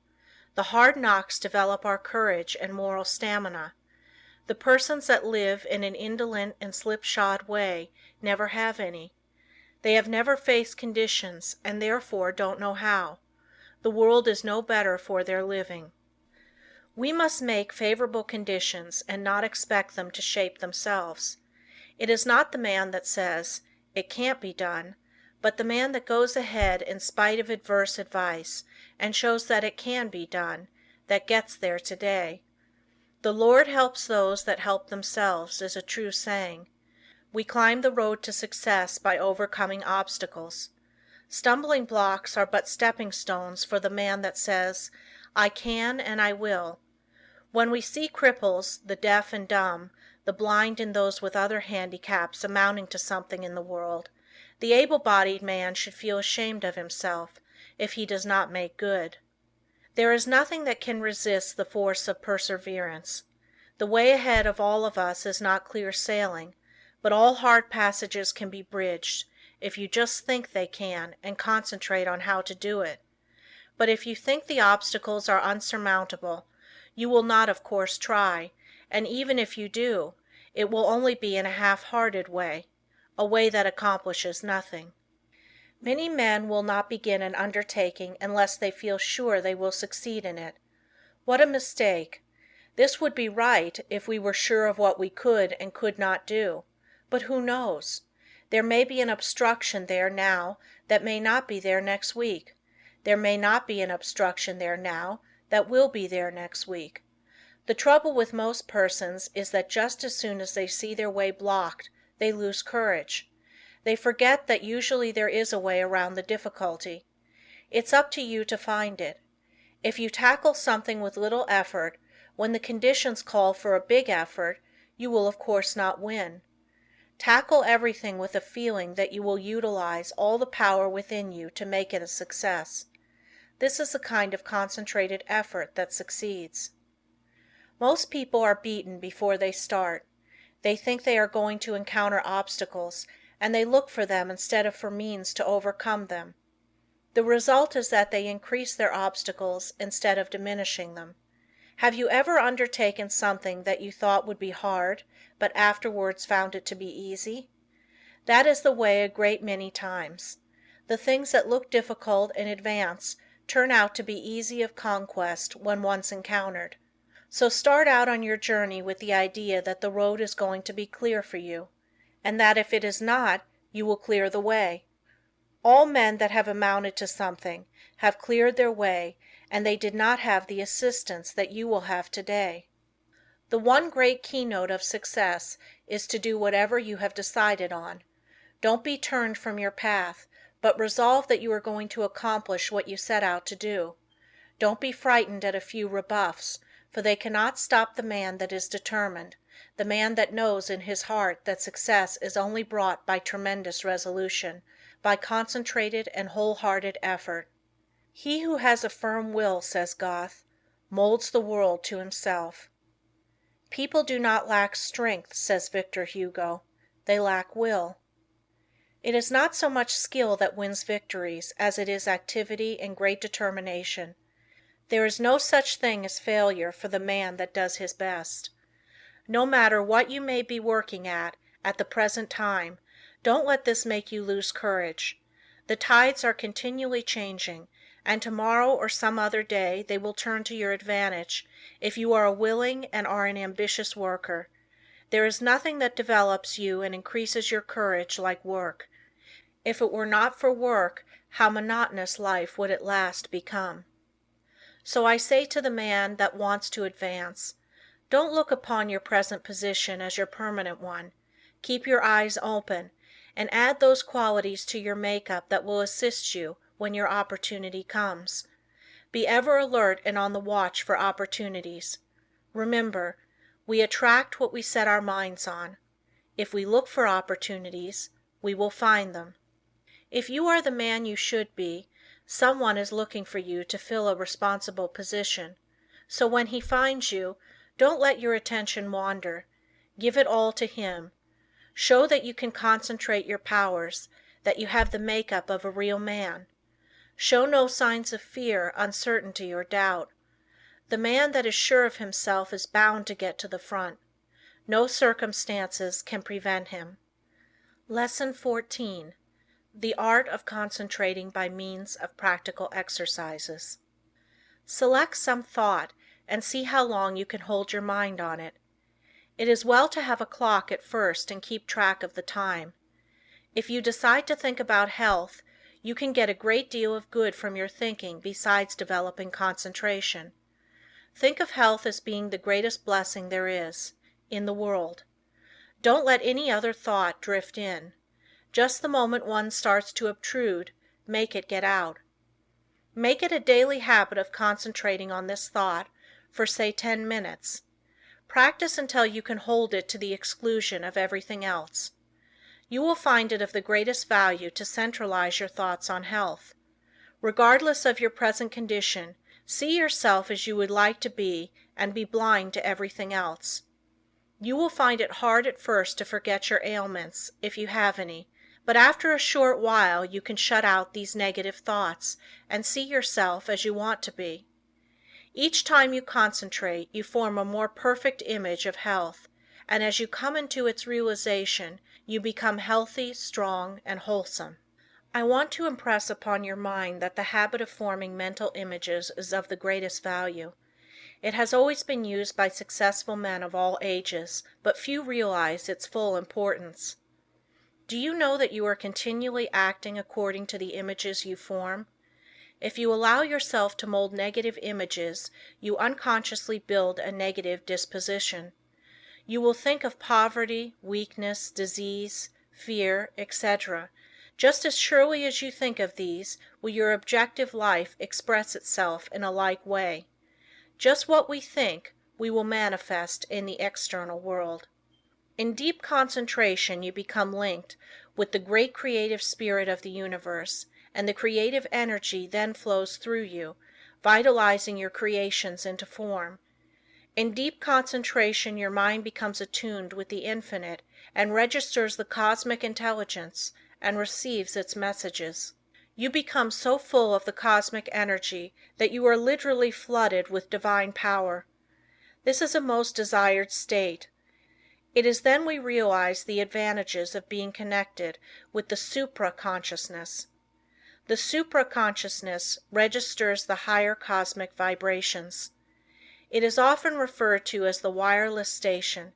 Speaker 1: The hard knocks develop our courage and moral stamina. The persons that live in an indolent and slipshod way never have any. They have never faced conditions and therefore don't know how. The world is no better for their living. We must make favorable conditions and not expect them to shape themselves. It is not the man that says, "It can't be done," but the man that goes ahead in spite of adverse advice and shows that it can be done, that gets there today. "The Lord helps those that help themselves" is a true saying. We climb the road to success by overcoming obstacles. Stumbling blocks are but stepping stones for the man that says, "I can and I will." When we see cripples, the deaf and dumb, the blind and those with other handicaps amounting to something in the world, the able-bodied man should feel ashamed of himself if he does not make good. There is nothing that can resist the force of perseverance. The way ahead of all of us is not clear sailing, but all hard passages can be bridged if you just think they can and concentrate on how to do it. But if you think the obstacles are unsurmountable, you will not of course try, and even if you do, it will only be in a half-hearted way, a way that accomplishes nothing. Many men will not begin an undertaking unless they feel sure they will succeed in it. What a mistake! This would be right if we were sure of what we could and could not do. But who knows? There may be an obstruction there now that may not be there next week. There may not be an obstruction there now that will be there next week. The trouble with most persons is that just as soon as they see their way blocked, they lose courage. They forget that usually there is a way around the difficulty. It's up to you to find it. If you tackle something with little effort, when the conditions call for a big effort, you will of course not win. Tackle everything with a feeling that you will utilize all the power within you to make it a success. This is the kind of concentrated effort that succeeds. Most people are beaten before they start. They think they are going to encounter obstacles, and they look for them instead of for means to overcome them. The result is that they increase their obstacles instead of diminishing them. Have you ever undertaken something that you thought would be hard, but afterwards found it to be easy? That is the way a great many times. The things that look difficult in advance turn out to be easy of conquest when once encountered. So start out on your journey with the idea that the road is going to be clear for you, and that if it is not, you will clear the way. All men that have amounted to something have cleared their way, and they did not have the assistance that you will have today. The one great keynote of success is to do whatever you have decided on. Don't be turned from your path, but resolve that you are going to accomplish what you set out to do. Don't be frightened at a few rebuffs, for they cannot stop the man that is determined, the man that knows in his heart that success is only brought by tremendous resolution, by concentrated and wholehearted effort. He who has a firm will, says Goethe, molds the world to himself. People do not lack strength, says Victor Hugo, they lack will. It is not so much skill that wins victories as it is activity and great determination. There is no such thing as failure for the man that does his best. No matter what you may be working at the present time, don't let this make you lose courage. The tides are continually changing, and tomorrow or some other day they will turn to your advantage if you are a willing and are an ambitious worker. There is nothing that develops you and increases your courage like work. If it were not for work, how monotonous life would at last become. So I say to the man that wants to advance, don't look upon your present position as your permanent one. Keep your eyes open, and add those qualities to your makeup that will assist you when your opportunity comes. Be ever alert and on the watch for opportunities. Remember, we attract what we set our minds on. If we look for opportunities, we will find them. If you are the man you should be, someone is looking for you to fill a responsible position. So when he finds you, don't let your attention wander. Give it all to him. Show that you can concentrate your powers, that you have the makeup of a real man. Show no signs of fear, uncertainty, or doubt. The man that is sure of himself is bound to get to the front. No circumstances can prevent him. Lesson 14. The art of concentrating by means of practical exercises. Select some thought and see how long you can hold your mind on it. It is well to have a clock at first and keep track of the time. If you decide to think about health, you can get a great deal of good from your thinking besides developing concentration. Think of health as being the greatest blessing there is in the world. Don't let any other thought drift in. Just the moment one starts to obtrude, make it get out. Make it a daily habit of concentrating on this thought for say 10 minutes. Practice until you can hold it to the exclusion of everything else. You will find it of the greatest value to centralize your thoughts on health. Regardless of your present condition, see yourself as you would like to be and be blind to everything else. You will find it hard at first to forget your ailments, if you have any, but after a short while you can shut out these negative thoughts and see yourself as you want to be. Each time you concentrate, you form a more perfect image of health, and as you come into its realization, you become healthy, strong, and wholesome. I want to impress upon your mind that the habit of forming mental images is of the greatest value. It has always been used by successful men of all ages, but few realize its full importance. Do you know that you are continually acting according to the images you form? If you allow yourself to mold negative images, you unconsciously build a negative disposition. You will think of poverty, weakness, disease, fear, etc. Just as surely as you think of these, will your objective life express itself in a like way. Just what we think, we will manifest in the external world. In deep concentration you become linked with the great creative spirit of the universe, and the creative energy then flows through you, vitalizing your creations into form. In deep concentration your mind becomes attuned with the infinite and registers the cosmic intelligence and receives its messages. You become so full of the cosmic energy that you are literally flooded with divine power. This is a most desired state. It is then we realize the advantages of being connected with the supra-consciousness. The supra-consciousness registers the higher cosmic vibrations. It is often referred to as the wireless station,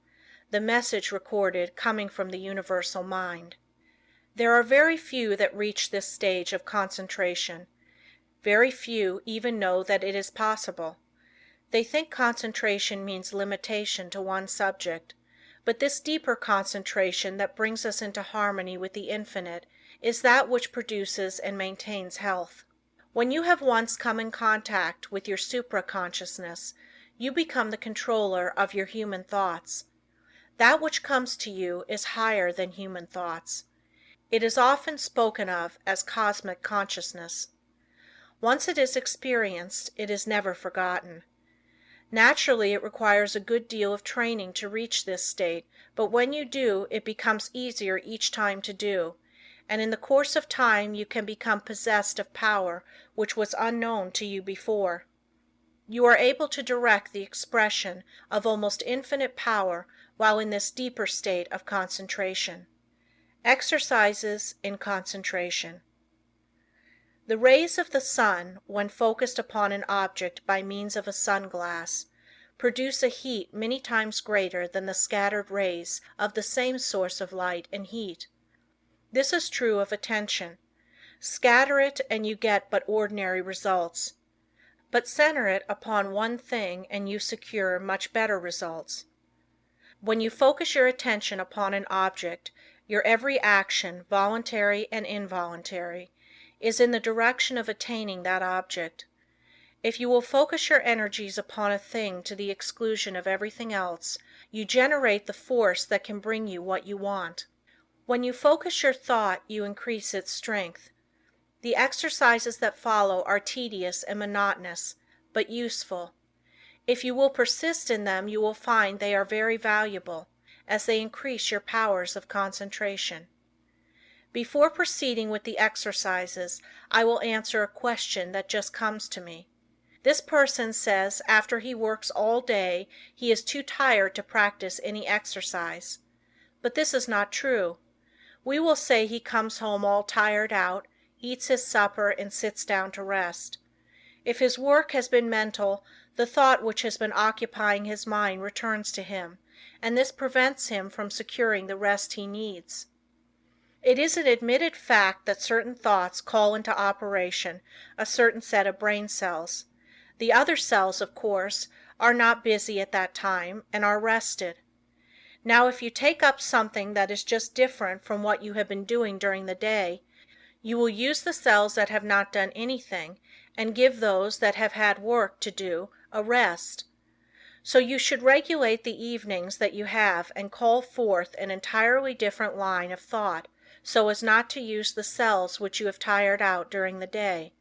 Speaker 1: the message recorded coming from the universal mind. There are very few that reach this stage of concentration. Very few even know that it is possible. They think concentration means limitation to one subject, but this deeper concentration that brings us into harmony with the Infinite is that which produces and maintains health. When you have once come in contact with your supra-consciousness, you become the controller of your human thoughts. That which comes to you is higher than human thoughts. It is often spoken of as cosmic consciousness. Once it is experienced, it is never forgotten. Naturally, it requires a good deal of training to reach this state, but when you do, it becomes easier each time to do, and in the course of time you can become possessed of power which was unknown to you before. You are able to direct the expression of almost infinite power while in this deeper state of concentration. Exercises in concentration. The rays of the sun, when focused upon an object by means of a sunglass, produce a heat many times greater than the scattered rays of the same source of light and heat. This is true of attention. Scatter it and you get but ordinary results. But center it upon one thing and you secure much better results. When you focus your attention upon an object, your every action, voluntary and involuntary, is in the direction of attaining that object. If you will focus your energies upon a thing to the exclusion of everything else, you generate the force that can bring you what you want. When you focus your thought, you increase its strength. The exercises that follow are tedious and monotonous, but useful. If you will persist in them, you will find they are very valuable, as they increase your powers of concentration. Before proceeding with the exercises, I will answer a question that just comes to me. This person says after he works all day, he is too tired to practice any exercise. But this is not true. We will say he comes home all tired out, eats his supper, and sits down to rest. If his work has been mental, the thought which has been occupying his mind returns to him, and this prevents him from securing the rest he needs. It is an admitted fact that certain thoughts call into operation a certain set of brain cells. The other cells, of course, are not busy at that time and are rested. Now, if you take up something that is just different from what you have been doing during the day, you will use the cells that have not done anything and give those that have had work to do a rest. So you should regulate the evenings that you have and call forth an entirely different line of thought so as not to use the cells which you have tired out during the day.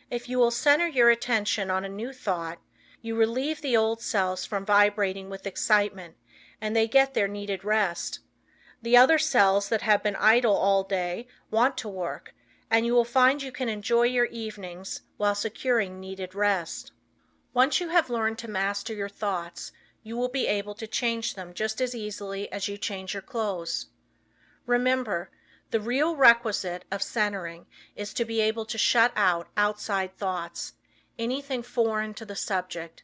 Speaker 1: If you will center your attention on a new thought, you relieve the old cells from vibrating with excitement, and they get their needed rest. The other cells that have been idle all day want to work, and you will find you can enjoy your evenings while securing needed rest. Once you have learned to master your thoughts, you will be able to change them just as easily as you change your clothes. Remember, the real requisite of centering is to be able to shut out outside thoughts, anything foreign to the subject.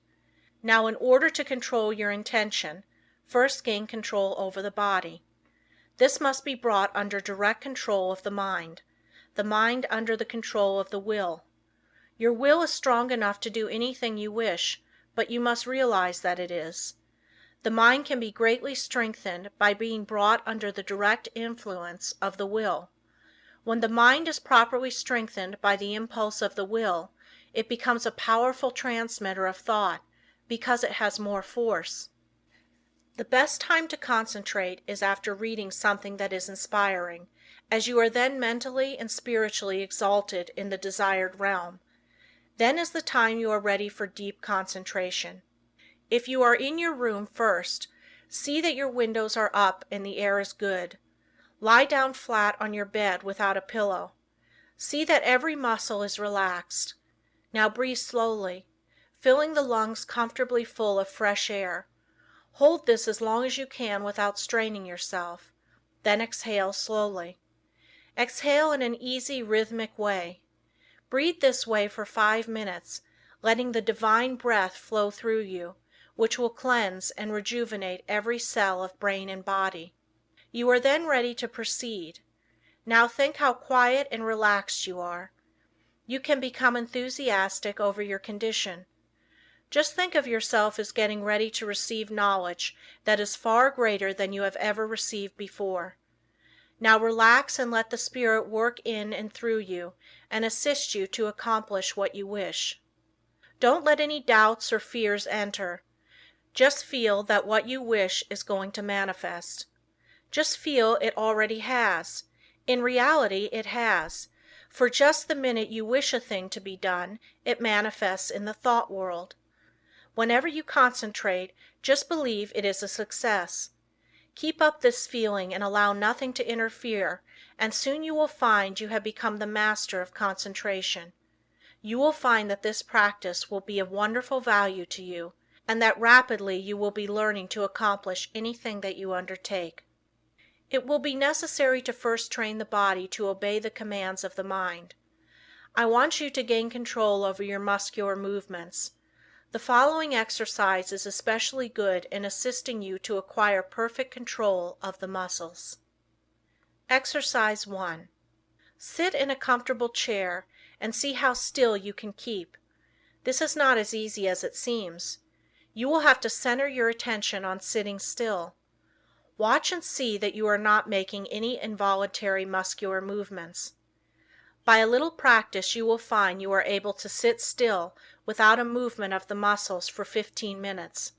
Speaker 1: Now, in order to control your intention, first gain control over the body. This must be brought under direct control of the mind under the control of the will. Your will is strong enough to do anything you wish, but you must realize that it is. The mind can be greatly strengthened by being brought under the direct influence of the will. When the mind is properly strengthened by the impulse of the will, it becomes a powerful transmitter of thought, because it has more force. The best time to concentrate is after reading something that is inspiring, as you are then mentally and spiritually exalted in the desired realm. Then is the time you are ready for deep concentration. If you are in your room first, see that your windows are up and the air is good. Lie down flat on your bed without a pillow. See that every muscle is relaxed. Now breathe slowly, filling the lungs comfortably full of fresh air. Hold this as long as you can without straining yourself. Then exhale slowly. Exhale in an easy, rhythmic way. Breathe this way for 5 minutes, letting the divine breath flow through you, which will cleanse and rejuvenate every cell of brain and body. You are then ready to proceed. Now think how quiet and relaxed you are. You can become enthusiastic over your condition. Just think of yourself as getting ready to receive knowledge that is far greater than you have ever received before. Now relax and let the Spirit work in and through you and assist you to accomplish what you wish. Don't let any doubts or fears enter. Just feel that what you wish is going to manifest. Just feel it already has. In reality, it has. For just the minute you wish a thing to be done, it manifests in the thought world. Whenever you concentrate, just believe it is a success. Keep up this feeling and allow nothing to interfere, and soon you will find you have become the master of concentration. You will find that this practice will be of wonderful value to you, and that rapidly you will be learning to accomplish anything that you undertake. It will be necessary to first train the body to obey the commands of the mind. I want you to gain control over your muscular movements. The following exercise is especially good in assisting you to acquire perfect control of the muscles. Exercise 1. Sit in a comfortable chair and see how still you can keep. This is not as easy as it seems. You will have to center your attention on sitting still. Watch and see that you are not making any involuntary muscular movements. By a little practice you will find you are able to sit still without a movement of the muscles for 15 minutes.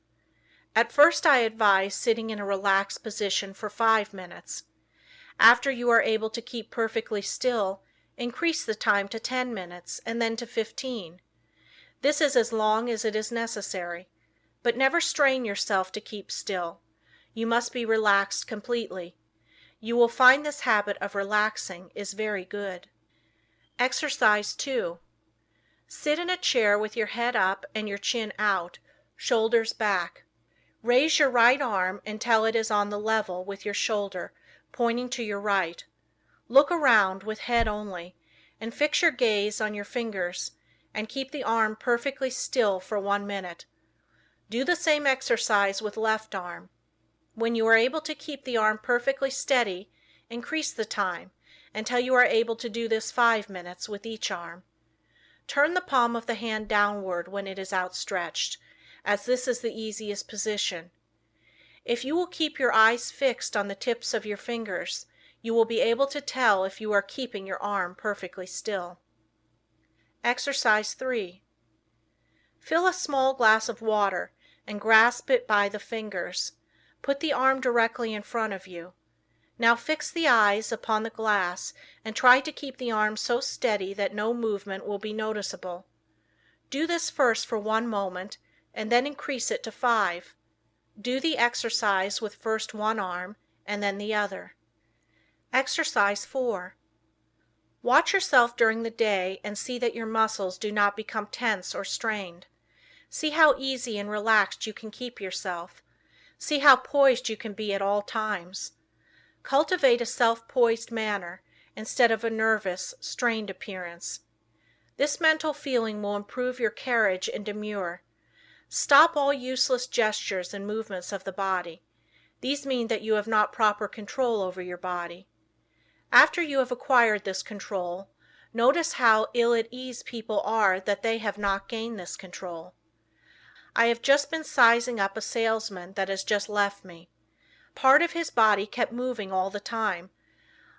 Speaker 1: At first I advise sitting in a relaxed position for 5 minutes. After you are able to keep perfectly still, increase the time to 10 minutes and then to 15. This is as long as it is necessary, but never strain yourself to keep still. You must be relaxed completely. You will find this habit of relaxing is very good. Exercise 2. Sit in a chair with your head up and your chin out, shoulders back. Raise your right arm until it is on the level with your shoulder, pointing to your right. Look around with head only, and fix your gaze on your fingers, and keep the arm perfectly still for 1 minute. Do the same exercise with left arm. When you are able to keep the arm perfectly steady, increase the time until you are able to do this 5 minutes with each arm. Turn the palm of the hand downward when it is outstretched, as this is the easiest position. If you will keep your eyes fixed on the tips of your fingers, you will be able to tell if you are keeping your arm perfectly still. Exercise 3. Fill a small glass of water and grasp it by the fingers. Put the arm directly in front of you. Now fix the eyes upon the glass and try to keep the arm so steady that no movement will be noticeable. Do this first for 1 moment and then increase it to 5. Do the exercise with first one arm and then the other. Exercise 4. Watch yourself during the day and see that your muscles do not become tense or strained. See how easy and relaxed you can keep yourself. See how poised you can be at all times. Cultivate a self-poised manner instead of a nervous, strained appearance. This mental feeling will improve your carriage and demeanor. Stop all useless gestures and movements of the body. These mean that you have not proper control over your body. After you have acquired this control, notice how ill at ease people are that they have not gained this control. I have just been sizing up a salesman that has just left me. Part of his body kept moving all the time.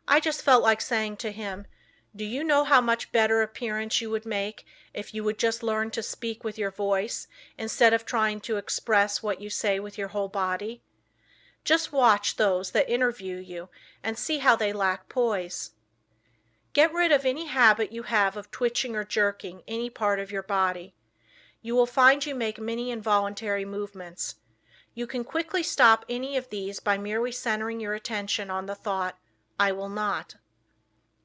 Speaker 1: I just felt like saying to him, "Do you know how much better appearance you would make if you would just learn to speak with your voice instead of trying to express what you say with your whole body?" Just watch those that interview you and see how they lack poise. Get rid of any habit you have of twitching or jerking any part of your body. You will find you make many involuntary movements. You can quickly stop any of these by merely centering your attention on the thought, "I will not."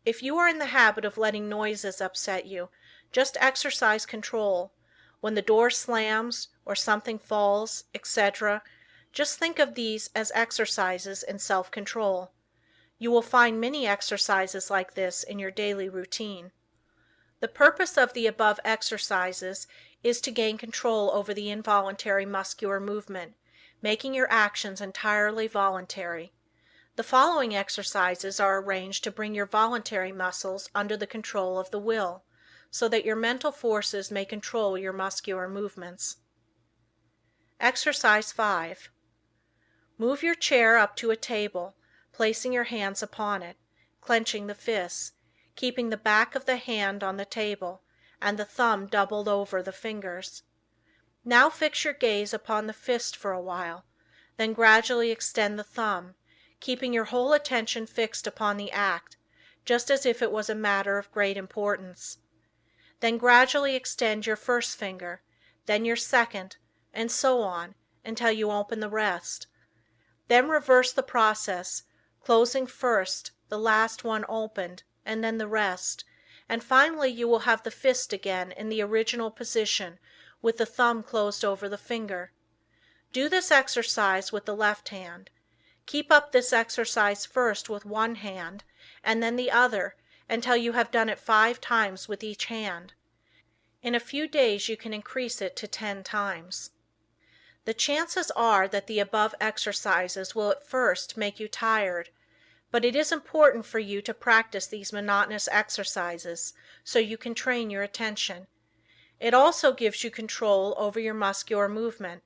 Speaker 1: If you are in the habit of letting noises upset you, just exercise control. When the door slams or something falls, etc., just think of these as exercises in self-control. You will find many exercises like this in your daily routine. The purpose of the above exercises is to gain control over the involuntary muscular movement, making your actions entirely voluntary. The following exercises are arranged to bring your voluntary muscles under the control of the will, so that your mental forces may control your muscular movements. Exercise 5. Move your chair up to a table, placing your hands upon it, clenching the fists, keeping the back of the hand on the table, and the thumb doubled over the fingers. Now fix your gaze upon the fist for a while, then gradually extend the thumb, keeping your whole attention fixed upon the act, just as if it was a matter of great importance. Then gradually extend your first finger, then your second, and so on, until you open the rest. Then reverse the process, closing first, the last one opened, and then the rest, and finally you will have the fist again in the original position with the thumb closed over the finger. Do this exercise with the left hand. Keep up this exercise first with one hand, and then the other, until you have done it 5 times with each hand. In a few days you can increase it to 10 times. The chances are that the above exercises will at first make you tired, but it is important for you to practice these monotonous exercises so you can train your attention. It also gives you control over your muscular movement.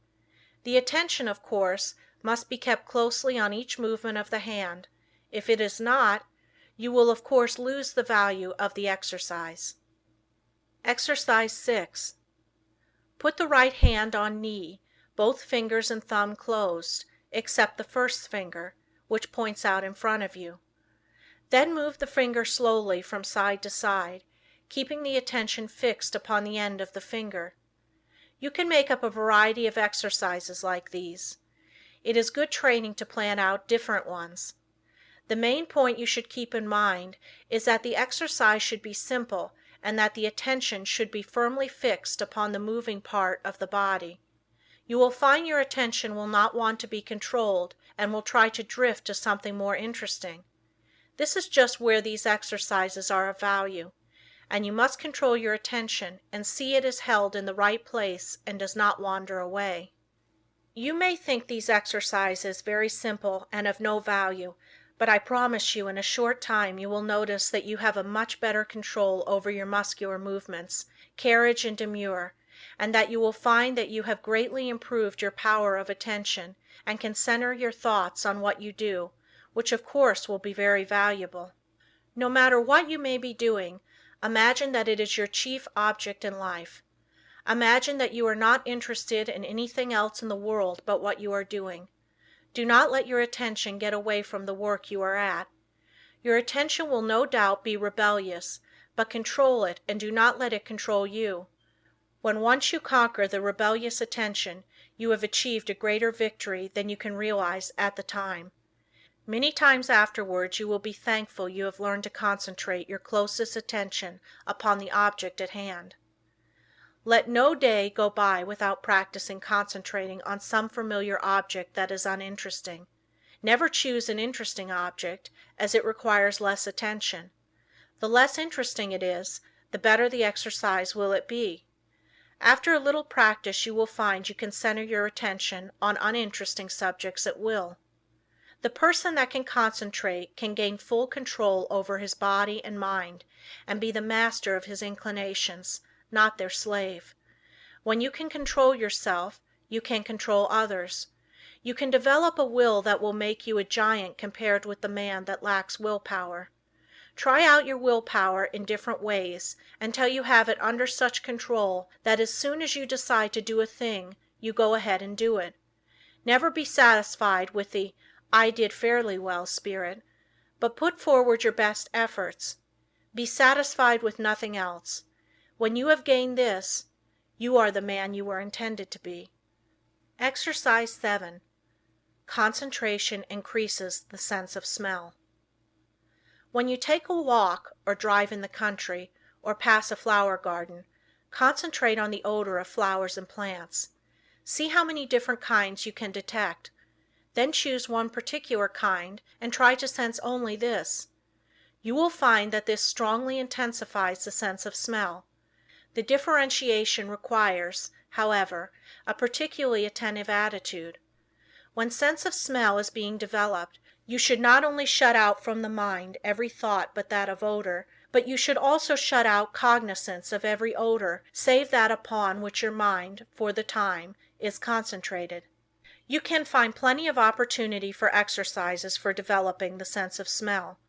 Speaker 1: The attention, of course, must be kept closely on each movement of the hand. If it is not, you will of course lose the value of the exercise. Exercise 6. Put the right hand on knee, both fingers and thumb closed, except the first finger, which points out in front of you. Then move the finger slowly from side to side, keeping the attention fixed upon the end of the finger. You can make up a variety of exercises like these. It is good training to plan out different ones. The main point you should keep in mind is that the exercise should be simple and that the attention should be firmly fixed upon the moving part of the body. You will find your attention will not want to be controlled and will try to drift to something more interesting. This is just where these exercises are of value, and you must control your attention and see it is held in the right place and does not wander away. You may think these exercises very simple and of no value, but I promise you in a short time you will notice that you have a much better control over your muscular movements, carriage and demeanor, and that you will find that you have greatly improved your power of attention and can center your thoughts on what you do, which of course will be very valuable. No matter what you may be doing, imagine that it is your chief object in life. Imagine that you are not interested in anything else in the world but what you are doing. Do not let your attention get away from the work you are at. Your attention will no doubt be rebellious, but control it and do not let it control you. When once you conquer the rebellious attention, you have achieved a greater victory than you can realize at the time. Many times afterwards you will be thankful you have learned to concentrate your closest attention upon the object at hand. Let no day go by without practicing concentrating on some familiar object that is uninteresting. Never choose an interesting object, as it requires less attention. The less interesting it is, the better the exercise will it be. After a little practice you will find you can center your attention on uninteresting subjects at will. The person that can concentrate can gain full control over his body and mind and be the master of his inclinations, not their slave. When you can control yourself, you can control others. You can develop a will that will make you a giant compared with the man that lacks willpower. Try out your willpower in different ways until you have it under such control that as soon as you decide to do a thing, you go ahead and do it. Never be satisfied with the "I did fairly well" spirit, but put forward your best efforts. Be satisfied with nothing else. When you have gained this, you are the man you were intended to be. Exercise 7. Concentration increases the sense of smell. When you take a walk, or drive in the country, or pass a flower garden, concentrate on the odor of flowers and plants. See how many different kinds you can detect. Then choose one particular kind and try to sense only this. You will find that this strongly intensifies the sense of smell. The differentiation requires, however, a particularly attentive attitude. When sense of smell is being developed, you should not only shut out from the mind every thought but that of odor, but you should also shut out cognizance of every odor save that upon which your mind, for the time, is concentrated. You can find plenty of opportunity for exercises for developing the sense of smell.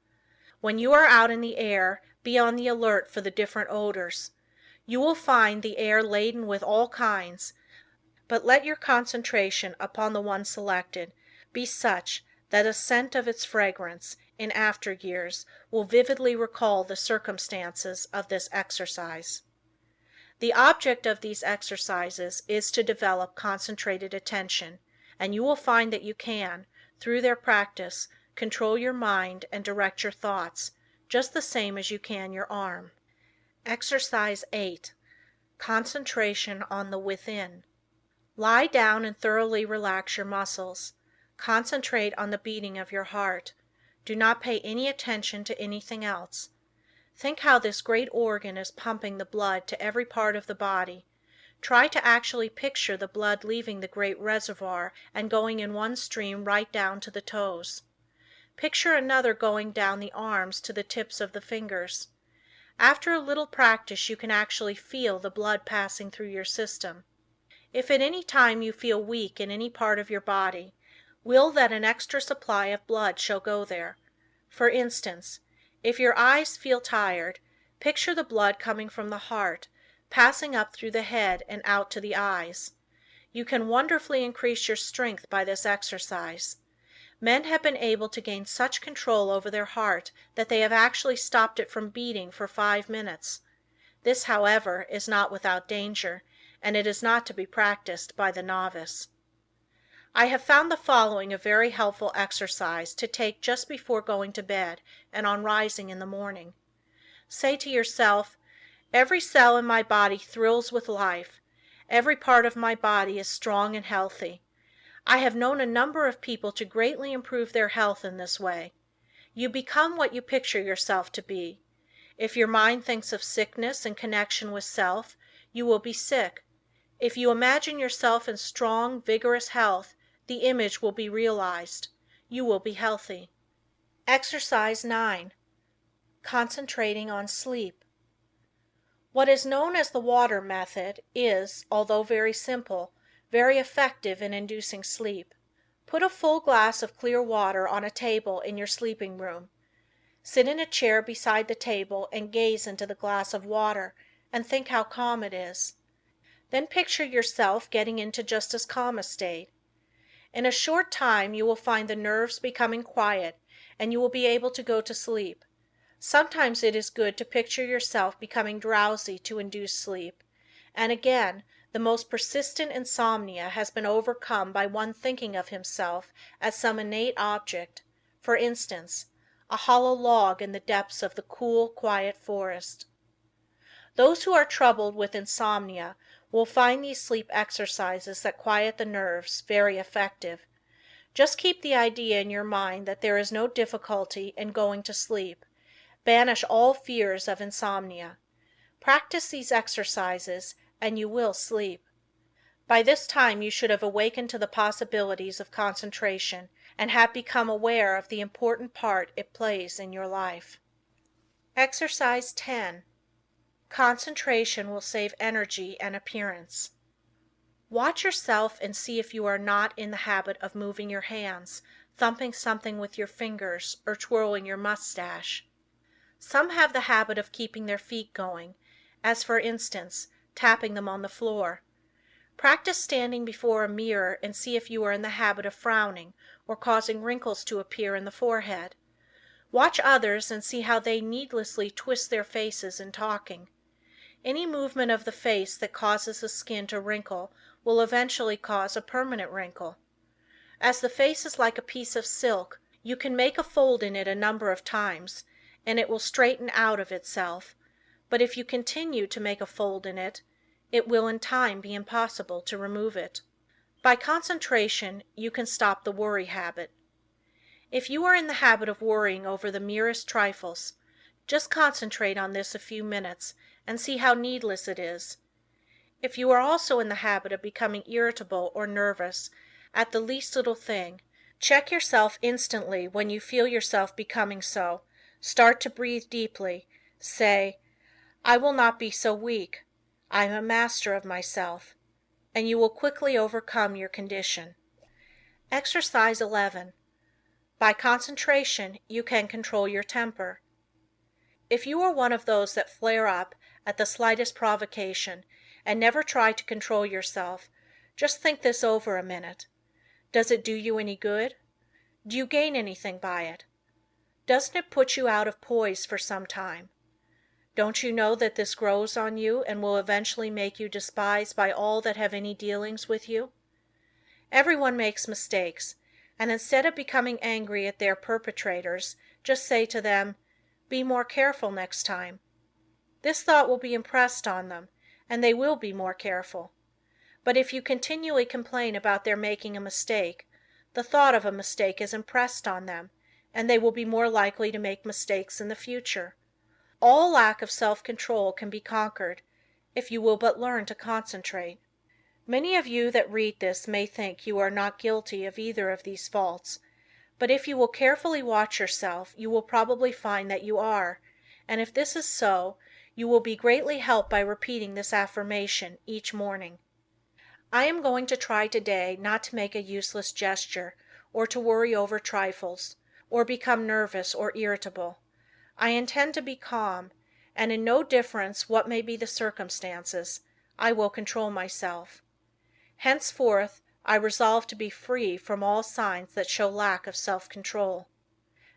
Speaker 1: When you are out in the air, be on the alert for the different odors. You will find the air laden with all kinds, but let your concentration upon the one selected be such that a scent of its fragrance, in after years, will vividly recall the circumstances of this exercise. The object of these exercises is to develop concentrated attention, and you will find that you can, through their practice, control your mind and direct your thoughts, just the same as you can your arm. Exercise 8. Concentration on the within. Lie down and thoroughly relax your muscles. Concentrate on the beating of your heart. Do not pay any attention to anything else. Think how this great organ is pumping the blood to every part of the body. Try to actually picture the blood leaving the great reservoir and going in one stream right down to the toes. Picture another going down the arms to the tips of the fingers. After a little practice you can actually feel the blood passing through your system. If at any time you feel weak in any part of your body, will that an extra supply of blood shall go there. For instance, if your eyes feel tired, picture the blood coming from the heart, passing up through the head and out to the eyes. You can wonderfully increase your strength by this exercise. Men have been able to gain such control over their heart that they have actually stopped it from beating for 5 minutes. This, however, is not without danger, and it is not to be practiced by the novice. I have found the following a very helpful exercise to take just before going to bed and on rising in the morning. Say to yourself, "Every cell in my body thrills with life. Every part of my body is strong and healthy." I have known a number of people to greatly improve their health in this way. You become what you picture yourself to be. If your mind thinks of sickness in connection with self, you will be sick. If you imagine yourself in strong, vigorous health, the image will be realized. You will be healthy. Exercise 9. Concentrating on sleep. What is known as the water method is, although very simple, very effective in inducing sleep. Put a full glass of clear water on a table in your sleeping room. Sit in a chair beside the table and gaze into the glass of water and think how calm it is. Then picture yourself getting into just as calm a state. In a short time you will find the nerves becoming quiet and you will be able to go to sleep. Sometimes it is good to picture yourself becoming drowsy to induce sleep, and again, the most persistent insomnia has been overcome by one thinking of himself as some innate object, for instance, a hollow log in the depths of the cool, quiet forest. Those who are troubled with insomnia will find these sleep exercises that quiet the nerves very effective. Just keep the idea in your mind that there is no difficulty in going to sleep. Banish all fears of insomnia. Practice these exercises and you will sleep. By this time you should have awakened to the possibilities of concentration and have become aware of the important part it plays in your life. Exercise 10. Concentration will save energy and appearance. Watch yourself and see if you are not in the habit of moving your hands, thumping something with your fingers, or twirling your mustache. Some have the habit of keeping their feet going, as for instance, tapping them on the floor. Practice standing before a mirror and see if you are in the habit of frowning or causing wrinkles to appear in the forehead. Watch others and see how they needlessly twist their faces in talking. Any movement of the face that causes the skin to wrinkle will eventually cause a permanent wrinkle. As the face is like a piece of silk, you can make a fold in it a number of times, and it will straighten out of itself, but if you continue to make a fold in it, it will in time be impossible to remove it. By concentration, you can stop the worry habit. If you are in the habit of worrying over the merest trifles, just concentrate on this a few minutes and see how needless it is. If you are also in the habit of becoming irritable or nervous at the least little thing, check yourself instantly when you feel yourself becoming so. Start to breathe deeply. Say, "I will not be so weak. I am a master of myself," and you will quickly overcome your condition. Exercise 11. By concentration, you can control your temper. If you are one of those that flare up at the slightest provocation and never try to control yourself, just think this over a minute. Does it do you any good? Do you gain anything by it? Doesn't it put you out of poise for some time? Don't you know that this grows on you and will eventually make you despised by all that have any dealings with you? Everyone makes mistakes, and instead of becoming angry at their perpetrators, just say to them, "Be more careful next time." This thought will be impressed on them, and they will be more careful. But if you continually complain about their making a mistake, the thought of a mistake is impressed on them, and they will be more likely to make mistakes in the future. All lack of self-control can be conquered if you will but learn to concentrate. Many of you that read this may think you are not guilty of either of these faults, but if you will carefully watch yourself you will probably find that you are, and if this is so, you will be greatly helped by repeating this affirmation each morning. I am going to try today not to make a useless gesture, or to worry over trifles, or become nervous or irritable. I intend to be calm, and in no difference what may be the circumstances, I will control myself. Henceforth, I resolve to be free from all signs that show lack of self-control.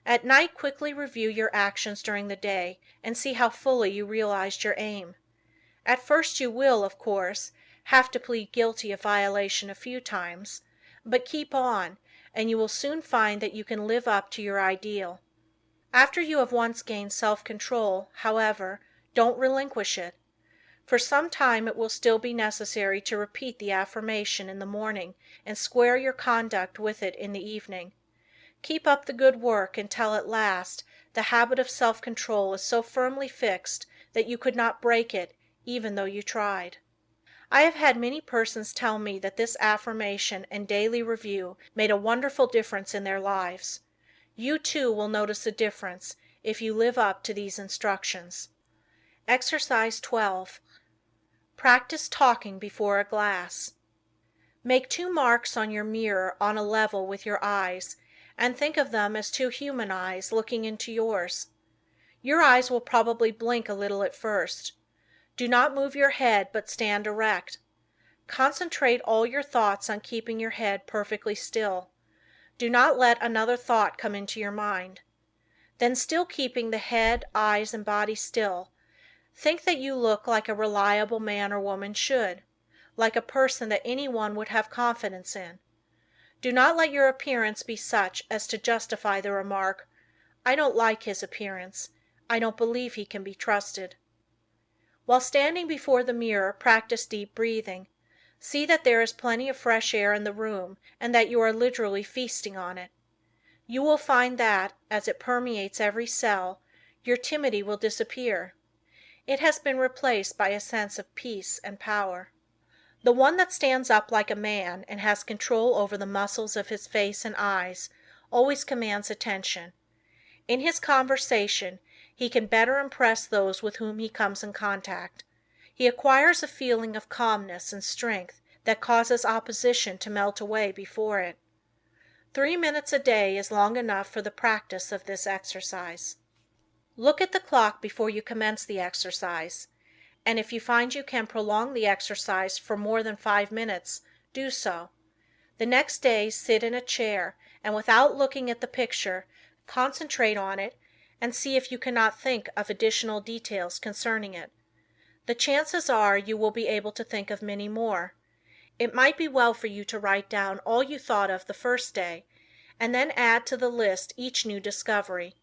Speaker 1: At night quickly review your actions during the day and see how fully you realized your aim. At first you will, of course, have to plead guilty of violation a few times, but keep on, and you will soon find that you can live up to your ideal. After you have once gained self-control, however, don't relinquish it. For some time it will still be necessary to repeat the affirmation in the morning and square your conduct with it in the evening. Keep up the good work until at last the habit of self-control is so firmly fixed that you could not break it even though you tried. I have had many persons tell me that this affirmation and daily review made a wonderful difference in their lives. You too will notice a difference if you live up to these instructions. Exercise 12. Practice talking before a glass. Make 2 marks on your mirror on a level with your eyes, and think of them as 2 human eyes looking into yours. Your eyes will probably blink a little at first. Do not move your head, but stand erect. Concentrate all your thoughts on keeping your head perfectly still. Do not let another thought come into your mind. Then, still keeping the head, eyes, and body still, think that you look like a reliable man or woman should, like a person that anyone would have confidence in. Do not let your appearance be such as to justify the remark, "I don't like his appearance. I don't believe he can be trusted." While standing before the mirror, practice deep breathing. See that there is plenty of fresh air in the room and that you are literally feasting on it. You will find that, as it permeates every cell, your timidity will disappear. It has been replaced by a sense of peace and power. The one that stands up like a man and has control over the muscles of his face and eyes always commands attention. In his conversation, he can better impress those with whom he comes in contact. He acquires a feeling of calmness and strength that causes opposition to melt away before it. 3 minutes a day is long enough for the practice of this exercise. Look at the clock before you commence the exercise, and if you find you can prolong the exercise for more than 5 minutes, do so. The next day sit in a chair and without looking at the picture, concentrate on it and see if you cannot think of additional details concerning it. The chances are you will be able to think of many more. It might be well for you to write down all you thought of the first day, and then add to the list each new discovery.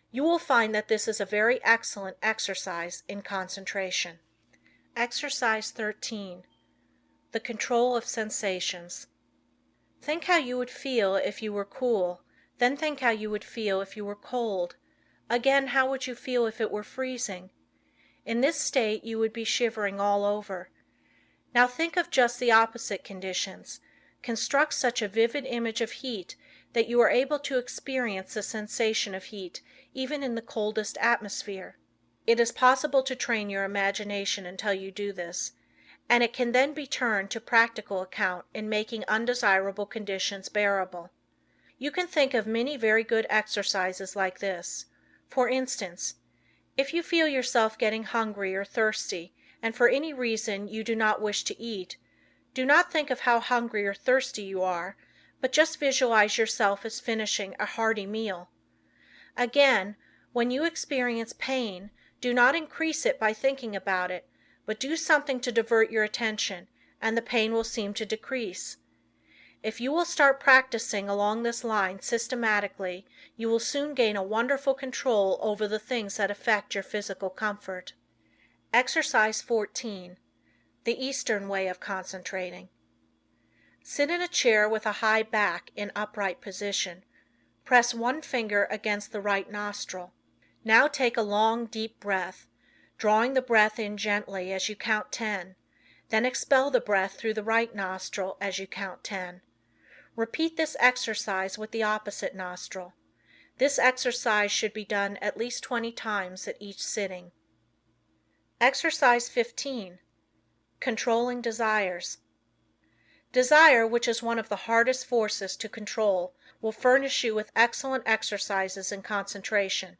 Speaker 1: You will find that this is a very excellent exercise in concentration. Exercise 13. The control of sensations. Think how you would feel if you were cool, then think how you would feel if you were cold. Again, how would you feel if it were freezing? In this state you would be shivering all over. Now think of just the opposite conditions. Construct such a vivid image of heat that you are able to experience the sensation of heat even in the coldest atmosphere. It is possible to train your imagination until you do this, and it can then be turned to practical account in making undesirable conditions bearable. You can think of many very good exercises like this. For instance, if you feel yourself getting hungry or thirsty, and for any reason you do not wish to eat, do not think of how hungry or thirsty you are, but just visualize yourself as finishing a hearty meal. Again, when you experience pain, do not increase it by thinking about it, but do something to divert your attention, and the pain will seem to decrease. If you will start practicing along this line systematically, you will soon gain a wonderful control over the things that affect your physical comfort. Exercise 14. The Eastern Way of Concentrating. Sit in a chair with a high back in upright position. Press one finger against the right nostril. Now take a long, deep breath, drawing the breath in gently as you count 10. Then expel the breath through the right nostril as you count 10. Repeat this exercise with the opposite nostril. This exercise should be done at least 20 times at each sitting. Exercise 15. Controlling Desires. Desire, which is one of the hardest forces to control, will furnish you with excellent exercises in concentration.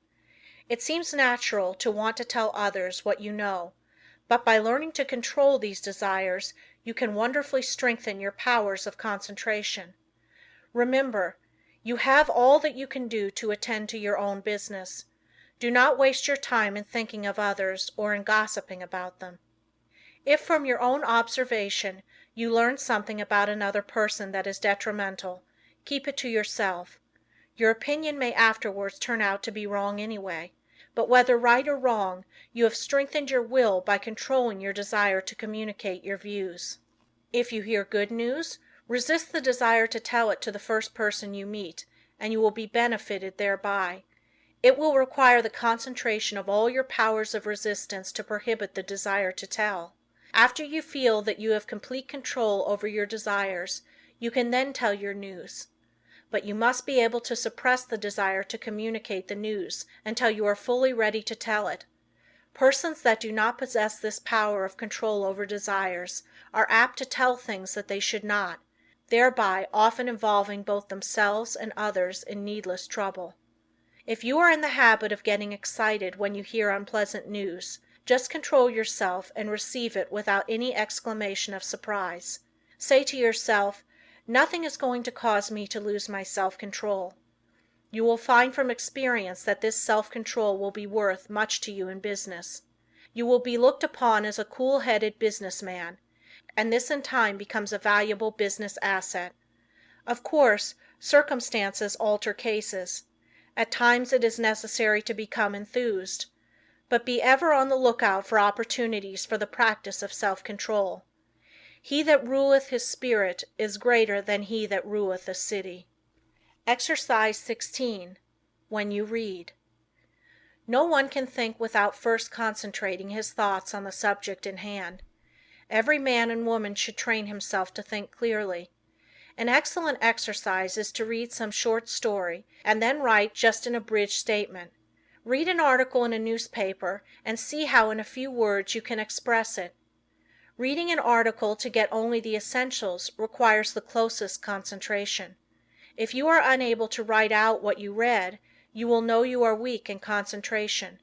Speaker 1: It seems natural to want to tell others what you know, but by learning to control these desires, you can wonderfully strengthen your powers of concentration. Remember, you have all that you can do to attend to your own business. Do not waste your time in thinking of others or in gossiping about them. If from your own observation you learn something about another person that is detrimental, keep it to yourself. Your opinion may afterwards turn out to be wrong anyway, but whether right or wrong, you have strengthened your will by controlling your desire to communicate your views. If you hear good news, resist the desire to tell it to the first person you meet, and you will be benefited thereby. It will require the concentration of all your powers of resistance to prohibit the desire to tell. After you feel that you have complete control over your desires, you can then tell your news. But you must be able to suppress the desire to communicate the news until you are fully ready to tell it. Persons that do not possess this power of control over desires are apt to tell things that they should not, thereby often involving both themselves and others in needless trouble. If you are in the habit of getting excited when you hear unpleasant news, just control yourself and receive it without any exclamation of surprise. Say to yourself, "Nothing is going to cause me to lose my self-control." You will find from experience that this self-control will be worth much to you in business. You will be looked upon as a cool-headed businessman, and this in time becomes a valuable business asset. Of course, circumstances alter cases. At times it is necessary to become enthused. But be ever on the lookout for opportunities for the practice of self-control. He that ruleth his spirit is greater than he that ruleth a city. Exercise 16. When you read. No one can think without first concentrating his thoughts on the subject in hand. Every man and woman should train himself to think clearly. An excellent exercise is to read some short story and then write just an abridged statement. Read an article in a newspaper and see how in a few words you can express it. Reading an article to get only the essentials requires the closest concentration. If you are unable to write out what you read, you will know you are weak in concentration.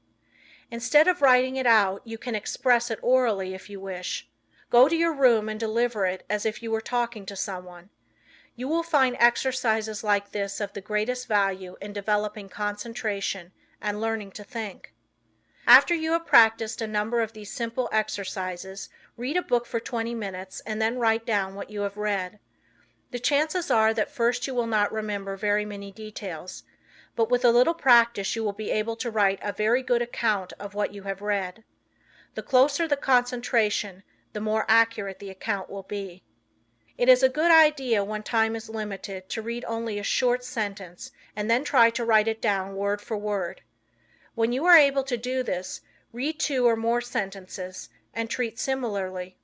Speaker 1: Instead of writing it out, you can express it orally if you wish. Go to your room and deliver it as if you were talking to someone. You will find exercises like this of the greatest value in developing concentration and learning to think. After you have practiced a number of these simple exercises, read a book for 20 minutes and then write down what you have read. The chances are that first you will not remember very many details, but with a little practice you will be able to write a very good account of what you have read. The closer the concentration, the more accurate the account will be. It is a good idea when time is limited to read only a short sentence and then try to write it down word for word. When you are able to do this, Read 2 or more sentences and treat similarly.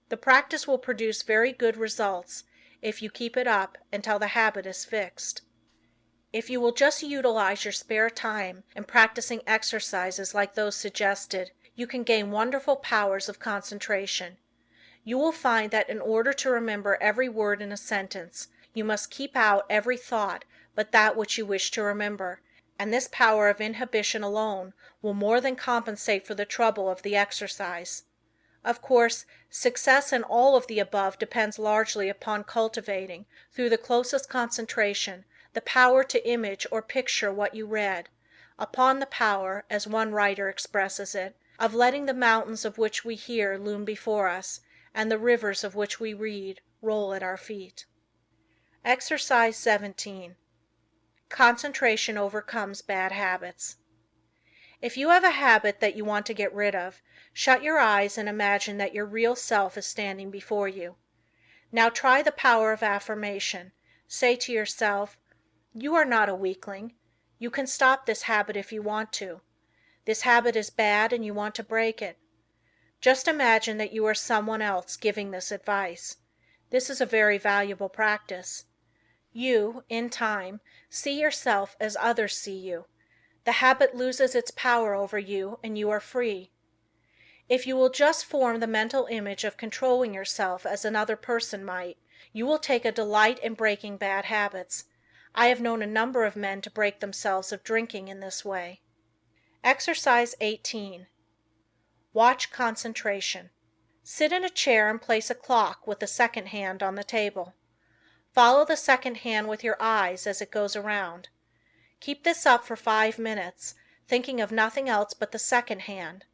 Speaker 1: The practice will produce very good results if you keep it up until the habit is fixed. If you will just utilize your spare time in practicing exercises like those suggested, you can gain wonderful powers of concentration. You will find that in order to remember every word in a sentence, you must keep out every thought but that which you wish to remember, and this power of inhibition alone will more than compensate for the trouble of the exercise. Of course, success in all of the above depends largely upon cultivating, through the closest concentration, the power to image or picture what you read, upon the power, as one writer expresses it, of letting the mountains of which we hear loom before us, and the rivers of which we read roll at our feet. Exercise 17. Concentration overcomes bad habits. If you have a habit that you want to get rid of, shut your eyes and imagine that your real self is standing before you. Now try the power of affirmation. Say to yourself, "You are not a weakling. You can stop this habit if you want to. This habit is bad and you want to break it." Just imagine that you are someone else giving this advice. This is a very valuable practice. You, in time, see yourself as others see you. The habit loses its power over you and you are free. If you will just form the mental image of controlling yourself as another person might, you will take a delight in breaking bad habits. I have known a number of men to break themselves of drinking in this way. Exercise 18. Watch concentration. Sit in a chair and place a clock with the second hand on the table. Follow the second hand with your eyes as it goes around. Keep this up for 5 minutes, thinking of nothing else but the second hand.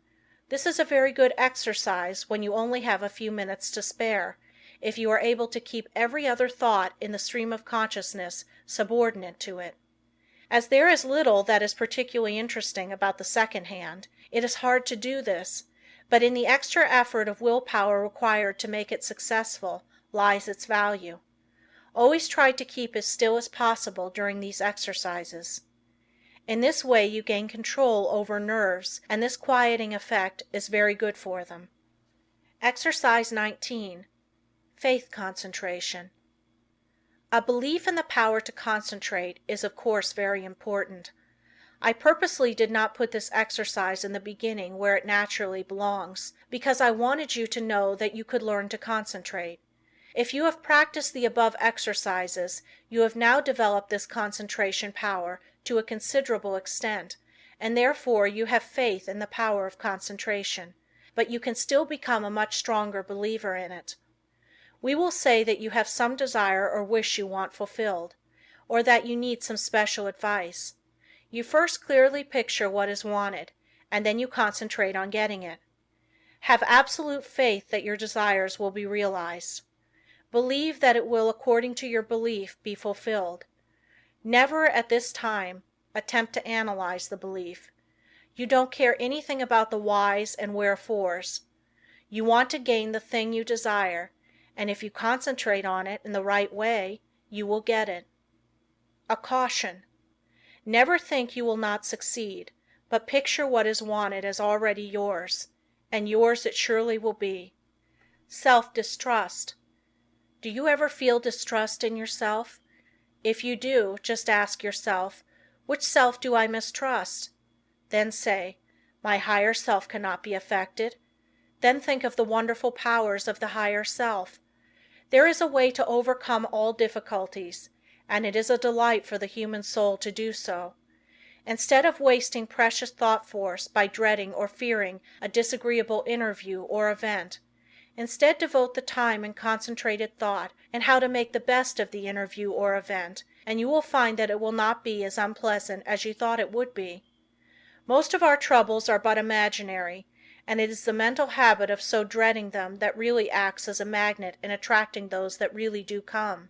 Speaker 1: This is a very good exercise when you only have a few minutes to spare, if you are able to keep every other thought in the stream of consciousness subordinate to it. As there is little that is particularly interesting about the second hand, it is hard to do this, but in the extra effort of willpower required to make it successful lies its value. Always try to keep as still as possible during these exercises. In this way you gain control over nerves, and this quieting effect is very good for them. Exercise 19. Faith concentration. A belief in the power to concentrate is of course very important. I purposely did not put this exercise in the beginning where it naturally belongs, because I wanted you to know that you could learn to concentrate. If you have practiced the above exercises, you have now developed this concentration power to a considerable extent, and therefore you have faith in the power of concentration, but you can still become a much stronger believer in it. We will say that you have some desire or wish you want fulfilled, or that you need some special advice. You first clearly picture what is wanted, and then you concentrate on getting it. Have absolute faith that your desires will be realized. Believe that it will, according to your belief, be fulfilled. Never, at this time, attempt to analyze the belief. You don't care anything about the whys and wherefores. You want to gain the thing you desire, and if you concentrate on it in the right way, you will get it. A caution. Never think you will not succeed, but picture what is wanted as already yours, and yours it surely will be. Self-distrust. Do you ever feel distrust in yourself? If you do, just ask yourself, which self do I mistrust? Then say, my higher self cannot be affected. Then think of the wonderful powers of the higher self. There is a way to overcome all difficulties, and it is a delight for the human soul to do so. Instead of wasting precious thought force by dreading or fearing a disagreeable interview or event, instead devote the time in concentrated thought and how to make the best of the interview or event, and you will find that it will not be as unpleasant as you thought it would be. Most of our troubles are but imaginary, and it is the mental habit of so dreading them that really acts as a magnet in attracting those that really do come.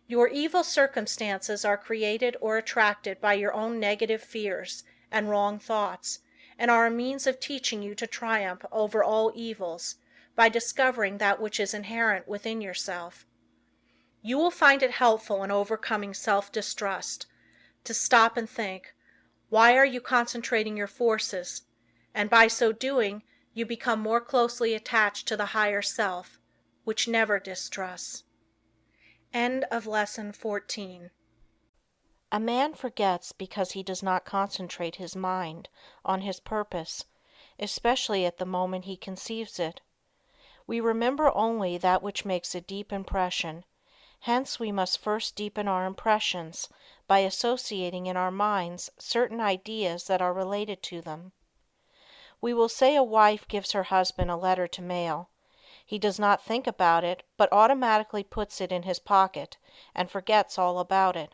Speaker 1: Your evil circumstances are created or attracted by your own negative fears and wrong thoughts, and are a means of teaching you to triumph over all evils, by discovering that which is inherent within yourself. You will find it helpful in overcoming self-distrust to stop and think, why are you concentrating your forces? and by so doing you become more closely attached to the higher self, which never distrusts. End of Lesson 14. A man forgets because he does not concentrate his mind on his purpose, especially at the moment he conceives it. We remember only that which makes a deep impression. Hence we must first deepen our impressions by associating in our minds certain ideas that are related to them. We will say a wife gives her husband a letter to mail. He does not think about it, but automatically puts it in his pocket and forgets all about it.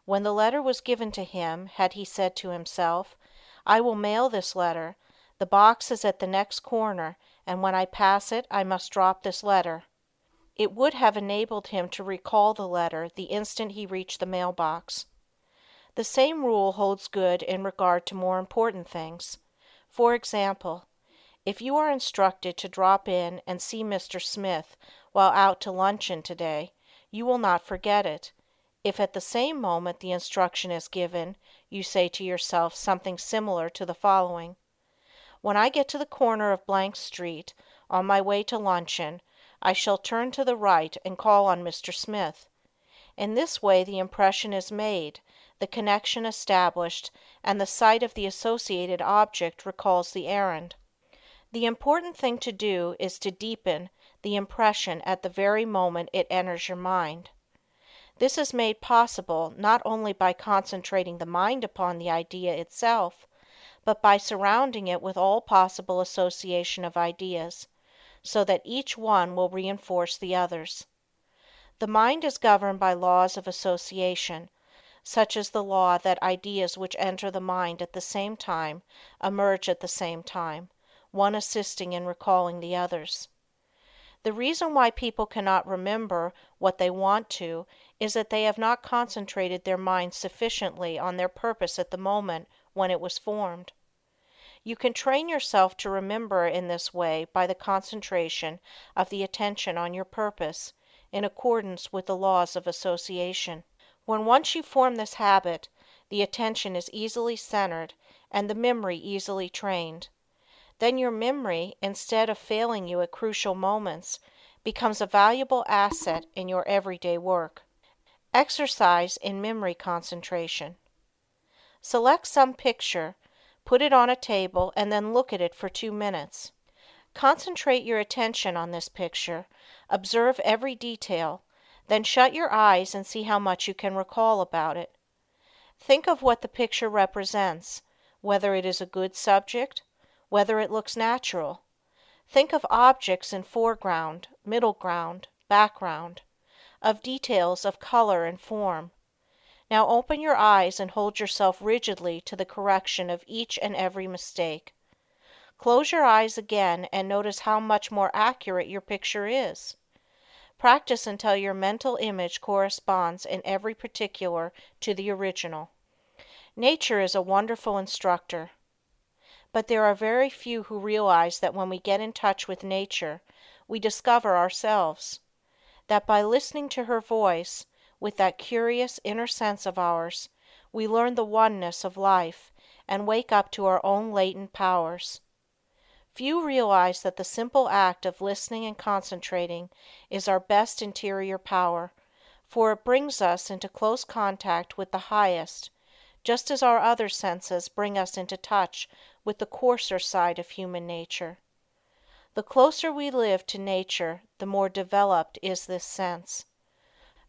Speaker 1: When the letter was given to him, had he said to himself, "I will mail this letter. The box is at the next corner, and when I pass it I must drop this letter," it would have enabled him to recall the letter the instant he reached the mailbox. The same rule holds good in regard to more important things. For example, if you are instructed to drop in and see Mr. Smith while out to luncheon today, you will not forget it. If at the same moment the instruction is given, you say to yourself something similar to the following: "When I get to the corner of Blank Street, on my way to luncheon, I shall turn to the right and call on Mr. Smith." In this way the impression is made, the connection established, and the sight of the associated object recalls the errand. The important thing to do is to deepen the impression at the very moment it enters your mind. This is made possible not only by concentrating the mind upon the idea itself, but by surrounding it with all possible association of ideas, so that each one will reinforce the others. The mind is governed by laws of association, such as the law that ideas which enter the mind at the same time emerge at the same time, one assisting in recalling the others. The reason why people cannot remember what they want to is that they have not concentrated their minds sufficiently on their purpose at the moment when it was formed. You can train yourself to remember in this way by the concentration of the attention on your purpose, in accordance with the laws of association. When once you form this habit, the attention is easily centered and the memory easily trained. Then your memory, instead of failing you at crucial moments, becomes a valuable asset in your everyday work. Exercise in memory concentration. Select some picture, put it on a table, and then look at it for 2 minutes. Concentrate your attention on this picture, observe every detail, then shut your eyes and see how much you can recall about it. Think of what the picture represents, whether it is a good subject, whether it looks natural. Think of objects in foreground, middle ground, background, of details of color and form. Now open your eyes and hold yourself rigidly to the correction of each and every mistake. Close your eyes again and notice how much more accurate your picture is. Practice until your mental image corresponds in every particular to the original. Nature is a wonderful instructor. But there are very few who realize that when we get in touch with nature, we discover ourselves. That by listening to her voice, with that curious inner sense of ours, we learn the oneness of life and wake up to our own latent powers. Few realize that the simple act of listening and concentrating is our best interior power, for it brings us into close contact with the highest, just as our other senses bring us into touch with the coarser side of human nature. The closer we live to nature, the more developed is this sense.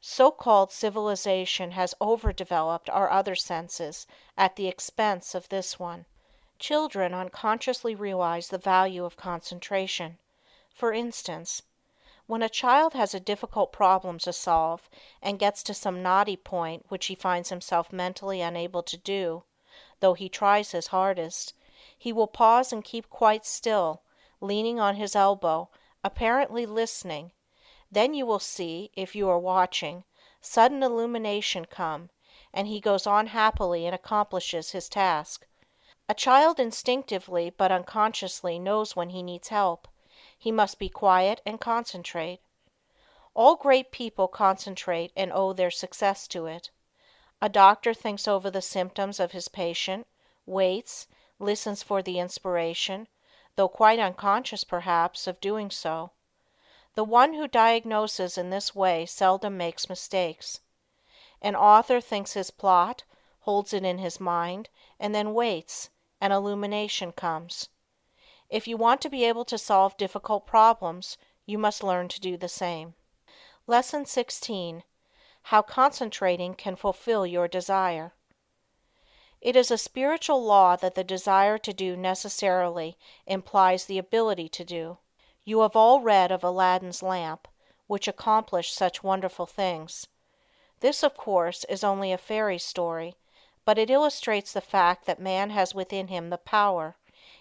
Speaker 1: So-called civilization has overdeveloped our other senses at the expense of this one. Children unconsciously realize the value of concentration. For instance, when a child has a difficult problem to solve and gets to some knotty point which he finds himself mentally unable to do, though he tries his hardest, he will pause and keep quite still, leaning on his elbow, apparently listening. Then you will see, if you are watching, sudden illumination come, and he goes on happily and accomplishes his task. A child instinctively but unconsciously knows when he needs help. He must be quiet and concentrate. All great people concentrate and owe their success to it. A doctor thinks over the symptoms of his patient, waits, listens for the inspiration, though quite unconscious perhaps of doing so. The one who diagnoses in this way seldom makes mistakes. An author thinks his plot, holds it in his mind, and then waits, and illumination comes. If you want to be able to solve difficult problems, you must learn to do the same. Lesson 16. How concentrating can fulfill your desire. It is a spiritual law that the desire to do necessarily implies the ability to do. You have all read of Aladdin's lamp, which accomplished such wonderful things. This, of course, is only a fairy story, but it illustrates the fact that man has within him the power,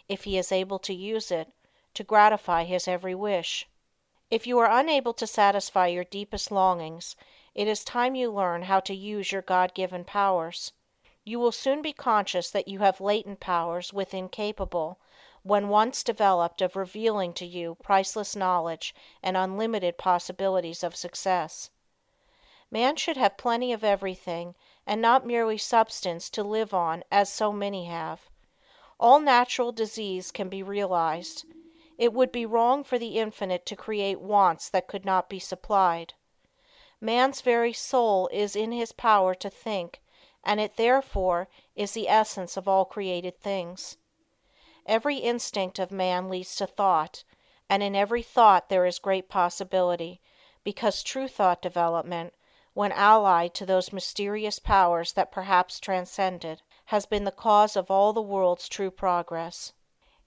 Speaker 1: if he is able to use it, to gratify his every wish. If you are unable to satisfy your deepest longings, it is time you learn how to use your God-given powers. You will soon be conscious that you have latent powers within capable, when once developed, of revealing to you priceless knowledge and unlimited possibilities of success. Man should have plenty of everything, and not merely substance to live on as so many have. All natural disease can be realized. It would be wrong for the Infinite to create wants that could not be supplied. Man's very soul is in his power to think, and it therefore is the essence of all created things. Every instinct of man leads to thought, and in every thought there is great possibility, because true thought development, when allied to those mysterious powers that perhaps transcend it, has been the cause of all the world's true progress.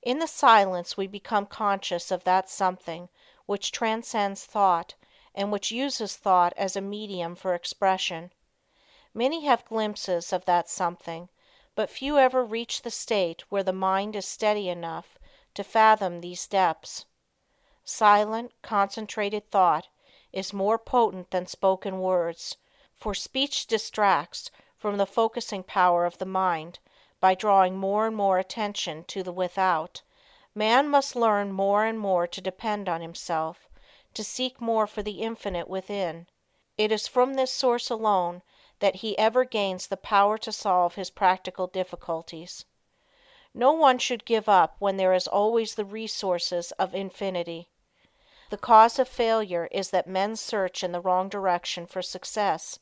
Speaker 1: In the silence we become conscious of that something which transcends thought, and which uses thought as a medium for expression. Many have glimpses of that something, but few ever reach the state where the mind is steady enough to fathom these depths. Silent, concentrated thought is more potent than spoken words, for speech distracts from the focusing power of the mind by drawing more and more attention to the without. Man must learn more and more to depend on himself, to seek more for the Infinite within. It is from this source alone that he ever gains the power to solve his practical difficulties. No one should give up when there is always the resources of infinity. The cause of failure is that men search in the wrong direction for success,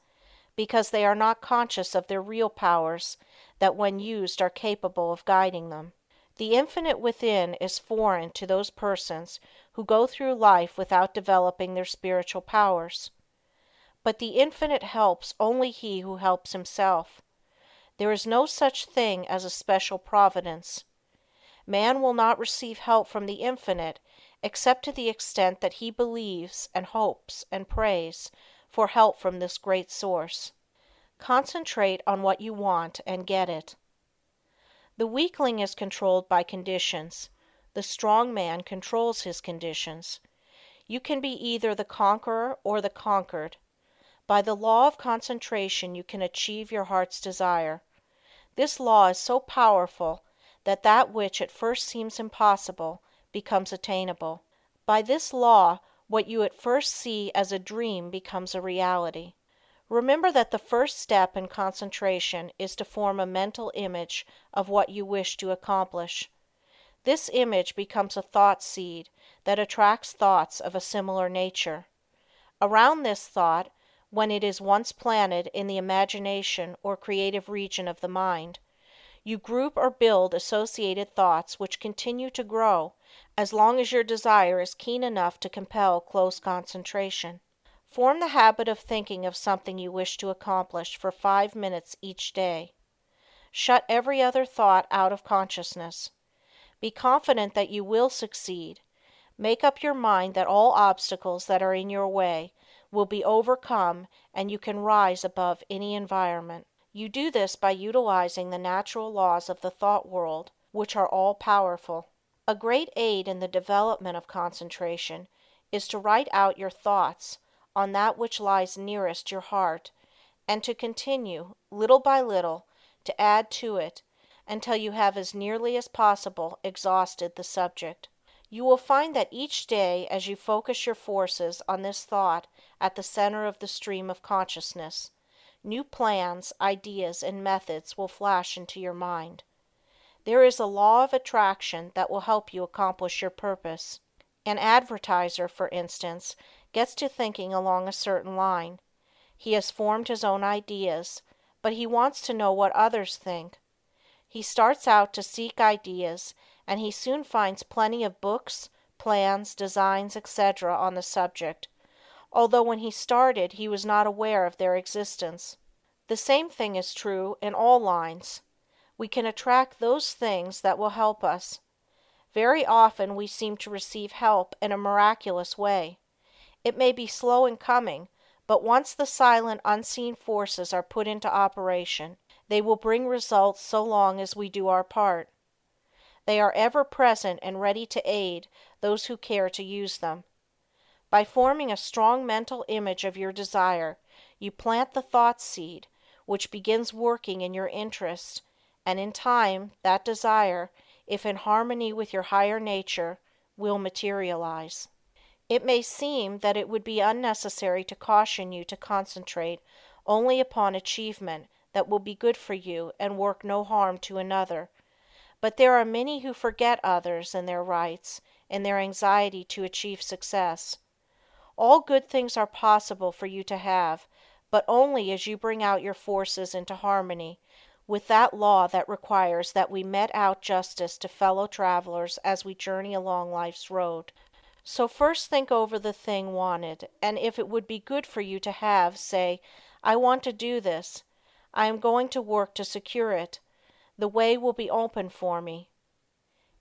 Speaker 1: because they are not conscious of their real powers that when used are capable of guiding them. The Infinite within is foreign to those persons who go through life without developing their spiritual powers. But the Infinite helps only he who helps himself. There is no such thing as a special providence. Man will not receive help from the Infinite except to the extent that he believes and hopes and prays for help from this great source. Concentrate on what you want and get it. The weakling is controlled by conditions. The strong man controls his conditions. You can be either the conqueror or the conquered. By the law of concentration you can achieve your heart's desire. This law is so powerful that that which at first seems impossible becomes attainable. By this law, what you at first see as a dream becomes a reality. Remember that the first step in concentration is to form a mental image of what you wish to accomplish. This image becomes a thought seed that attracts thoughts of a similar nature. Around this thought, when it is once planted in the imagination or creative region of the mind, you group or build associated thoughts which continue to grow as long as your desire is keen enough to compel close concentration. Form the habit of thinking of something you wish to accomplish for 5 minutes each day. Shut every other thought out of consciousness. Be confident that you will succeed. Make up your mind that all obstacles that are in your way will be overcome and you can rise above any environment. You do this by utilizing the natural laws of the thought world, which are all powerful. A great aid in the development of concentration is to write out your thoughts on that which lies nearest your heart, and to continue, little by little, to add to it until you have as nearly as possible exhausted the subject. You will find that each day as you focus your forces on this thought at the center of the stream of consciousness, new plans, ideas, and methods will flash into your mind. There is a law of attraction that will help you accomplish your purpose. An advertiser, for instance, gets to thinking along a certain line. He has formed his own ideas, but he wants to know what others think. He starts out to seek ideas, and he soon finds plenty of books, plans, designs, etc. on the subject, although when he started he was not aware of their existence. The same thing is true in all lines. We can attract those things that will help us. Very often we seem to receive help in a miraculous way. It may be slow in coming, but once the silent, unseen forces are put into operation, they will bring results so long as we do our part. They are ever present and ready to aid those who care to use them. By forming a strong mental image of your desire, you plant the thought seed, which begins working in your interest, and in time, that desire, if in harmony with your higher nature, will materialize. It may seem that it would be unnecessary to caution you to concentrate only upon achievement that will be good for you and work no harm to another, but there are many who forget others and their rights in their anxiety to achieve success. All good things are possible for you to have, but only as you bring out your forces into harmony with that law that requires that we mete out justice to fellow travelers as we journey along life's road. So first think over the thing wanted, and if it would be good for you to have, say, I want to do this. I am going to work to secure it. The way will be open for me.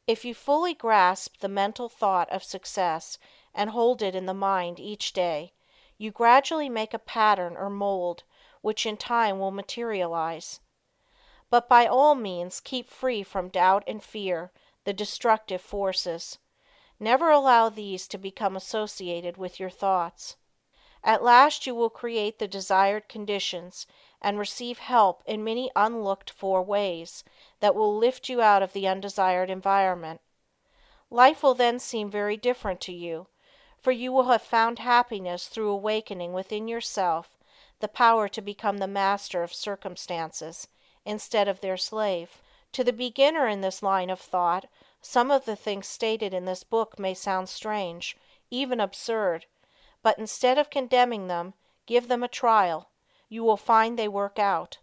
Speaker 1: If you fully grasp the mental thought of success and hold it in the mind each day, you gradually make a pattern or mold which in time will materialize. But by all means keep free from doubt and fear, the destructive forces. Never allow these to become associated with your thoughts. At last you will create the desired conditions and receive help in many unlooked-for ways that will lift you out of the undesired environment. Life will then seem very different to you, for you will have found happiness through awakening within yourself the power to become the master of circumstances instead of their slave. To the beginner in this line of thought, some of the things stated in this book may sound strange, even absurd, but instead of condemning them, give them a trial. You will find they work out.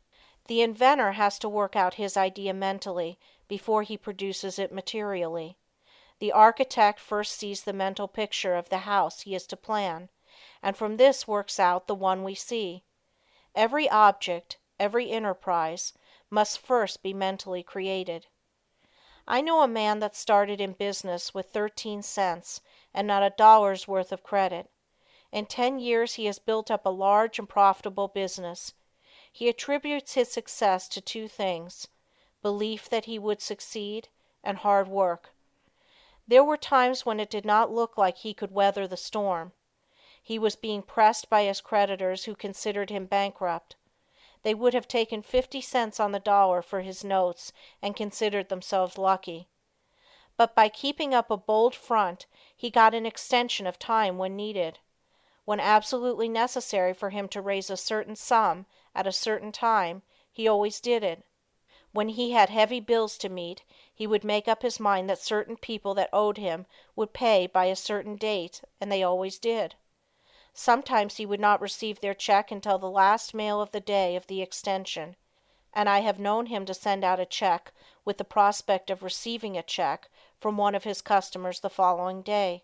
Speaker 1: The inventor has to work out his idea mentally before he produces it materially. The architect first sees the mental picture of the house he is to plan, and from this works out the one we see. Every object, every enterprise, must first be mentally created. I know a man that started in business with 13 cents and not $1's worth of credit. In 10 years he has built up a large and profitable business. He attributes his success to 2 things: belief that he would succeed, and hard work. There were times when it did not look like he could weather the storm. He was being pressed by his creditors who considered him bankrupt. They would have taken 50 cents on the dollar for his notes and considered themselves lucky. But by keeping up a bold front, he got an extension of time when needed. When absolutely necessary for him to raise a certain sum at a certain time, he always did it. When he had heavy bills to meet, he would make up his mind that certain people that owed him would pay by a certain date, and they always did. Sometimes he would not receive their check until the last mail of the day of the extension, and I have known him to send out a check with the prospect of receiving a check from one of his customers the following day.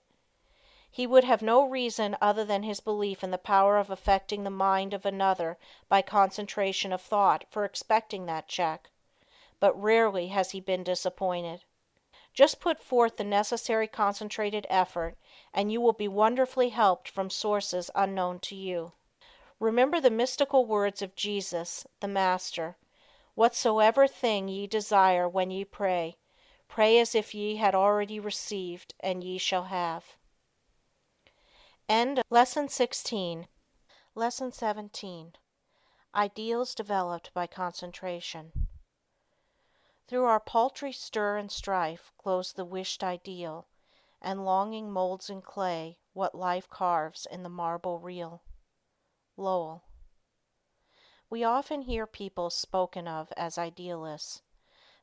Speaker 1: He would have no reason other than his belief in the power of affecting the mind of another by concentration of thought for expecting that check, but rarely has he been disappointed. Just put forth the necessary concentrated effort, and you will be wonderfully helped from sources unknown to you. Remember the mystical words of Jesus, the Master: "Whatsoever thing ye desire when ye pray, pray as if ye had already received, and ye shall have." Lesson 16. Lesson 17. Ideals developed by concentration. Through our paltry stir and strife glows the wished ideal, and longing molds in clay what life carves in the marble real. Lowell. We often hear people spoken of as idealists.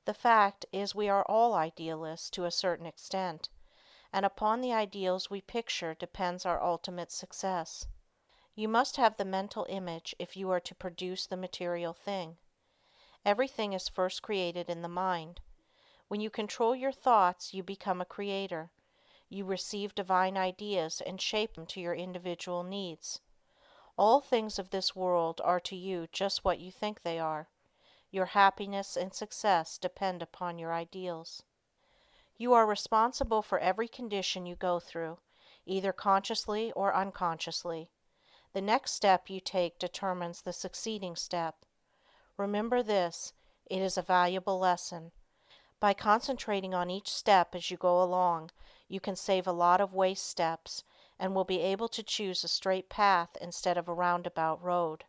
Speaker 1: The fact is we are all idealists to a certain extent, and upon the ideals we picture depends our ultimate success. You must have the mental image if you are to produce the material thing. Everything is first created in the mind. When you control your thoughts, you become a creator. You receive divine ideas and shape them to your individual needs. All things of this world are to you just what you think they are. Your happiness and success depend upon your ideals. You are responsible for every condition you go through, either consciously or unconsciously. The next step you take determines the succeeding step. Remember this, it is a valuable lesson. By concentrating on each step as you go along, you can save a lot of waste steps and will be able to choose a straight path instead of a roundabout road.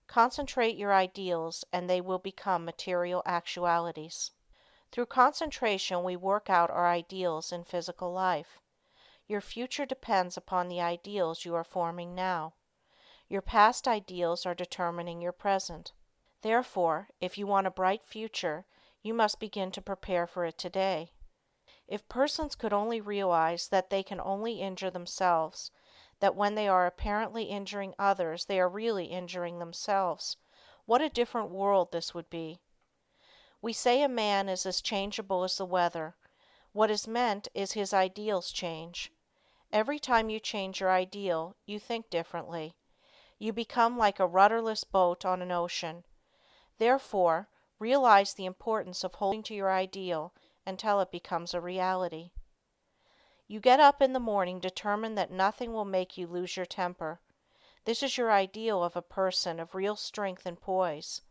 Speaker 1: Concentrate your ideals and they will become material actualities. Through concentration, we work out our ideals in physical life. Your future depends upon the ideals you are forming now. Your past ideals are determining your present. Therefore, if you want a bright future, you must begin to prepare for it today. If persons could only realize that they can only injure themselves, that when they are apparently injuring others they are really injuring themselves, what a different world this would be. We say a man is as changeable as the weather. What is meant is his ideals change. Every time you change your ideal, you think differently. You become like a rudderless boat on an ocean. Therefore, realize the importance of holding to your ideal until it becomes a reality. You get up in the morning determined that nothing will make you lose your temper. This is your ideal of a person of real strength and poise.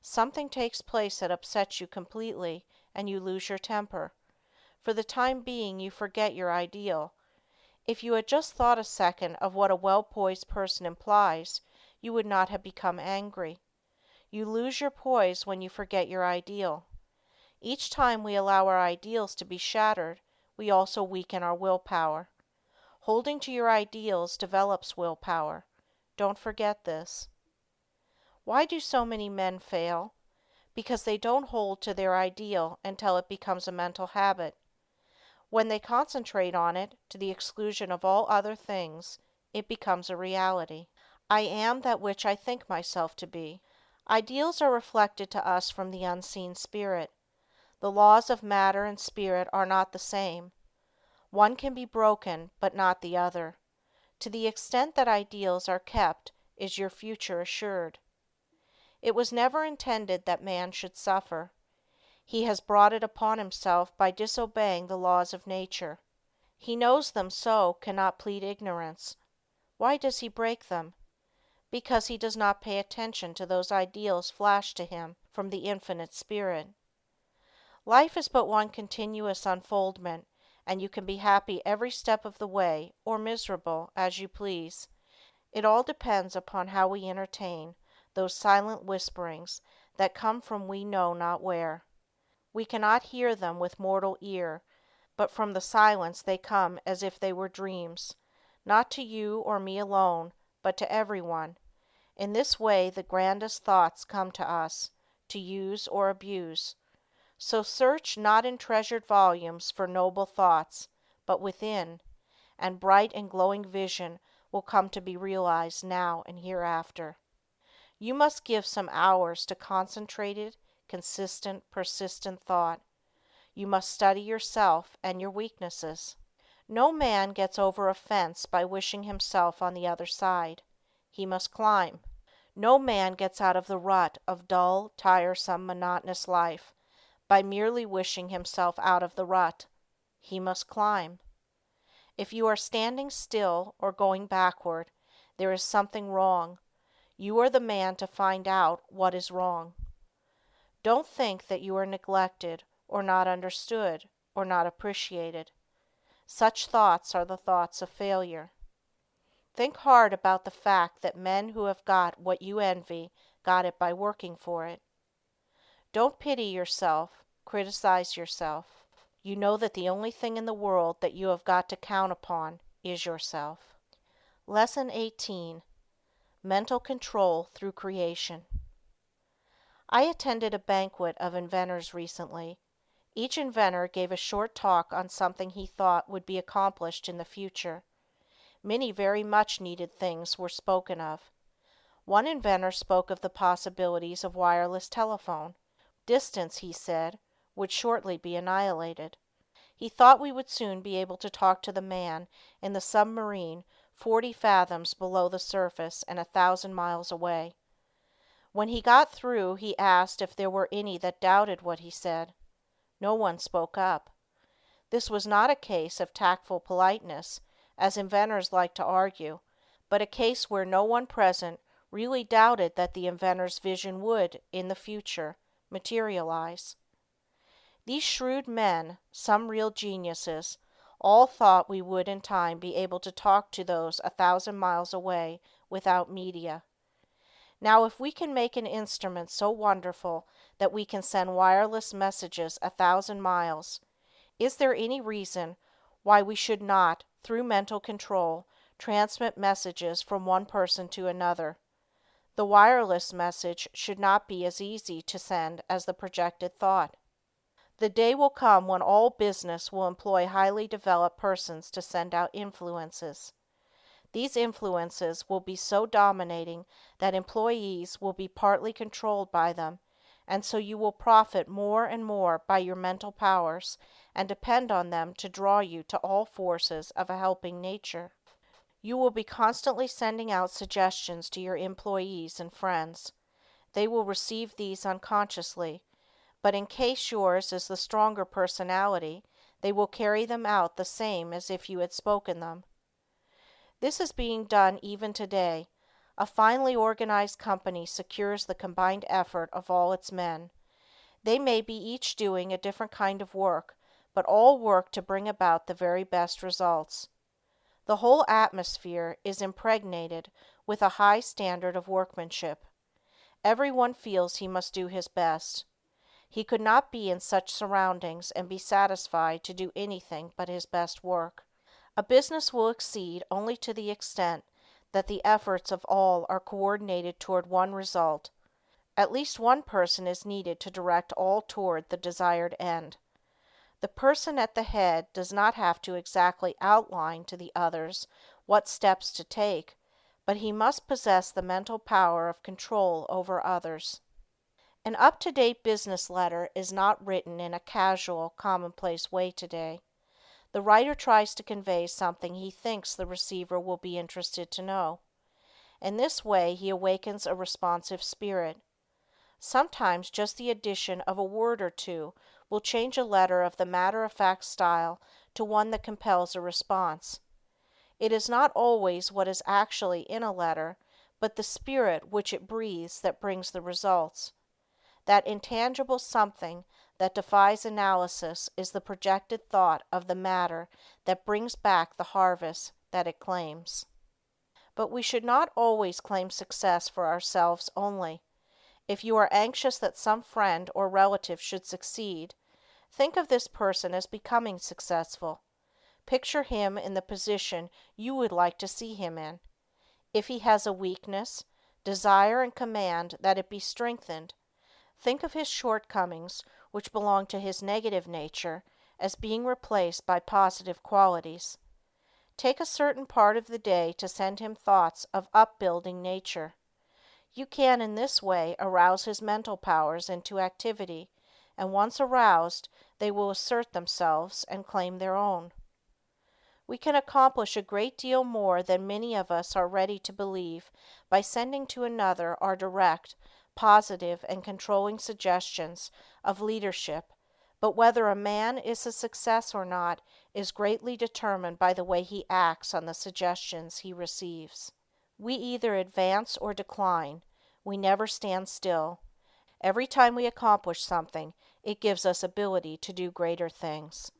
Speaker 1: Something takes place that upsets you completely, and you lose your temper. For the time being, you forget your ideal. If you had just thought a second of what a well-poised person implies, you would not have become angry. You lose your poise when you forget your ideal. Each time we allow our ideals to be shattered, we also weaken our willpower. Holding to your ideals develops willpower. Don't forget this. Why do so many men fail? Because they don't hold to their ideal until it becomes a mental habit. When they concentrate on it, to the exclusion of all other things, it becomes a reality. I am that which I think myself to be. Ideals are reflected to us from the unseen spirit. The laws of matter and spirit are not the same. One can be broken, but not the other. To the extent that ideals are kept is your future assured. It was never intended that man should suffer. He has brought it upon himself by disobeying the laws of nature. He knows them so cannot plead ignorance. Why does he break them? Because he does not pay attention to those ideals flashed to him from the Infinite Spirit. Life is but one continuous unfoldment, and you can be happy every step of the way, or miserable, as you please. It all depends upon how we entertain those silent whisperings that come from we know not where. We cannot hear them with mortal ear, but from the silence they come as if they were dreams, not to you or me alone, but to everyone. In this way the grandest thoughts come to us, to use or abuse. So search not in treasured volumes for noble thoughts, but within, and bright and glowing vision will come to be realized now and hereafter. You must give some hours to concentrated, consistent, persistent thought. You must study yourself and your weaknesses. No man gets over a fence by wishing himself on the other side. He must climb. No man gets out of the rut of dull, tiresome, monotonous life by merely wishing himself out of the rut. He must climb. If you are standing still or going backward, there is something wrong. You are the man to find out what is wrong. Don't think that you are neglected, or not understood, or not appreciated. Such thoughts are the thoughts of failure. Think hard about the fact that men who have got what you envy got it by working for it. Don't pity yourself, criticize yourself. You know that the only thing in the world that you have got to count upon is yourself. Lesson 18. Mental Control Through Creation. I attended a banquet of inventors recently. Each inventor gave a short talk on something he thought would be accomplished in the future. Many very much needed things were spoken of. One inventor spoke of the possibilities of wireless telephone. Distance, he said, would shortly be annihilated. He thought we would soon be able to talk to the man in the submarine 40 fathoms below the surface and 1,000 miles away. When he got through, he asked if there were any that doubted what he said. No one spoke up. This was not a case of tactful politeness, as inventors like to argue, but a case where no one present really doubted that the inventor's vision would, in the future, materialize. These shrewd men, some real geniuses, all thought we would in time be able to talk to those 1,000 miles away without media. Now, if we can make an instrument so wonderful that we can send wireless messages 1,000 miles, is there any reason why we should not, through mental control, transmit messages from one person to another? The wireless message should not be as easy to send as the projected thought. The day will come when all business will employ highly developed persons to send out influences. These influences will be so dominating that employees will be partly controlled by them, and so you will profit more and more by your mental powers and depend on them to draw you to all forces of a helping nature. You will be constantly sending out suggestions to your employees and friends. They will receive these unconsciously, but in case yours is the stronger personality, they will carry them out the same as if you had spoken them. This is being done even today. A finely organized company secures the combined effort of all its men. They may be each doing a different kind of work, but all work to bring about the very best results. The whole atmosphere is impregnated with a high standard of workmanship. Everyone feels he must do his best. He could not be in such surroundings and be satisfied to do anything but his best work. A business will succeed only to the extent that the efforts of all are coordinated toward one result. At least one person is needed to direct all toward the desired end. The person at the head does not have to exactly outline to the others what steps to take, but he must possess the mental power of control over others. An up-to-date business letter is not written in a casual, commonplace way today. The writer tries to convey something he thinks the receiver will be interested to know. In this way he awakens a responsive spirit. Sometimes just the addition of a word or two will change a letter of the matter-of-fact style to one that compels a response. It is not always what is actually in a letter, but the spirit which it breathes that brings the results. That intangible something that defies analysis is the projected thought of the matter that brings back the harvest that it claims. But we should not always claim success for ourselves only. If you are anxious that some friend or relative should succeed, think of this person as becoming successful. Picture him in the position you would like to see him in. If he has a weakness, desire and command that it be strengthened. Think of his shortcomings, which belong to his negative nature, as being replaced by positive qualities. Take a certain part of the day to send him thoughts of upbuilding nature. You can in this way arouse his mental powers into activity, and once aroused, they will assert themselves and claim their own. We can accomplish a great deal more than many of us are ready to believe by sending to another our direct, positive and controlling suggestions of leadership, but whether a man is a success or not is greatly determined by the way he acts on the suggestions he receives. We either advance or decline. We never stand still. Every time we accomplish something, it gives us ability to do greater things.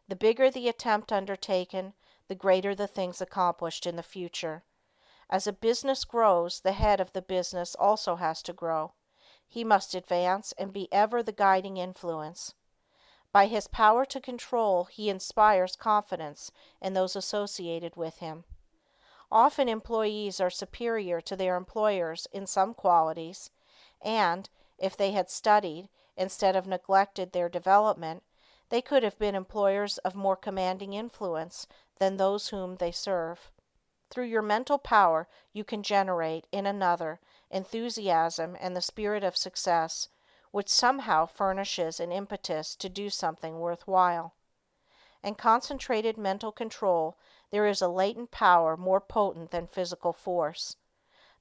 Speaker 1: The bigger the attempt undertaken, the greater the things accomplished in the future. As a business grows, the head of the business also has to grow. He must advance and be ever the guiding influence. By his power to control, he inspires confidence in those associated with him. Often employees are superior to their employers in some qualities, and, If they had studied, instead of neglected their development, they could have been employers of more commanding influence than those whom they serve. Through your mental power you can generate, in another, enthusiasm and the spirit of success, which somehow furnishes an impetus to do something worth while. In concentrated mental control there is a latent power more potent than physical force.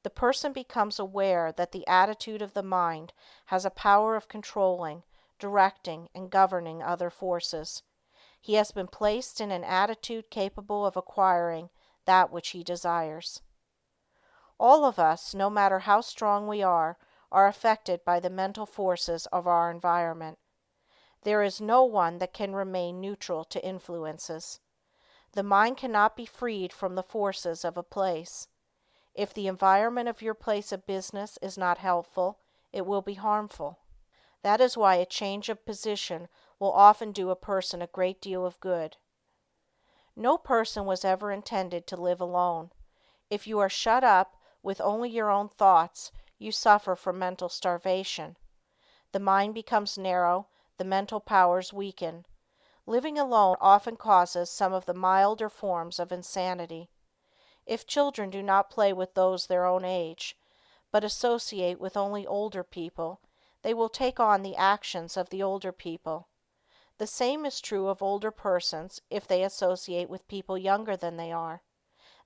Speaker 1: The person becomes aware that the attitude of the mind has a power of controlling, directing, and governing other forces. He has been placed in an attitude capable of acquiring that which he desires. All of us, no matter how strong we are affected by the mental forces of our environment. There is no one that can remain neutral to influences. The mind cannot be freed from the forces of a place. If the environment of your place of business is not helpful, it will be harmful. That is why a change of position will often do a person a great deal of good. No person was ever intended to live alone. If you are shut up with only your own thoughts, you suffer from mental starvation. The mind becomes narrow, the mental powers weaken. Living alone often causes some of the milder forms of insanity. If children do not play with those their own age, but associate with only older people, they will take on the actions of the older people. The same is true of older persons if they associate with people younger than they are.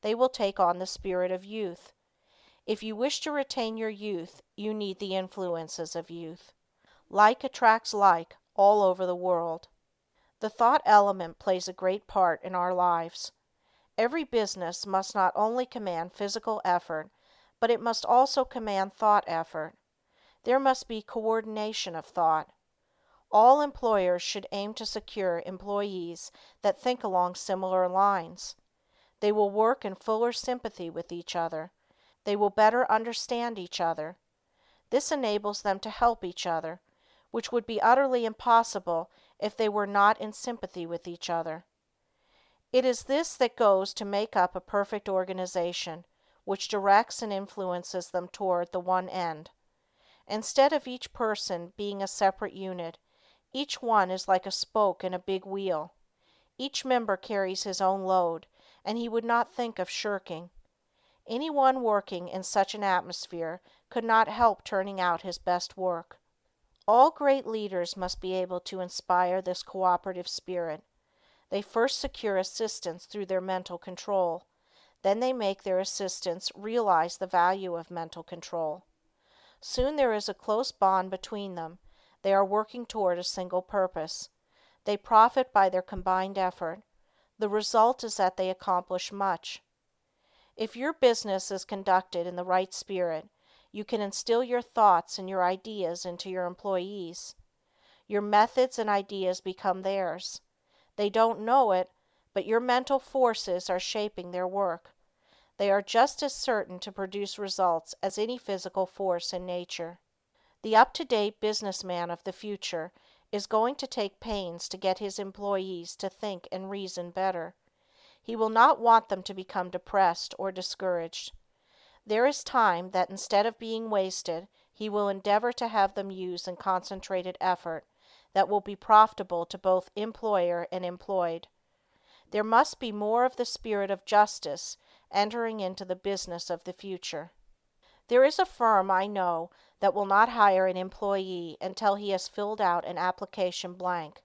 Speaker 1: They will take on the spirit of youth. If you wish to retain your youth, you need the influences of youth. Like attracts like all over the world. The thought element plays a great part in our lives. Every business must not only command physical effort, but it must also command thought effort. There must be coordination of thought. All employers should aim to secure employees that think along similar lines. They will work in fuller sympathy with each other. They will better understand each other. This enables them to help each other, which would be utterly impossible if they were not in sympathy with each other. It is this that goes to make up a perfect organization, which directs and influences them toward the one end. Instead of each person being a separate unit, each one is like a spoke in a big wheel. Each member carries his own load, and he would not think of shirking. Anyone working in such an atmosphere could not help turning out his best work. All great leaders must be able to inspire this cooperative spirit. They first secure assistants through their mental control. Then they make their assistants realize the value of mental control. Soon there is a close bond between them. They are working toward a single purpose. They profit by their combined effort. The result is that they accomplish much. If your business is conducted in the right spirit, you can instill your thoughts and your ideas into your employees. Your methods and ideas become theirs. They don't know it, but your mental forces are shaping their work. They are just as certain to produce results as any physical force in nature. The up-to-date businessman of the future is going to take pains to get his employees to think and reason better. He will not want them to become depressed or discouraged. There is time that instead of being wasted, he will endeavor to have them use in concentrated effort that will be profitable to both employer and employed. There must be more of the spirit of justice entering into the business of the future. There is a firm I know that will not hire an employee until he has filled out an application blank.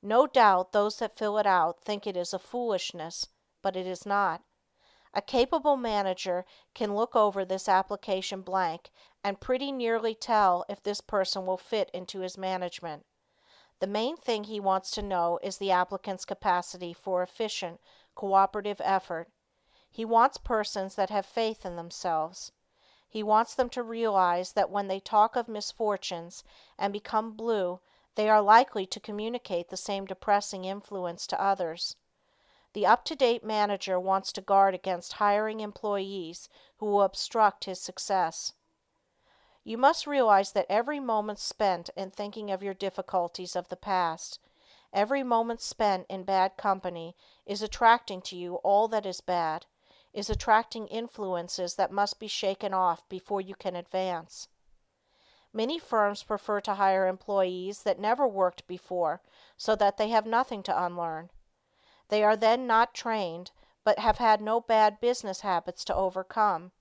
Speaker 1: No doubt those that fill it out think it is a foolishness, but it is not. A capable manager can look over this application blank and pretty nearly tell if this person will fit into his management. The main thing he wants to know is the applicant's capacity for efficient, cooperative effort. He wants persons that have faith in themselves. He wants them to realize that when they talk of misfortunes and become blue, they are likely to communicate the same depressing influence to others. The up-to-date manager wants to guard against hiring employees who will obstruct his success. You must realize that every moment spent in thinking of your difficulties of the past, every moment spent in bad company, is attracting to you all that is bad, is attracting influences that must be shaken off before you can advance. Many firms prefer to hire employees that never worked before so that they have nothing to unlearn. They are then not trained, but have had no bad business habits to overcome.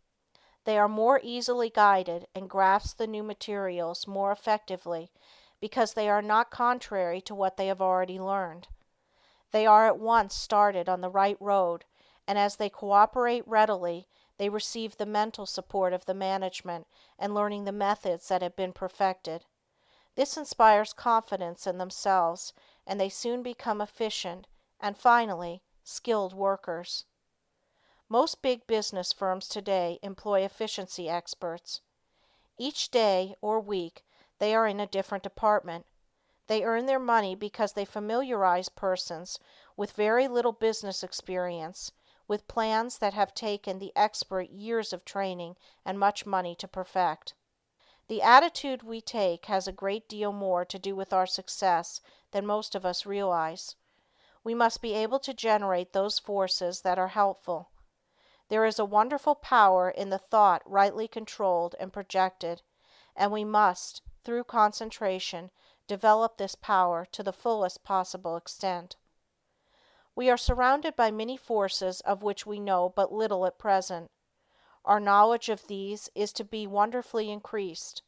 Speaker 1: They are more easily guided and grasp the new materials more effectively because they are not contrary to what they have already learned. They are at once started on the right road, and as they cooperate readily, they receive the mental support of the management and learning the methods that have been perfected. This inspires confidence in themselves, and they soon become efficient and, finally, skilled workers. Most big business firms today employ efficiency experts. Each day or week, they are in a different department. They earn their money because they familiarize persons with very little business experience with plans that have taken the expert years of training and much money to perfect. The attitude we take has a great deal more to do with our success than most of us realize. We must be able to generate those forces that are helpful. There is a wonderful power in the thought rightly controlled and projected, and we must, through concentration, develop this power to the fullest possible extent. We are surrounded by many forces of which we know but little at present. Our knowledge of these is to be wonderfully increased.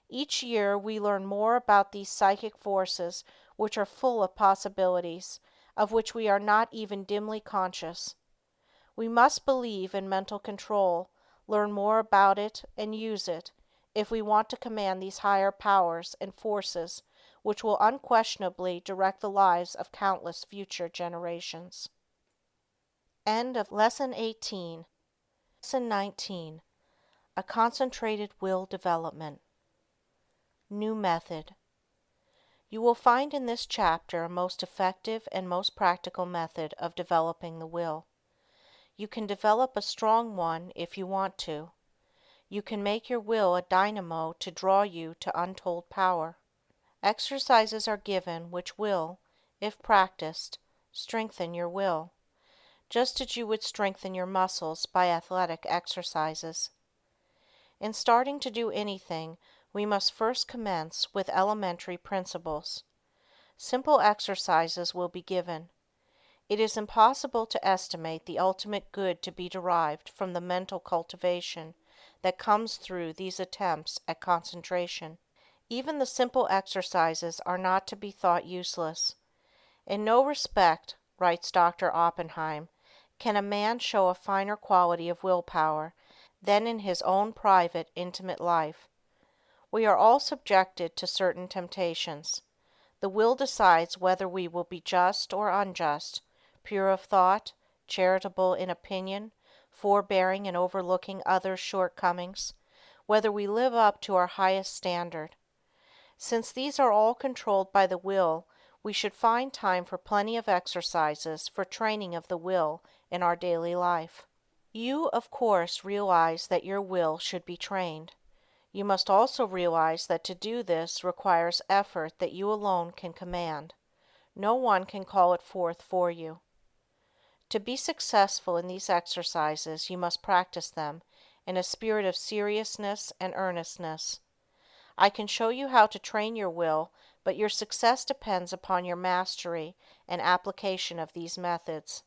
Speaker 1: Each year we learn more about these psychic forces which are full of possibilities, of which we are not even dimly conscious. We must believe in mental control, learn more about it, and use it, if we want to command these higher powers and forces which will unquestionably direct the lives of countless future generations. End of Lesson 18. Lesson 19. A Concentrated Will Development. New Method. You will find in this chapter a most effective and most practical method of developing the will. You can develop a strong one if you want to. You can make your will a dynamo to draw you to untold power. Exercises are given which will, if practiced, strengthen your will, just as you would strengthen your muscles by athletic exercises. In starting to do anything, we must first commence with elementary principles. Simple exercises will be given. It is impossible to estimate the ultimate good to be derived from the mental cultivation that comes through these attempts at concentration. Even the simple exercises are not to be thought useless. In no respect, writes Dr. Oppenheim, can a man show a finer quality of willpower than in his own private, intimate life. We are all subjected to certain temptations. The will decides whether we will be just or unjust, pure of thought, charitable in opinion, forbearing in overlooking others' shortcomings, whether we live up to our highest standard. Since these are all controlled by the will, we should find time for plenty of exercises for training of the will in our daily life. You, of course, realize that your will should be trained. You must also realize that to do this requires effort that you alone can command. No one can call it forth for you. To be successful in these exercises, you must practice them in a spirit of seriousness and earnestness. I can show you how to train your will, but your success depends upon your mastery and application of these methods.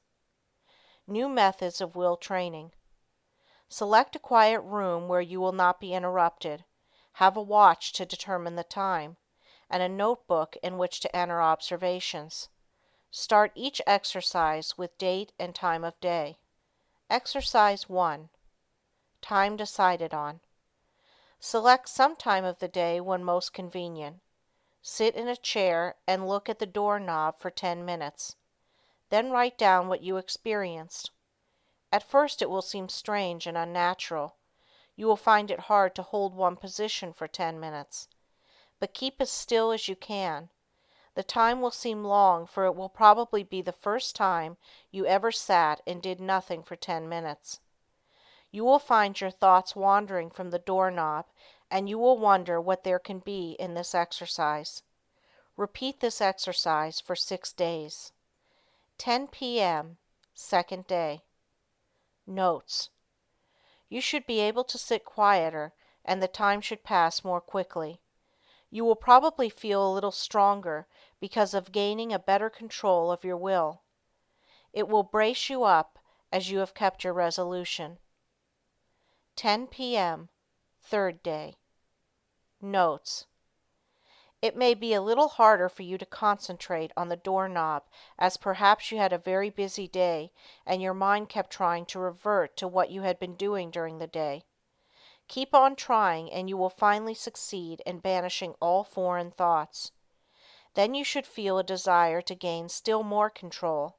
Speaker 1: New methods of will training. Select a quiet room where you will not be interrupted. Have a watch to determine the time, and a notebook in which to enter observations. Start each exercise with date and time of day. Exercise 1. Time decided on. Select some time of the day when most convenient. Sit in a chair and look at the doorknob for 10 minutes. Then write down what you experienced. At first it will seem strange and unnatural. You will find it hard to hold one position for 10 minutes. But keep as still as you can. The time will seem long, for it will probably be the first time you ever sat and did nothing for 10 minutes. You will find your thoughts wandering from the doorknob, and you will wonder what there can be in this exercise. Repeat this exercise for 6 days. 10 p.m., second day. Notes. You should be able to sit quieter and the time should pass more quickly. You will probably feel a little stronger because of gaining a better control of your will. It will brace you up as you have kept your resolution. 10 p.m., third day. Notes. It may be a little harder for you to concentrate on the doorknob as perhaps you had a very busy day and your mind kept trying to revert to what you had been doing during the day. Keep on trying and you will finally succeed in banishing all foreign thoughts. Then you should feel a desire to gain still more control.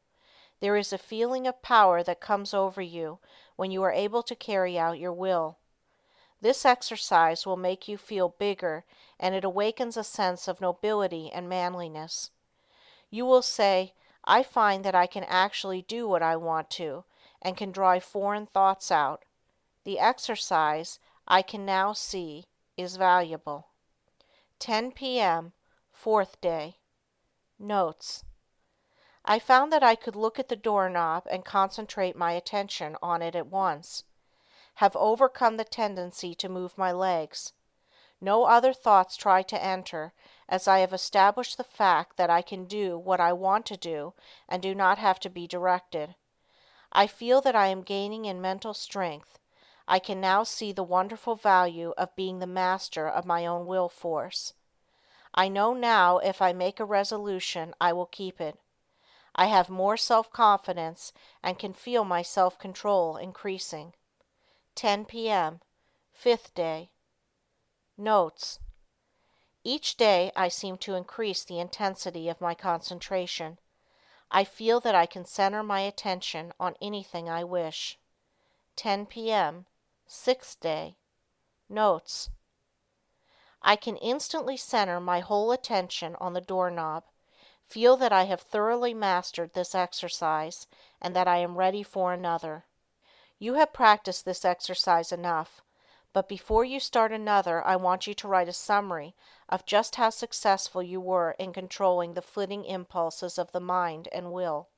Speaker 1: There is a feeling of power that comes over you when you are able to carry out your will. This exercise will make you feel bigger and it awakens a sense of nobility and manliness. You will say, I find that I can actually do what I want to and can drive foreign thoughts out. The exercise, I can now see, is valuable. 10 p.m., fourth day. Notes. I found that I could look at the doorknob and concentrate my attention on it at once. Have overcome the tendency to move my legs. No other thoughts try to enter, as I have established the fact that I can do what I want to do and do not have to be directed. I feel that I am gaining in mental strength. I can now see the wonderful value of being the master of my own will force. I know now if I make a resolution, I will keep it. I have more self-confidence and can feel my self-control increasing. 10 p.m., fifth day. Notes. Each day I seem to increase the intensity of my concentration. I feel that I can center my attention on anything I wish. 10 p.m., sixth day. Notes. I can instantly center my whole attention on the doorknob, feel that I have thoroughly mastered this exercise, and that I am ready for another. You have practiced this exercise enough, but before you start another, I want you to write a summary of just how successful you were in controlling the flitting impulses of the mind and will.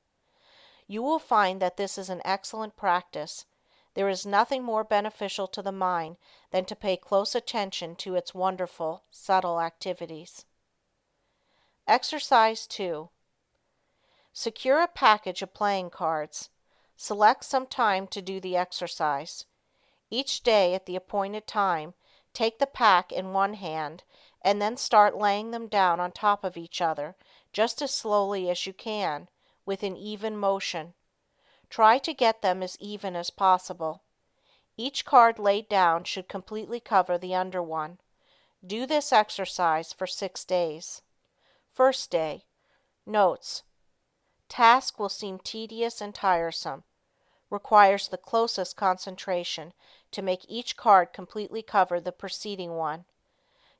Speaker 1: You will find that this is an excellent practice. There is nothing more beneficial to the mind than to pay close attention to its wonderful, subtle activities. Exercise 2. Secure a package of playing cards. Select some time to do the exercise. Each day at the appointed time, take the pack in one hand and then start laying them down on top of each other just as slowly as you can, with an even motion. Try to get them as even as possible. Each card laid down should completely cover the under one. Do this exercise for 6 days. First day. Notes. Task will seem tedious and tiresome. Requires the closest concentration to make each card completely cover the preceding one.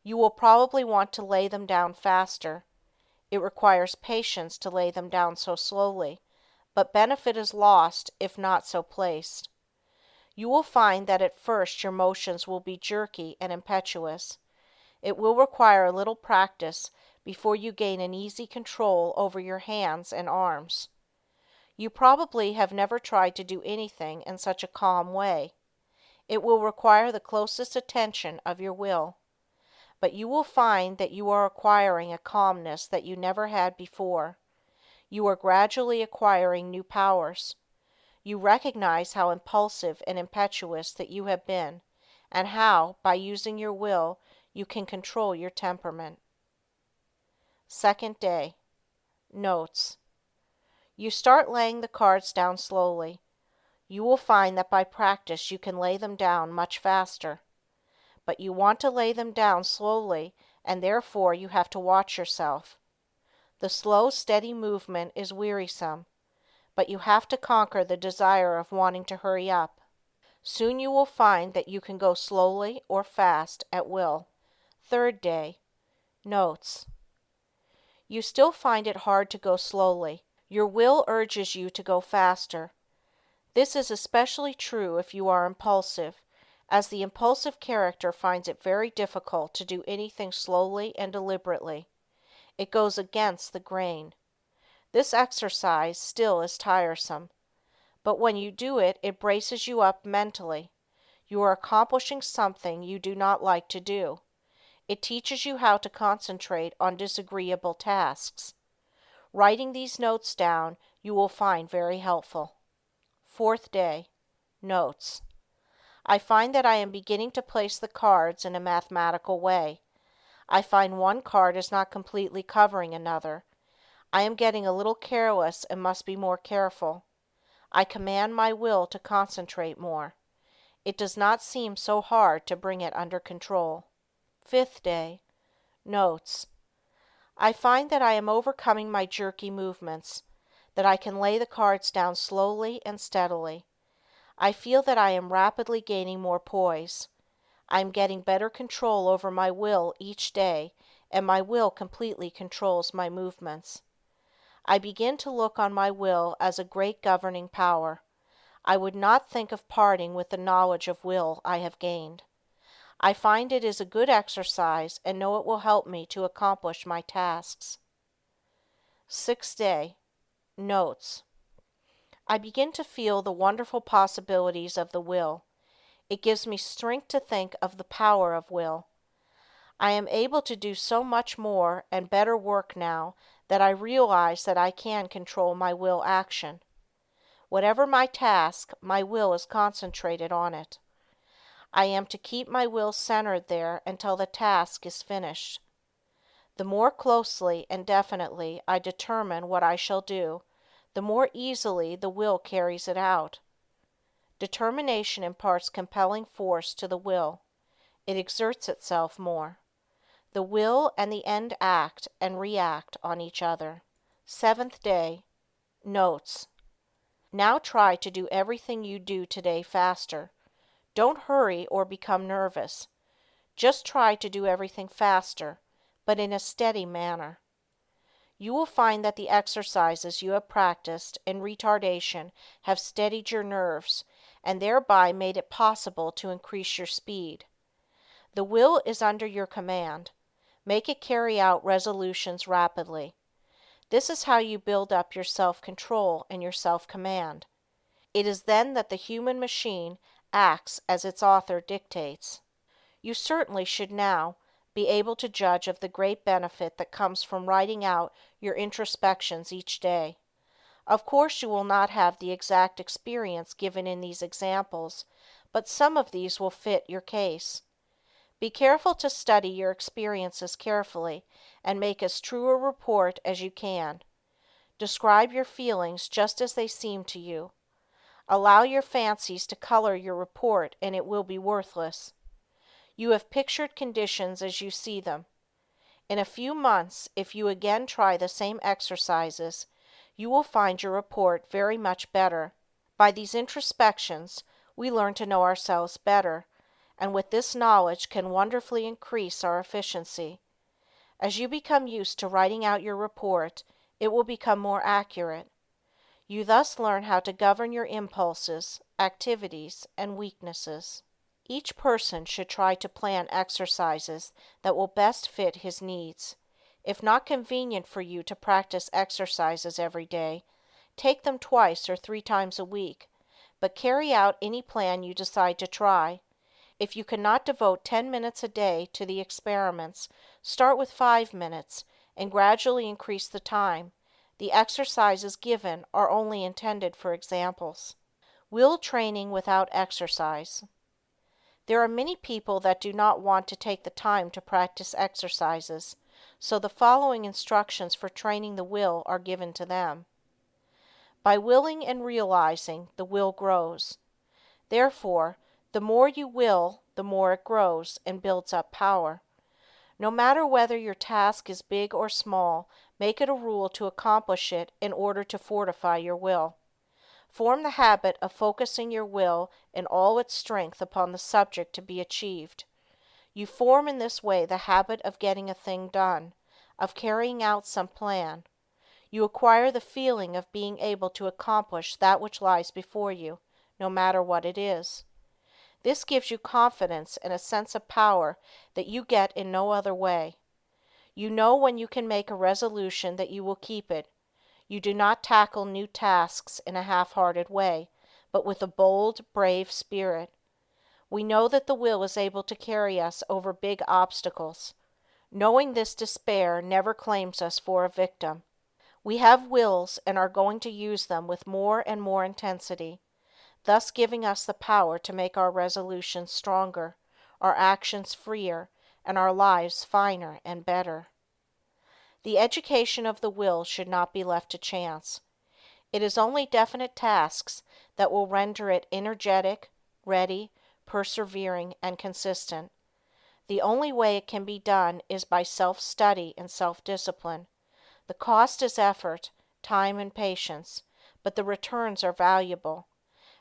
Speaker 1: You will probably want to lay them down faster. It requires patience to lay them down so slowly, but benefit is lost if not so placed. You will find that at first your motions will be jerky and impetuous. It will require a little practice before you gain an easy control over your hands and arms. You probably have never tried to do anything in such a calm way. It will require the closest attention of your will. But you will find that you are acquiring a calmness that you never had before. You are gradually acquiring new powers. You recognize how impulsive and impetuous that you have been, and how, by using your will, you can control your temperament. Second day. Notes. You start laying the cards down slowly. You will find that by practice you can lay them down much faster. But you want to lay them down slowly, and therefore you have to watch yourself. The slow, steady movement is wearisome, but you have to conquer the desire of wanting to hurry up. Soon you will find that you can go slowly or fast at will. Third day. Notes. You still find it hard to go slowly. Your will urges you to go faster. This is especially true if you are impulsive, as the impulsive character finds it very difficult to do anything slowly and deliberately. It goes against the grain. This exercise still is tiresome, but when you do it, it braces you up mentally. You are accomplishing something you do not like to do. It teaches you how to concentrate on disagreeable tasks. Writing these notes down you will find very helpful. Fourth day. Notes. I find that I am beginning to place the cards in a mathematical way. I find one card is not completely covering another. I am getting a little careless and must be more careful. I command my will to concentrate more. It does not seem so hard to bring it under control. Fifth day. Notes. I find that I am overcoming my jerky movements, that I can lay the cards down slowly and steadily. I feel that I am rapidly gaining more poise. I am getting better control over my will each day, and my will completely controls my movements. I begin to look on my will as a great governing power. I would not think of parting with the knowledge of will I have gained. I find it is a good exercise and know it will help me to accomplish my tasks. Sixth day. Notes. I begin to feel the wonderful possibilities of the will. It gives me strength to think of the power of will. I am able to do so much more and better work now that I realize that I can control my will action. Whatever my task, my will is concentrated on it. I am to keep my will centered there until the task is finished. The more closely and definitely I determine what I shall do, the more easily the will carries it out. Determination imparts compelling force to the will. It exerts itself more. The will and the end act and react on each other. Seventh day. Notes. Now try to do everything you do today faster. Don't hurry or become nervous. Just try to do everything faster, but in a steady manner. You will find that the exercises you have practiced in retardation have steadied your nerves and thereby made it possible to increase your speed. The will is under your command. Make it carry out resolutions rapidly. This is how you build up your self-control and your self-command. It is then that the human machine acts as its author dictates. You certainly should now be able to judge of the great benefit that comes from writing out your introspections each day. Of course you will not have the exact experience given in these examples, but some of these will fit your case. Be careful to study your experiences carefully and make as true a report as you can. Describe your feelings just as they seem to you. Allow your fancies to color your report and it will be worthless. You have pictured conditions as you see them. In a few months, if you again try the same exercises, you will find your report very much better. By these introspections, we learn to know ourselves better, and with this knowledge can wonderfully increase our efficiency. As you become used to writing out your report, it will become more accurate. You thus learn how to govern your impulses, activities, and weaknesses. Each person should try to plan exercises that will best fit his needs. If not convenient for you to practice exercises every day, take them twice or 3 times a week, but carry out any plan you decide to try. If you cannot devote 10 minutes a day to the experiments, start with 5 minutes and gradually increase the time. The exercises given are only intended for examples. Will training without exercise. There are many people that do not want to take the time to practice exercises, so the following instructions for training the will are given to them. By willing and realizing, the will grows. Therefore, the more you will, the more it grows and builds up power. No matter whether your task is big or small, make it a rule to accomplish it in order to fortify your will. Form the habit of focusing your will in all its strength upon the subject to be achieved. You form in this way the habit of getting a thing done, of carrying out some plan. You acquire the feeling of being able to accomplish that which lies before you, no matter what it is. This gives you confidence and a sense of power that you get in no other way. You know when you can make a resolution that you will keep it. You do not tackle new tasks in a half-hearted way, but with a bold, brave spirit. We know that the will is able to carry us over big obstacles. Knowing this, despair never claims us for a victim. We have wills and are going to use them with more and more intensity, thus giving us the power to make our resolutions stronger, our actions freer, and our lives finer and better. The education of the will should not be left to chance. It is only definite tasks that will render it energetic, ready, persevering, and consistent. The only way it can be done is by self-study and self-discipline. The cost is effort, time, and patience, but the returns are valuable.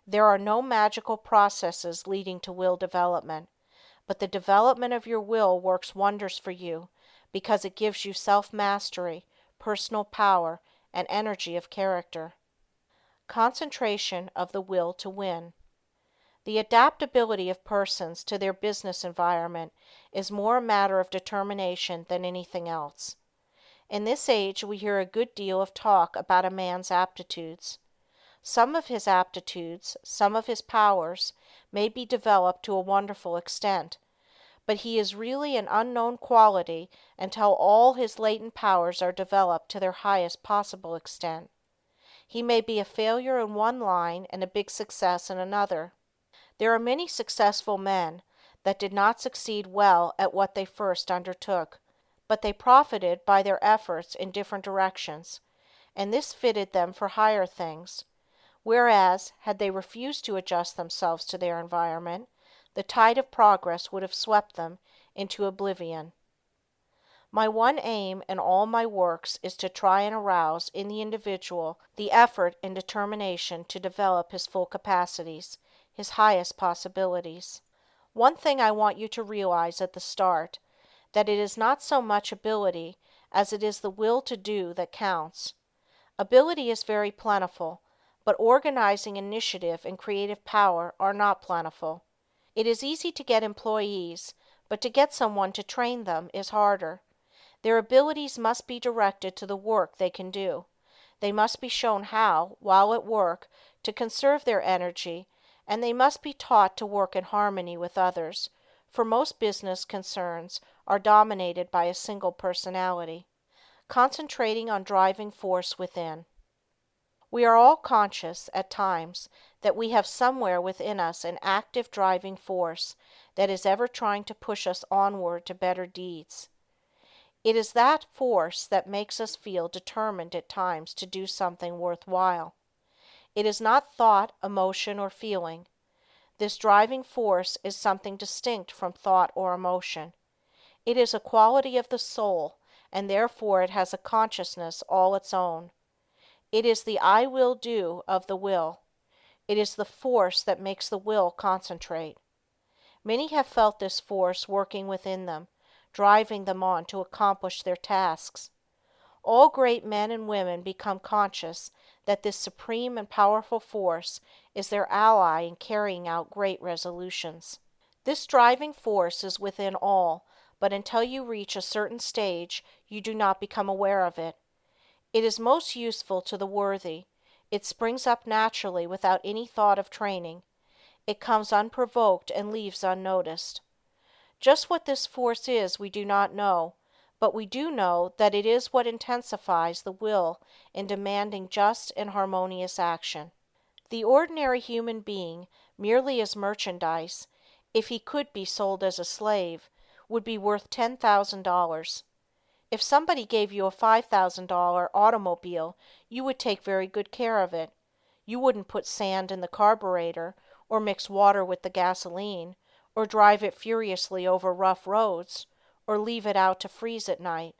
Speaker 1: There are no magical processes leading to will development, but the development of your will works wonders for you because it gives you self-mastery, personal power, and energy of character. Concentration of the will to win. The adaptability of persons to their business environment is more a matter of determination than anything else. In this age, we hear a good deal of talk about a man's aptitudes. Some of his aptitudes, some of his powers, may be developed to a wonderful extent, but he is really an unknown quality until all his latent powers are developed to their highest possible extent. He may be a failure in one line and a big success in another. There are many successful men that did not succeed well at what they first undertook, but they profited by their efforts in different directions, and this fitted them for higher things. Whereas, had they refused to adjust themselves to their environment, the tide of progress would have swept them into oblivion. My one aim in all my works is to try and arouse in the individual the effort and determination to develop his full capacities, his highest possibilities. One thing I want you to realize at the start, that it is not so much ability as it is the will to do that counts. Ability is very plentiful, but organizing initiative and creative power are not plentiful. It is easy to get employees, but to get someone to train them is harder. Their abilities must be directed to the work they can do. They must be shown how, while at work, to conserve their energy, and they must be taught to work in harmony with others, for most business concerns are dominated by a single personality. Concentrating on driving force within. We are all conscious, at times, that we have somewhere within us an active driving force that is ever trying to push us onward to better deeds. It is that force that makes us feel determined at times to do something worthwhile. It is not thought, emotion, or feeling. This driving force is something distinct from thought or emotion. It is a quality of the soul, and therefore it has a consciousness all its own. It is the I will do of the will. It is the force that makes the will concentrate. Many have felt this force working within them, driving them on to accomplish their tasks. All great men and women become conscious that this supreme and powerful force is their ally in carrying out great resolutions. This driving force is within all, but until you reach a certain stage, you do not become aware of it. It is most useful to the worthy. It springs up naturally without any thought of training. It comes unprovoked and leaves unnoticed. Just what this force is we do not know, but we do know that it is what intensifies the will in demanding just and harmonious action. The ordinary human being, merely as merchandise, if he could be sold as a slave, would be worth $10,000. If somebody gave you a $5,000 automobile, you would take very good care of it. You wouldn't put sand in the carburetor, or mix water with the gasoline, or drive it furiously over rough roads, or leave it out to freeze at night.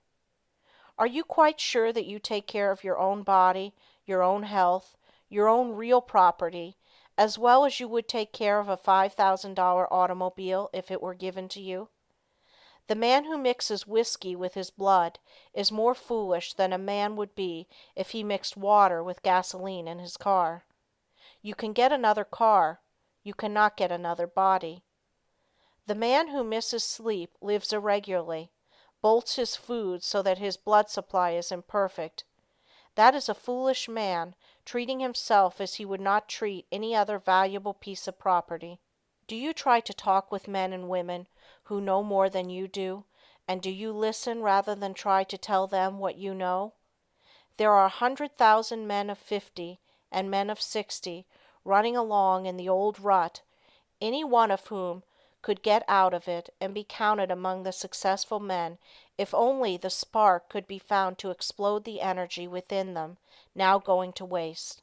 Speaker 1: Are you quite sure that you take care of your own body, your own health, your own real property, as well as you would take care of a $5,000 automobile if it were given to you? The man who mixes whiskey with his blood is more foolish than a man would be if he mixed water with gasoline in his car. You can get another car, you cannot get another body. The man who misses sleep, lives irregularly, bolts his food so that his blood supply is imperfect. That is a foolish man, treating himself as he would not treat any other valuable piece of property. Do you try to talk with men and women who know more than you do, and do you listen rather than try to tell them what you know? There are 100,000 men of 50 and men of 60 running along in the old rut, any one of whom could get out of it and be counted among the successful men if only the spark could be found to explode the energy within them now going to waste.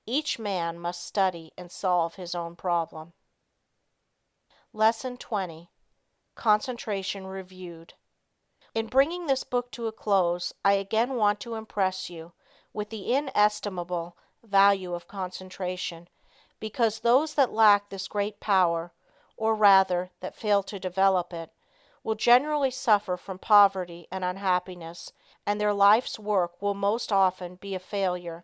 Speaker 1: Each man must study and solve his own problem. Lesson 20. Concentration Reviewed. In bringing this book to a close, I again want to impress you with the inestimable value of concentration, because those that lack this great power, or rather, that fail to develop it, will generally suffer from poverty and unhappiness, and their life's work will most often be a failure,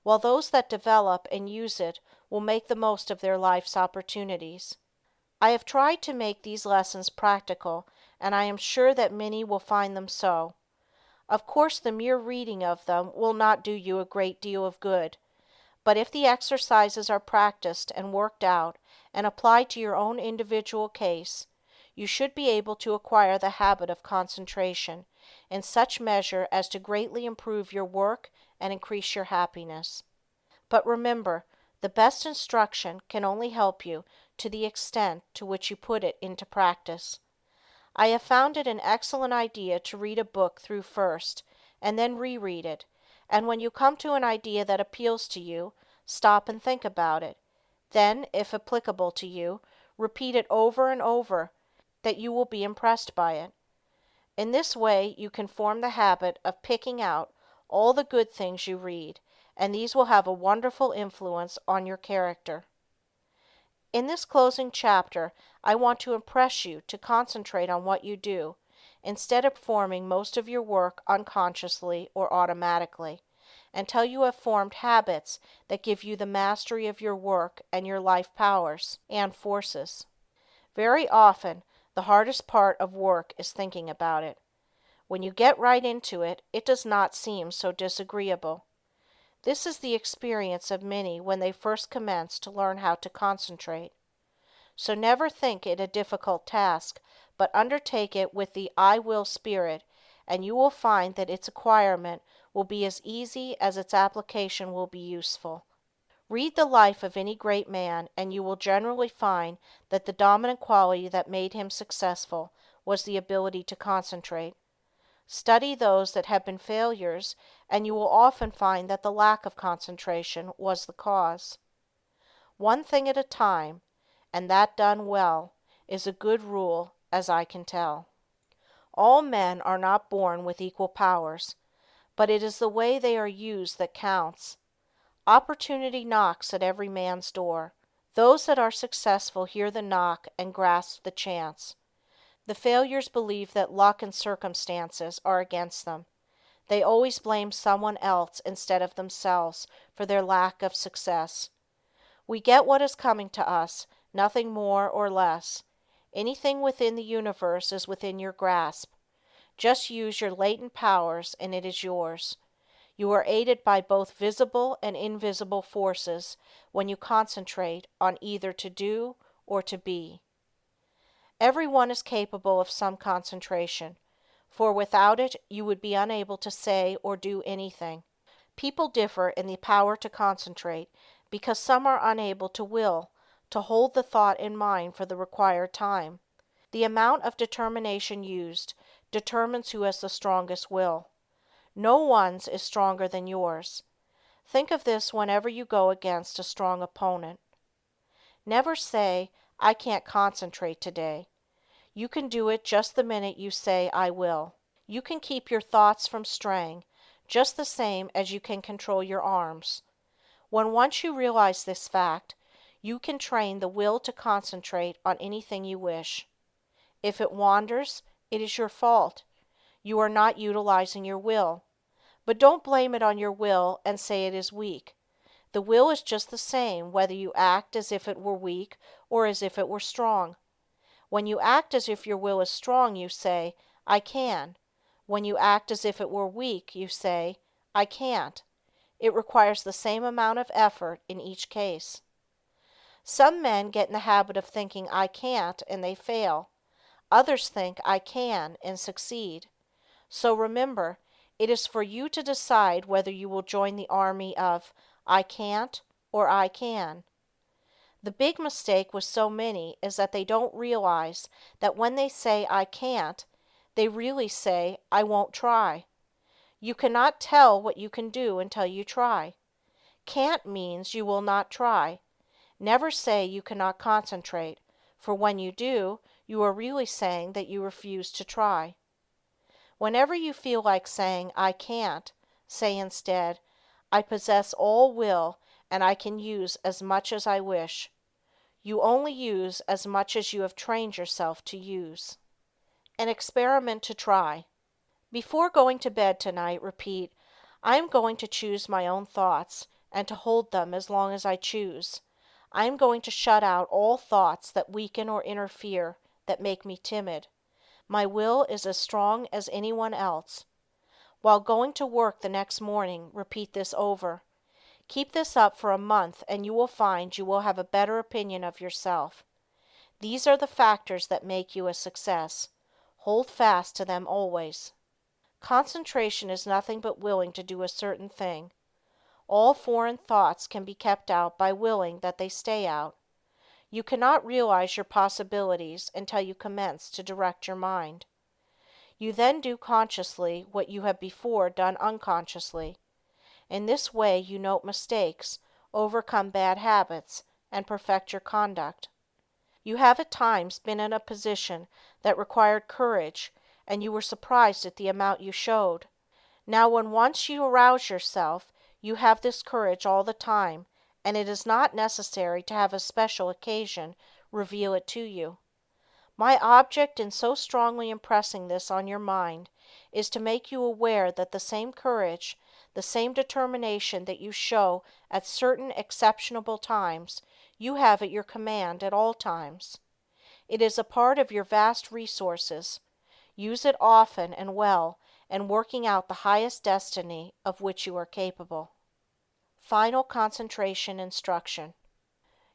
Speaker 1: while those that develop and use it will make the most of their life's opportunities. I have tried to make these lessons practical, and I am sure that many will find them so. Of course, the mere reading of them will not do you a great deal of good, but if the exercises are practiced and worked out and applied to your own individual case, you should be able to acquire the habit of concentration in such measure as to greatly improve your work and increase your happiness. But remember, the best instruction can only help you to the extent to which you put it into practice. I have found it an excellent idea to read a book through first, and then reread it, and when you come to an idea that appeals to you, stop and think about it. Then, if applicable to you, repeat it over and over, that you will be impressed by it. In this way, you can form the habit of picking out all the good things you read, and these will have a wonderful influence on your character. In this closing chapter, I want to impress you to concentrate on what you do, instead of performing most of your work unconsciously or automatically, until you have formed habits that give you the mastery of your work and your life powers and forces. Very often, the hardest part of work is thinking about it. When you get right into it, it does not seem so disagreeable. This is the experience of many when they first commence to learn how to concentrate. So never think it a difficult task, but undertake it with the I will spirit, and you will find that its acquirement will be as easy as its application will be useful. Read the life of any great man, and you will generally find that the dominant quality that made him successful was the ability to concentrate. Study those that have been failures, and you will often find that the lack of concentration was the cause. One thing at a time, and that done well, is a good rule, as I can tell. All men are not born with equal powers, but it is the way they are used that counts. Opportunity knocks at every man's door. Those that are successful hear the knock and grasp the chance. The failures believe that luck and circumstances are against them. They always blame someone else instead of themselves for their lack of success. We get what is coming to us, nothing more or less. Anything within the universe is within your grasp. Just use your latent powers and it is yours. You are aided by both visible and invisible forces when you concentrate on either to do or to be. Everyone is capable of some concentration, for without it you would be unable to say or do anything. People differ in the power to concentrate because some are unable to will, to hold the thought in mind for the required time. The amount of determination used determines who has the strongest will. No one's is stronger than yours. Think of this whenever you go against a strong opponent. Never say, I can't concentrate today. You can do it just the minute you say, I will. You can keep your thoughts from straying just the same as you can control your arms. When once you realize this fact, you can train the will to concentrate on anything you wish. If it wanders, it is your fault. You are not utilizing your will. But don't blame it on your will and say it is weak. The will is just the same whether you act as if it were weak or as if it were strong. When you act as if your will is strong, you say, I can. When you act as if it were weak, you say, I can't. It requires the same amount of effort in each case. Some men get in the habit of thinking I can't and they fail. Others think I can and succeed. So remember, it is for you to decide whether you will join the army of I can't or I can. The big mistake with so many is that they don't realize that when they say I can't, they really say I won't try. You cannot tell what you can do until you try. Can't means you will not try. Never say you cannot concentrate, for when you do, you are really saying that you refuse to try. Whenever you feel like saying I can't, say instead, I possess all will and I can use as much as I wish. You only use as much as you have trained yourself to use. An experiment to try. Before going to bed tonight, repeat, I am going to choose my own thoughts and to hold them as long as I choose. I am going to shut out all thoughts that weaken or interfere, that make me timid. My will is as strong as anyone else. While going to work the next morning, repeat this over. Keep this up for a month and you will find you will have a better opinion of yourself. These are the factors that make you a success. Hold fast to them always. Concentration is nothing but willing to do a certain thing. All foreign thoughts can be kept out by willing that they stay out. You cannot realize your possibilities until you commence to direct your mind. You then do consciously what you have before done unconsciously. In this way you note mistakes, overcome bad habits, and perfect your conduct. You have at times been in a position that required courage, and you were surprised at the amount you showed. Now when once you arouse yourself, you have this courage all the time, and it is not necessary to have a special occasion reveal it to you. My object in so strongly impressing this on your mind is to make you aware that the same courage, the same determination that you show at certain exceptional times, you have at your command at all times. It is a part of your vast resources. Use it often and well in working out the highest destiny of which you are capable. Final concentration instruction.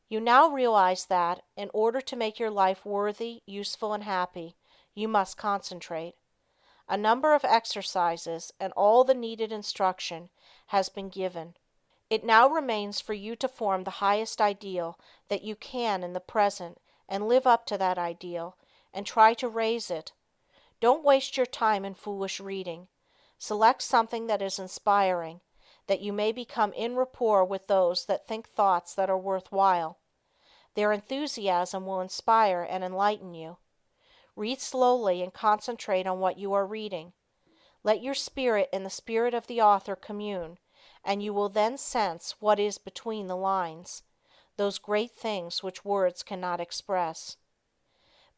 Speaker 1: You now realize that, in order to make your life worthy, useful, and happy, you must concentrate. A number of exercises and all the needed instruction has been given. It now remains for you to form the highest ideal that you can in the present and live up to that ideal and try to raise it. Don't waste your time in foolish reading. Select something that is inspiring, that you may become in rapport with those that think thoughts that are worthwhile. Their enthusiasm will inspire and enlighten you. Read slowly and concentrate on what you are reading. Let your spirit and the spirit of the author commune, and you will then sense what is between the lines, those great things which words cannot express.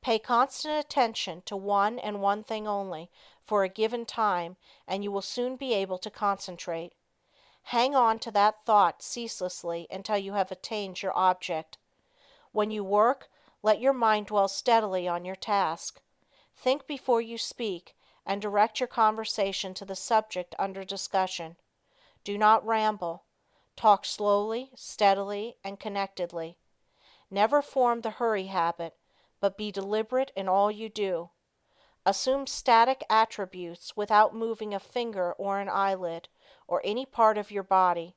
Speaker 1: Pay constant attention to one and one thing only for a given time, and you will soon be able to concentrate. Hang on to that thought ceaselessly until you have attained your object. When you work, let your mind dwell steadily on your task. Think before you speak, and direct your conversation to the subject under discussion. Do not ramble. Talk slowly, steadily, and connectedly. Never form the hurry habit, but be deliberate in all you do. Assume static attributes without moving a finger or an eyelid, or any part of your body.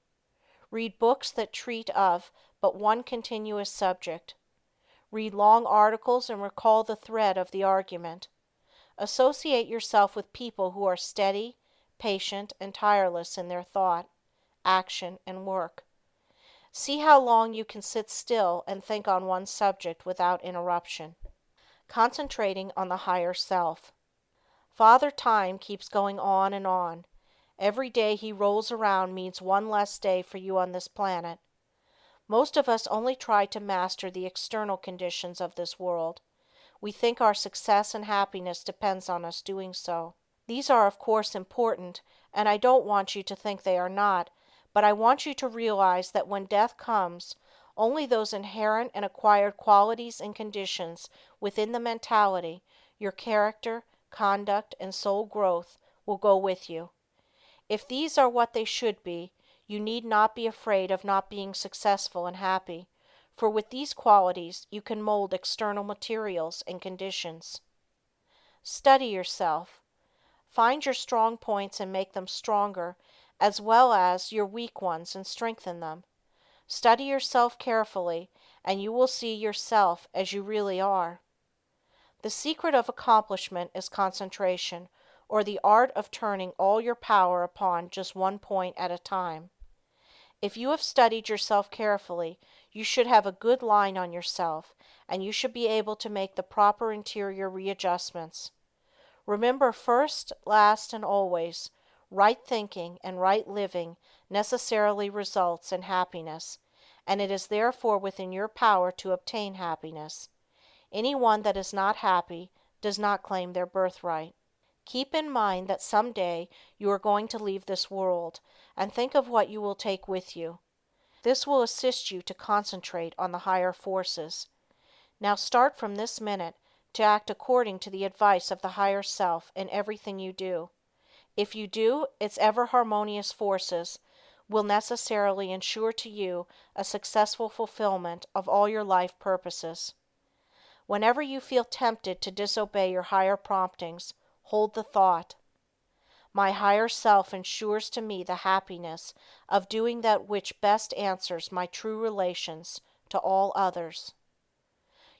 Speaker 1: Read books that treat of but one continuous subject. Read long articles and recall the thread of the argument. Associate yourself with people who are steady, patient, and tireless in their thought, action, and work. See how long you can sit still and think on one subject without interruption. Concentrating on the higher self. Father Time keeps going on and on. Every day he rolls around means one less day for you on this planet. Most of us only try to master the external conditions of this world. We think our success and happiness depends on us doing so. These are of course important, and I don't want you to think they are not, but I want you to realize that when death comes, only those inherent and acquired qualities and conditions within the mentality, your character, conduct, and soul growth will go with you. If these are what they should be, you need not be afraid of not being successful and happy, for with these qualities you can mold external materials and conditions. Study yourself. Find your strong points and make them stronger, as well as your weak ones and strengthen them. Study yourself carefully, and you will see yourself as you really are. The secret of accomplishment is concentration, or the art of turning all your power upon just one point at a time. If you have studied yourself carefully, you should have a good line on yourself, and you should be able to make the proper interior readjustments. Remember first, last, and always, right thinking and right living necessarily results in happiness, and it is therefore within your power to obtain happiness. Anyone that is not happy does not claim their birthright. Keep in mind that someday you are going to leave this world, and think of what you will take with you. This will assist you to concentrate on the higher forces. Now start from this minute to act according to the advice of the higher self in everything you do. If you do, its ever harmonious forces will necessarily ensure to you a successful fulfillment of all your life purposes. Whenever you feel tempted to disobey your higher promptings, hold the thought, "My higher self ensures to me the happiness of doing that which best answers my true relations to all others."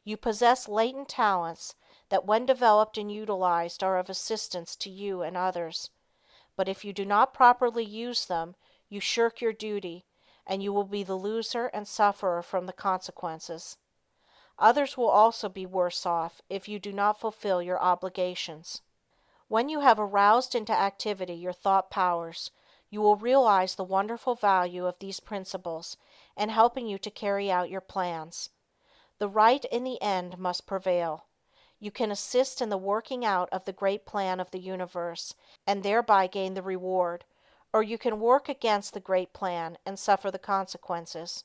Speaker 1: You possess latent talents that when developed and utilized are of assistance to you and others. But if you do not properly use them, you shirk your duty, and you will be the loser and sufferer from the consequences. Others will also be worse off if you do not fulfill your obligations. When you have aroused into activity your thought powers, you will realize the wonderful value of these principles in helping you to carry out your plans. The right in the end must prevail. You can assist in the working out of the great plan of the universe and thereby gain the reward, or you can work against the great plan and suffer the consequences.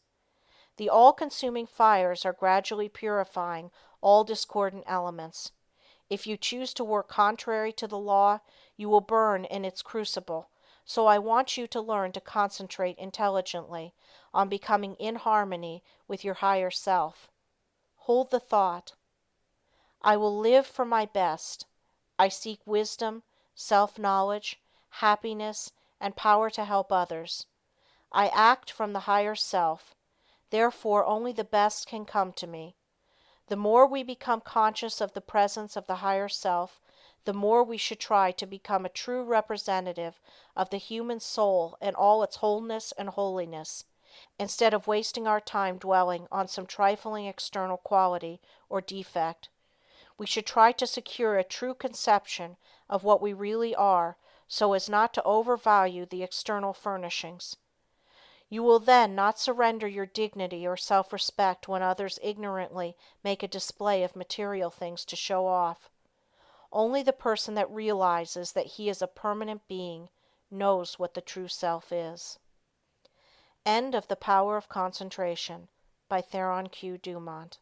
Speaker 1: The all-consuming fires are gradually purifying all discordant elements. If you choose to work contrary to the law, you will burn in its crucible, so I want you to learn to concentrate intelligently on becoming in harmony with your higher self. Hold the thought, "I will live for my best. I seek wisdom, self-knowledge, happiness, and power to help others. I act from the higher self. Therefore, only the best can come to me." The more we become conscious of the presence of the higher self, the more we should try to become a true representative of the human soul in all its wholeness and holiness, instead of wasting our time dwelling on some trifling external quality or defect. We should try to secure a true conception of what we really are so as not to overvalue the external furnishings. You will then not surrender your dignity or self-respect when others ignorantly make a display of material things to show off. Only the person that realizes that he is a permanent being knows what the true self is. End of The Power of Concentration by Theron Q. Dumont.